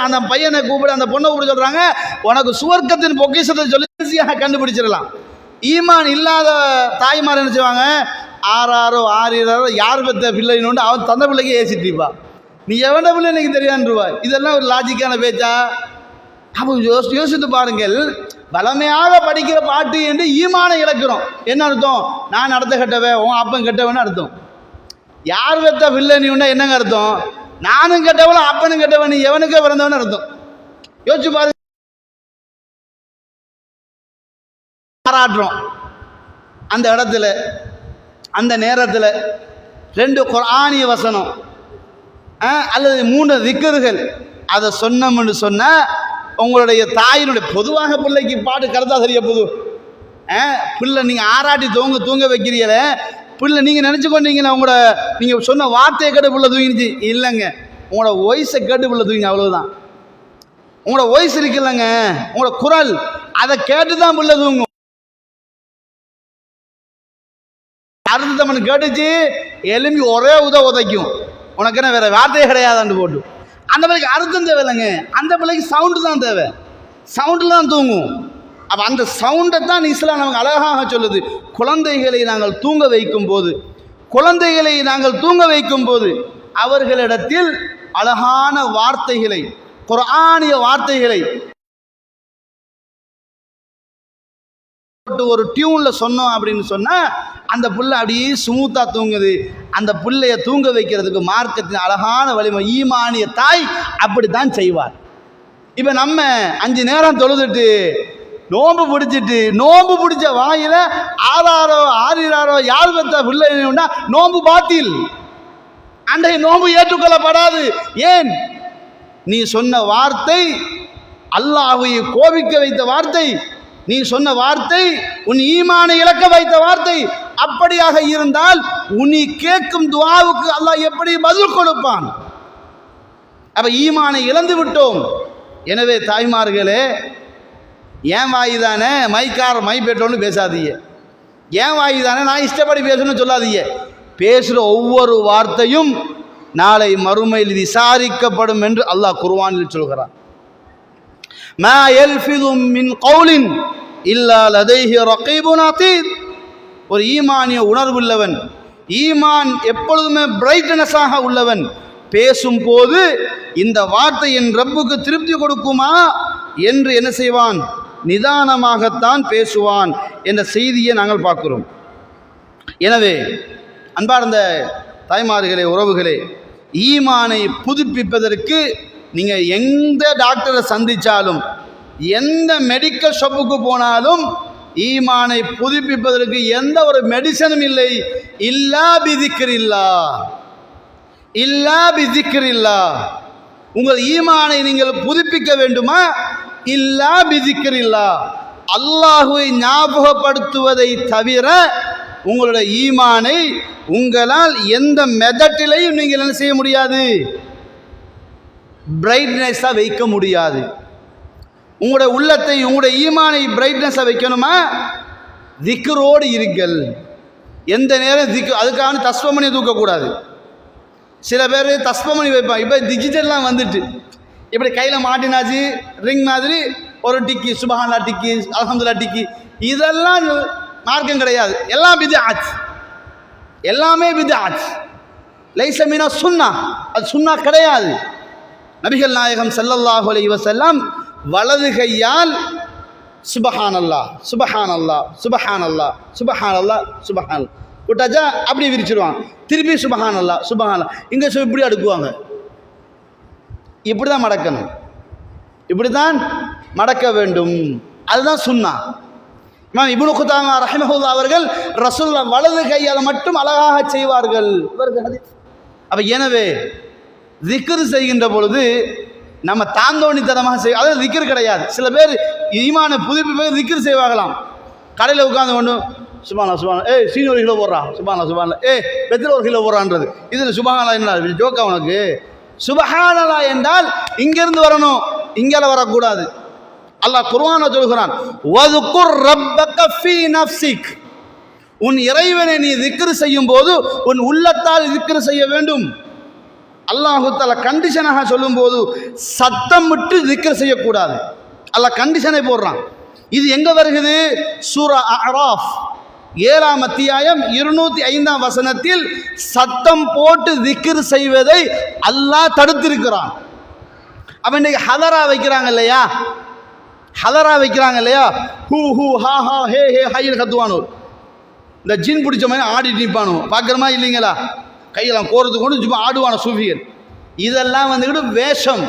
அந்த பையனை கூப்பிட, அந்த பொண்ணை கூப்பிட சொல்றாங்க, உனக்கு சுவர்க்கத்தின் பொக்கிஷத்தை சொல்லி ஈஸியாக கண்டுபிடிச்சிடலாம். ஈமான் இல்லாத தாய்மார் என்ன செய்வாங்க? 6 யார் பெற்ற பிள்ளைன்னு அவன் தந்த பிள்ளைக்கு ஏசிட்டிப்பா, நீ எவன பிள்ளை எனக்கு தெரியான்ருவா. இதெல்லாம் ஒரு லாஜிக்கான பேச்சா? அப்போ யோசித்து பாருங்கள், வளமையாக படிக்கிற பாட்டு என்று ஈமானை இழக்கிறோம். என்ன அர்த்தம்? நான் நடத்த கெட்டவன், உன் அப்பன் கெட்டவன்னு அர்த்தம். யார் பெற்ற பிள்ளை நீ உண்டா என்னங்க அர்த்தம்? நானும் கெட்டவன், அப்பனும் கெட்டவன், நீ எவனுக்கே பிறந்தவன் அர்த்தம். யோசிச்சு பாருங்க. பாராட்டுறோம் அந்த இடத்துல, அந்த நேரத்தில் 2 குர்ஆனிய வசனம் அல்லது 3 திக்ர்கள் அதை சொன்னோம்னு சொன்னால், உங்களுடைய தாயினுடைய பொதுவாக பிள்ளைக்கு பாட்டு கருத்தா சரியா போது பிள்ளை நீங்கள் ஆராட்டி தூங்க வைக்கிறீங்களே, பிள்ளை நீங்கள் நினச்சி கொண்டீங்கன்னா உங்களோட நீங்கள் சொன்ன வார்த்தையை கேட்டு பிள்ளை தூங்கிடுச்சு இல்லைங்க, உங்களோட வயசை கேட்டு பிள்ளை தூங்கிங்க, அவ்வளோதான். உங்களோட வயசு இருக்குல்லங்க, உங்களோட குரல் அதை கேட்டு தான் பிள்ளை தூங்கும். அர்த்தம் கேட்டுச்சு எலும்பி ஒரே உதைக்கும், உனக்கு என்ன வேற வார்த்தையே கிடையாதான்னு போட்டு. அந்த பிள்ளைக்கு அர்த்தம் தேவை இல்லைங்க, அந்த பிள்ளைக்கு சவுண்டு தான் தேவை, சவுண்டில் தான் தூங்கும். அப்போ அந்த சவுண்டை தான் இஸ்லாம் நமக்கு அழகாக சொல்லுது. குழந்தைகளை நாங்கள் தூங்க வைக்கும் போது அவர்களிடத்தில் அழகான வார்த்தைகளை, குர்ஆனிய வார்த்தைகளை ஒரு டியூன்ல சொன்னோம் அப்படின்னு சொன்னா அந்த புள்ள அப்படியே ஸ்மூத்தா தூங்குது. அந்த புள்ளைய தூங்க வைக்கிறதுக்கு மார்க்கத்தின் அழகான வலிமை ஈமானிய தாய் அப்படித்தான் செய்வார். இப்ப நம்ம 5 நேரம் தொழுதுட்டு நோம்பு பிடிச்ச வாயில ஆறாரோ யார் பெற்ற பிள்ளைன்னா நோம்பு பாத்தில், அன்றைய நோம்பு ஏற்றுக்கொள்ளப்படாது. ஏன்? நீ சொன்ன வார்த்தை அல்லாஹ்வை கோபிக்க வைத்த வார்த்தை, நீ சொன்ன வார்த்தை உன் ஈமானை இழக்க வைத்த வார்த்தை. அப்படியாக இருந்தால் உன்னை கேட்கும் துஆவுக்கு அல்லாஹ் எப்படி பதில் கொடுப்பான்? அப்ப ஈமானை இழந்து விட்டோம். எனவே தாய்மார்களே, ஏன் வாய்தானே மை பெற்றோன்னு பேசாதீங்க, ஏன் வாய்தானே நான் இஷ்டப்படி பேசணும்னு சொல்லாதீங்க. பேசுகிற ஒவ்வொரு வார்த்தையும் நாளை மறுமையில் விசாரிக்கப்படும் என்று அல்லாஹ் குர்ஆனில் சொல்கிறான். மா யல்ஃபிது மின் கௌலின் இல்லா லதைஹி ரகீபுன் அதீத். ஒரு ஈமானிய உணர்வுள்ளவன், ஈமான் எப்பொழுதுமே பிரைட்னஸாக உள்ளவன் பேசும்போது இந்த வார்த்தை என் ரப்புக்கு திருப்தி கொடுக்குமா என்று என்ன செய்வான்? நிதானமாகத்தான் பேசுவான் என்ற செய்தியை நாங்கள் பார்க்கிறோம். எனவே அன்பார்ந்த தாய்மார்களே, உறவுகளே, ஈமானை புதுப்பிப்பதற்கு நீங்கள் எந்த டாக்டரை சந்தித்தாலும், எந்த மெடிக்கல் ஷாப்புக்கு போனாலும் ஈமானை புதுப்பிப்பதற்கு எந்த ஒரு மெடிசனும் இல்லை. இல்லா பிதிக்ரில்லா, இல்லா பிதிக்ரில்லா. உங்கள் ஈமானை நீங்கள் புதுப்பிக்க வேண்டுமா? இல்லா பிதிக்ரில்லா, அல்லாஹுவை ஞாபகப்படுத்துவதை தவிர உங்களுடைய ஈமானை உங்களால் எந்த மெதட்டிலையும் நீங்கள் என்ன செய்ய முடியாது, பிரைட்னஸாக வைக்க முடியாது. உங்களுடைய உள்ளத்தை, உங்களுடைய ஈமானை பிரைட்னஸாக வைக்கணுமா? திக்ரோடு இருங்கள். எந்த நேரம் அதுக்கான தஸ்பமணி தூக்கக்கூடாது. சில பேர் தஸ்பமணி வைப்பாங்க. இப்போ டிஜிட்டல்லாம் வந்துட்டு இப்படி கையில் மாட்டினாச்சு, ரிங் மாதிரி ஒரு டிக்கி, சுபஹானல்லா டிக்கி, அல்ஹம்துலில்லாஹ் டிக்கி, இதெல்லாம் மார்க்கம் கிடையாது. எல்லாம் பித்அத், எல்லாமே பித்அத். லைஸ மின சுன்னா, அது சுன்னா கிடையாது. நபிகள் நாயகம் ஸல்லல்லாஹு அலைஹி வஸல்லம் வலது கையால் சுபஹானல்லாஹ் சுபஹானல்லாஹ் சுபஹானல்லாஹ் சுபஹானல்லாஹ் சுபஹானல்லாஹ் விட்டாச்சா அப்படி விரிச்சிடுவாங்க. திருப்பி சுபஹானல்லாஹ் சுபஹானல்லாஹ் இங்கே இப்படி அடுக்குவாங்க. இப்படி தான் மடக்கணும், இப்படி தான் மடக்க வேண்டும். அதுதான் சுன்னா. இமாம் இப்னு குதாமா ரஹிமஹுல்லாஹ் அவர்கள் ரசூலுல்லாஹ் வலது கையால் மட்டும் அழகாக செய்வார்கள். அப்போ எனவே திக்ர் செய்கின்ற பொழுது நம்ம தாந்தோணித்தனமாக செய்ய, அதாவது திக்ர் கிடையாது. சில பேர் ஈமானை புதுப்பிப்பது திக்ர் செய்வாங்களாம். கடையில் உட்காந்து கொண்டு சுபானா சுபானா, சீனி ஒரு கிலோ போடுறான், சுபானா சுபானா, பெட்ரோல் ஒரு கிலோ போடுறான்றது. இதில் சுபஹானல்லாஹ் என்ன ஜோக்கா உனக்கு? சுபஹானல்லாஹ் என்றால் இங்கிருந்து வரணும், இங்கே வரக்கூடாது. அல்லாஹ் குர்ஆனை சொல்கிறான், வதுகுர் ரப்பக ஃபீ நஃப்ஸிக், உன் இறைவனை நீ திக்ர் செய்யும் போது உன் உள்ளத்தால் திக்ர் செய்ய வேண்டும். அல்லாஹு தஆலா கண்டிஷனாக சொல்லும்போது சத்தம் விட்டு திக்ர் செய்யக்கூடாது. அல்லாஹ் கண்டிஷனை போடுறான். இது எங்க வருகிறது? சூரா அஅராஃப் 7ஆம் அத்தியாயம் 205ஆம் வசனத்தில் சத்தம் போட்டு திக்ர் செய்வதை அல்லாஹ் தடுத்திருக்கிறான். அப்ப இன்னைக்கு ஹலரா வைக்கிறாங்க இல்லையா, ஹலரா வைக்கிறாங்க இல்லையா, ஹூ ஹூ ஹா ஹா ஹே ஹே ஹைன்னு கத்துவானோ, இந்த ஜின் பிடிச்ச மாதிரி ஆடிட்டு நிற்பானோ, பார்க்குறமா இல்லைங்களா? கையெல்லாம் கோரத்து கொண்டு சும்மா ஆடுவான சூஃபியர். இதெல்லாம் வந்துக்கிட்டு வேஷம்.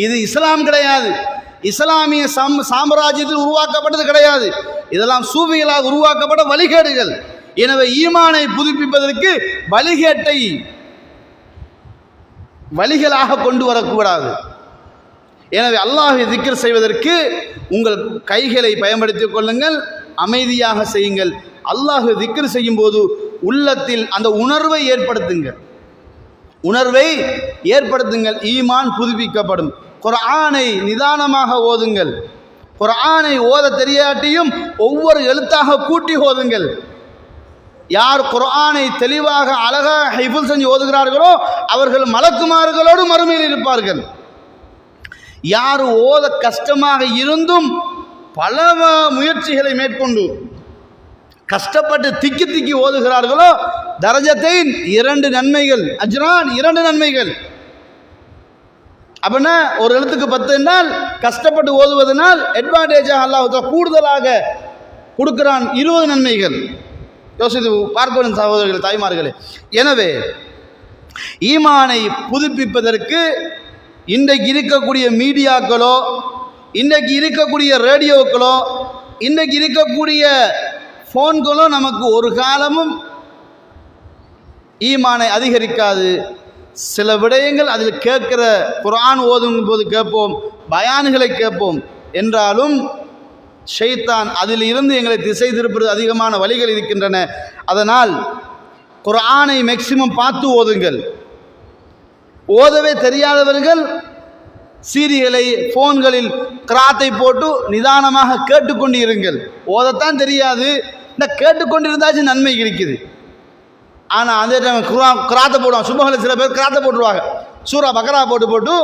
இது இஸ்லாம் கிடையாது. இஸ்லாமிய சாம்ராஜ்யத்தில் உருவாக்கப்பட்டது கிடையாது. இதெல்லாம் சூஃபிகளாக உருவாக்கப்பட்ட வழிகேடுகள். எனவே ஈமானை புதுப்பிப்பதற்கு வழிகேட்டை வழிகளாக கொண்டு வரக்கூடாது. எனவே அல்லாஹ்வை திக்ர் செய்வதற்கு உங்கள் கைகளை பயன்படுத்திக் கொள்ளுங்கள், அமைதியாக செய்யுங்கள். அல்லாஹ் திக்ர் செய்யும் போது உள்ளத்தில் அந்த உணர்வை ஏற்படுத்துங்கள், உணர்வை ஏற்படுத்துங்கள். ஈமான் புதுப்பிக்கப்படும். குர்ஆனை நிதானமாக ஓதுங்கள். குர்ஆனை ஓத தெரியாட்டியும் ஒவ்வொரு எழுத்தாக கூட்டி ஓதுங்கள். யார் குர்ஆனை தெளிவாக அழகாக ஹிஃப்ஸ் செஞ்சு ஓதுகிறார்களோ அவர்கள் மலக்குமார்களோடு மறுமையில் இருப்பார்கள். யார் ஓத கஷ்டமாக இருந்தும் பல முயற்சிகளை மேற்கொண்டு கஷ்டப்பட்டு திக்கி திக்கி ஓதுகிறார்களோ தரஜத்தை 2 நன்மைகள், அஜ்ரான் 2 நன்மைகள். அப்படின்னா ஒரு எழுத்துக்கு 10 என்றால் கஷ்டப்பட்டு ஓதுவதனால் அட்வான்டேஜாக அல்லாஹ் கூடுதலாக கொடுக்கிறான் 20 நன்மைகள். யோசித்து பார்க்கணும் சகோதரர்கள், தாய்மார்களே. எனவே ஈமானை புதுப்பிப்பதற்கு இன்றைக்கு இருக்கக்கூடிய மீடியாக்களோ, இன்றைக்கு இருக்கக்கூடிய ரேடியோக்களோ, இன்றைக்கு இருக்கக்கூடிய ஃபோன்களோ நமக்கு ஒரு காலமும் ஈமானை அதிகரிக்காது. சில விடயங்கள் அதில் கேட்கிற, குர்ஆன் ஓதும் போது கேட்போம், பயான்களை கேட்போம். என்றாலும் ஷைத்தான் அதில் இருந்து எங்களை திசை திருப்பது அதிகமான வழிகள் இருக்கின்றன. அதனால் குர்ஆனை மேக்சிமம் பார்த்து ஓதுங்கள். ஓதவே தெரியாதவர்கள் சீரியலை ஃபோன்களில் கிராத்தை போட்டு நிதானமாக கேட்டுக்கொண்டு இருங்கள். ஓதத்தான் தெரியாது, இந்த கேட்டுக்கொண்டிருந்தாச்சும் நன்மை இருக்குது. ஆனால் அதே டைம் கிராத்தை போடுவாங்க. சுபஹானில் சில பேர் கிராத்தை போட்டுருவாங்க, சூரா பக்ரா போட்டு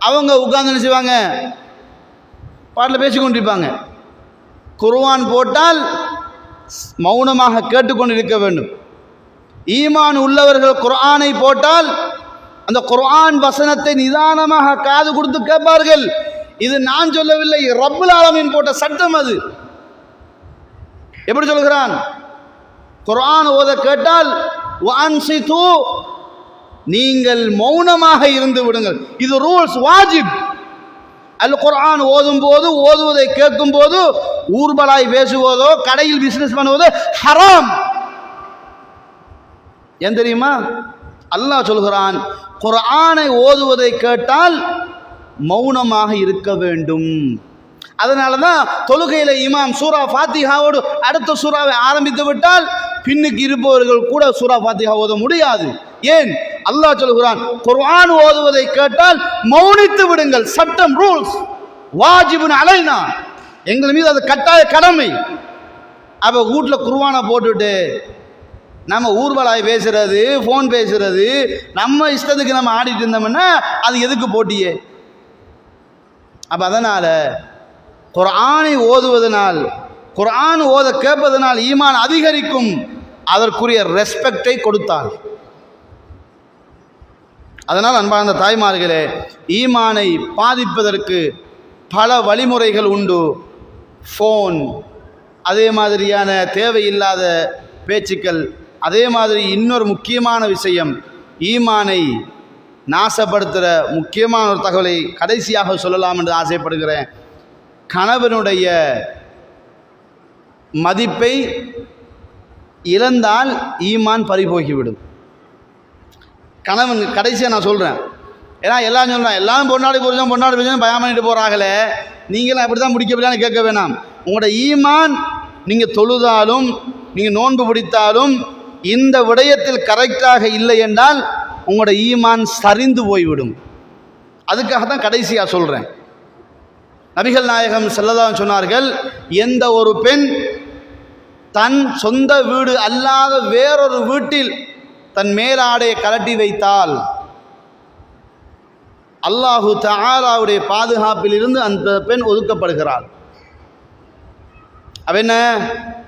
அவங்க உட்கார்ந்து செய்வாங்க, பாட்டில் பேசிக்கொண்டிருப்பாங்க. குர்ஆன் போட்டால் மௌனமாக கேட்டுக்கொண்டு இருக்க வேண்டும். ஈமான் உள்ளவர்கள் குர்ஆனை போட்டால் அந்த குர்ஆன் வசனத்தை நிதானமாக காது கொடுத்து கேட்பார்கள். இது நான் சொல்லவில்லை, ரப்புல் ஆலமீன் போட்ட சட்டம். அது எப்படி சொல்கிறான்? குர்ஆன் ஓத கேட்டால் வஅன்சிது நீங்கள் மௌனமாக இருந்து விடுங்கள். இது ரூல்ஸ், வாஜிப். அல் குர்ஆன் ஓதும் போது, ஓதுவதை கேட்கும் போது ஊர்வலாய் பேசுவதோ கடையில் பிசினஸ் பண்ணுவதோ ஹராம். ஏன் தெரியுமா? அல்லாஹ் சொல்கிறான், குர்ஆனை ஓதுவதை கேட்டால் மௌனமாக இருக்க வேண்டும். அதனால தான் தொழுகையில் இமாம் சூரா ஃபாத்திஹாவோடு அடுத்த சூறாவை ஆரம்பித்து விட்டால் பின்னுக்கு இருப்பவர்கள் கூட சூரா ஃபாத்திஹா ஓத முடியாது. ஏன்? அல்லாஹ் சொல்கிறான், குர்ஆன் ஓதுவதை கேட்டால் மௌனித்து விடுங்கள். சட்டம், ரூல்ஸ், வாஜிபுன் அலைனா, எங்கள் மீது அது கட்டாய கடமை. அப்போ வீட்டில் குர்ஆனை போட்டுட்டு நம்ம ஊர்வலாய் பேசுறது, ஃபோன் பேசுறது, நம்ம இஷ்டத்துக்கு நம்ம ஆடிட்டு இருந்தோம்னா அது எதுக்கு போட்டியே? அப்போ அதனால் குர்ஆனை ஓதுவதனால், குர்ஆன் ஓத கேட்பதனால் ஈமான் அதிகரிக்கும். அதற்குரிய ரெஸ்பெக்டை கொடுத்தால். அதனால் அன்பார்ந்த தாய்மார்களே, ஈமானை பாதிப்பதற்கு பல வழிமுறைகள் உண்டு. ஃபோன், அதே மாதிரியான தேவையில்லாத பேச்சுக்கள், அதே மாதிரி இன்னொரு முக்கியமான விஷயம், ஈமானை நாசப்படுத்துகிற முக்கியமான ஒரு தகவலை கடைசியாக சொல்லலாம் என்று ஆசைப்படுகிறேன். கணவனுடைய மதிப்பை இழந்தால் ஈமான் பறிபோகிவிடும். கணவன், கடைசியாக நான் சொல்கிறேன், ஏன்னா எல்லாம் சொல்கிறேன், எல்லாம் பொன்னாடி புரிஞ்சோம் பயம் பண்ணிட்டு போகிறாங்களே, நீங்களும் அப்படி தான் முடிக்கப்படான்னு கேட்க வேணாம். உங்களோட ஈமான், நீங்கள் தொழுதாலும் நீங்கள் நோன்பு பிடித்தாலும் இந்த விடயத்தில் கரெக்டாக இல்லை என்றால் உங்களோட ஈமான் சரிந்து போய்விடும். அதுக்காக தான் கடைசியாக சொல்கிறேன். நபிகள் நாயகம் ஸல்லல்லாஹு அலைஹி சொன்னார்கள், எந்த ஒரு பெண் தன் சொந்த வீடு அல்லாத வேறொரு வீட்டில் தன் மேலாடையை கலட்டி வைத்தால் அல்லாஹு தஆலாவுடைய பாதுகாப்பில் இருந்து அந்த பெண் ஒதுக்கப்படுகிறாள். அவ என்ன,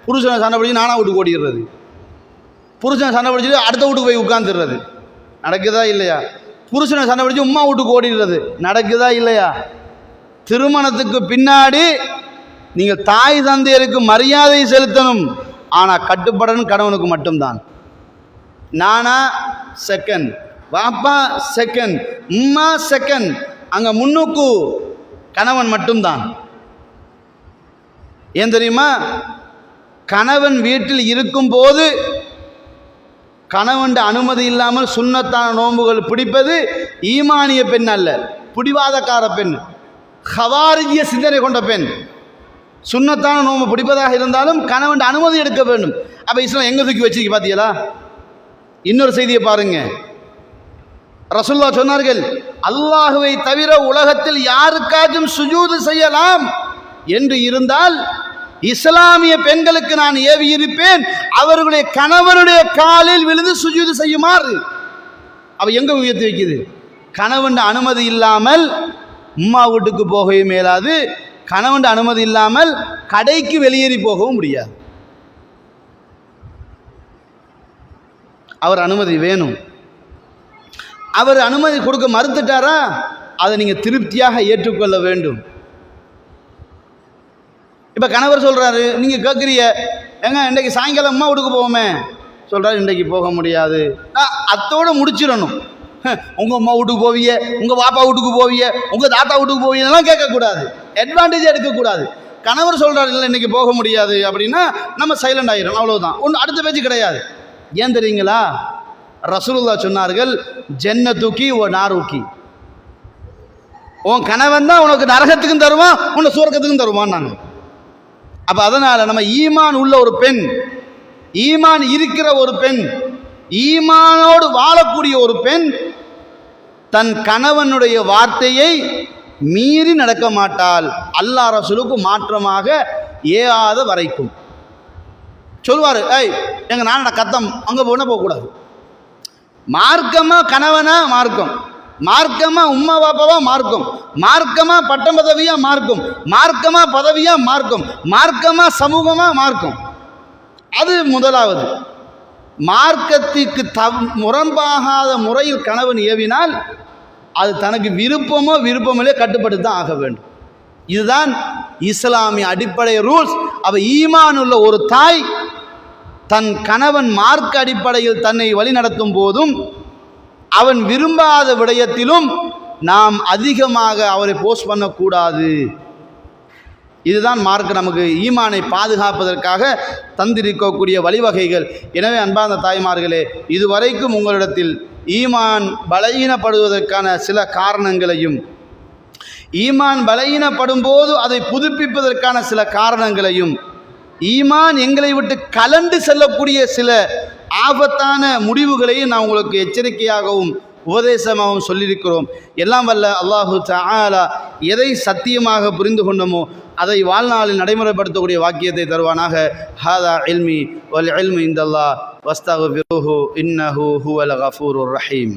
புருஷனை சண்டை பிடிச்சி நானா வீட்டுக்கு ஓடிடுறது, புருஷனை சண்டை பிடிச்சிட்டு அடுத்த வீட்டுக்கு போய் உட்காந்துடுறது, நடக்குதா இல்லையா? புருஷனை சண்டை பிடிச்சி உம்மா வீட்டுக்கு ஓடிடுறது, நடக்குதா இல்லையா? திருமணத்துக்கு பின்னாடி நீங்கள் தாய் தந்தையருக்கு மரியாதை செலுத்தணும், ஆனால் கட்டுப்படணும் கணவனுக்கு மட்டும்தான். நானா செகண்ட், வாப்பா செகண்ட், உம்மா செகண்ட், அங்கே முன்னுக்கு கணவன் மட்டும்தான். ஏன் தெரியுமா? கணவன் வீட்டில் இருக்கும்போது கணவன் அனுமதி இல்லாமல் சுன்னத்தான நோன்புகள் பிடிப்பது ஈமானிய பெண் அல்ல, பிடிவாதக்கார பெண், ஹவாரிஜிய சிந்தனை கொண்ட பெண். சுன்னத்தான நோன்பு பிடிப்பதாக இருந்தாலும் கணவன் அனுமதி எடுக்க வேண்டும். அப்போ இஸ்லாம் எங்கே தூக்கி வச்சிருக்கு பார்த்தீங்களா? இன்னொரு செய்தியை பாருங்க. ரசூலுல்லாஹ் சொன்னார்கள், அல்லாஹுவை தவிர உலகத்தில் யாருக்காச்சும் சுஜூது செய்யலாம் என்று இருந்தால் இஸ்லாமிய பெண்களுக்கு நான் ஏவி இருப்பேன், அவர்களுடைய கணவனுடைய காலில் விழுந்து சுஜூது செய்யுமாறு. அவ எங்க உயர்த்தி வைக்குது? கணவன் அனுமதி இல்லாமல் உம்மா வீட்டுக்கு போகவே மேலாது, கணவன் அனுமதி இல்லாமல் கடைக்கு வெளியேறி போகவும் முடியாது. அவர் அனுமதி வேணும். அவர் அனுமதி கொடுக்க மறுத்துட்டாரா, அதை நீங்கள் திருப்தியாக ஏற்றுக்கொள்ள வேண்டும். இப்போ கணவர் சொல்கிறாரு, நீங்கள் கேட்குறீங்க, ஏங்க இன்றைக்கு சாயங்காலம் அம்மா வீட்டுக்கு போவோமே, சொல்கிறாரு இன்றைக்கு போக முடியாது. அத்தோடு முடிச்சிடணும். உங்கள் அம்மா வீட்டுக்கு போவிய, உங்கள் பாப்பா வீட்டுக்கு போவிய, உங்கள் தாத்தா வீட்டுக்கு போவியெல்லாம் கேட்கக்கூடாது, அட்வான்டேஜ் எடுக்கக்கூடாது. கணவர் சொல்கிறாரு இல்லை இன்றைக்கி போக முடியாது அப்படின்னா நம்ம சைலண்ட் ஆகிடும், அவ்வளோதான், ஒன்று அடுத்த பேச்சு கிடையாது. ஏன் தெரியுங்களா? ரசூலுல்லாஹ் சொன்னார்கள், ஜன்னத்துக்கி ஓ நாருக்கி, உன் கணவன் தான் உனக்கு நரகத்துக்கும் தருவான், உன்னை சுவர்க்கத்துக்கும் தருவான். நாங்கள் அப்போ அதனால் நம்ம ஈமான் உள்ள ஒரு பெண், ஈமான் இருக்கிற ஒரு பெண், ஈமானோடு வாழக்கூடிய ஒரு பெண் தன் கணவனுடைய வார்த்தையை மீறி நடக்க மாட்டாள், அல்லாஹ் ரசூலுக்கு மாற்றமாக ஏகாத வரைக்கும். சொல்வார், ஏய் எங்கள் நானோட கத்தம் அங்கே போனால் போகக்கூடாது. மார்க்கமாக கணவனா மார்க்கம், மார்க்கமாக உம்மா பாப்பாவா மார்க்கம், மார்க்கமாக பட்டம் பதவியாக மார்க்கம், மார்க்கமாக பதவியாக மார்க்கம், மார்க்கமாக சமூகமாக மார்க்கம். அது முதலாவது. மார்க்கத்திற்கு முரண்பாகாத முறையில் கணவன் ஏவினால் அது தனக்கு விருப்பமோ விருப்பமில்லையோ கட்டுப்பட்டு தான் ஆக வேண்டும். இதுதான் இஸ்லாமிய அடிப்படை ரூல்ஸ். அவ ஈமான் உள்ள ஒரு தாய் தன் கணவன் மார்க்க அடிப்படையில் தன்னை வழி நடத்தும் போதும் அவன் விரும்பாத விடயத்திலும் நாம் அதிகமாக அவரை போஸ்ட் பண்ணக்கூடாது. இதுதான் மார்க் நமக்கு ஈமானை பாதுகாப்பதற்காக தந்திருக்கக்கூடிய வழிவகைகள். எனவே அன்பார்ந்த தாய்மார்களே, இதுவரைக்கும் உங்களிடத்தில் ஈமான் பலகீனப்படுவதற்கான சில காரணங்களையும், ஈமான் பலகீனப்படும் போது அதை புதுப்பிப்பதற்கான சில காரணங்களையும், ஈமான் எங்களை விட்டு கலண்டு செல்லக்கூடிய சில ஆபத்தான முடிவுகளையும் நான் உங்களுக்கு எச்சரிக்கையாகவும் உபதேசமாகவும் சொல்லியிருக்கிறோம். எல்லாம் வல்ல அல்லாஹு தஆலா எதை சத்தியமாக புரிந்து கொண்டோமோ அதை வாழ்நாளில் நடைமுறைப்படுத்தக்கூடிய வாக்கியத்தை தருவானாக. ஹாதா இல்மி வல் இல்மு இந்தல்லாஹ் வஸ்தக்ஃபிருஹு இன்னஹு ஹுவல் கஃபூருர் ரஹீம்.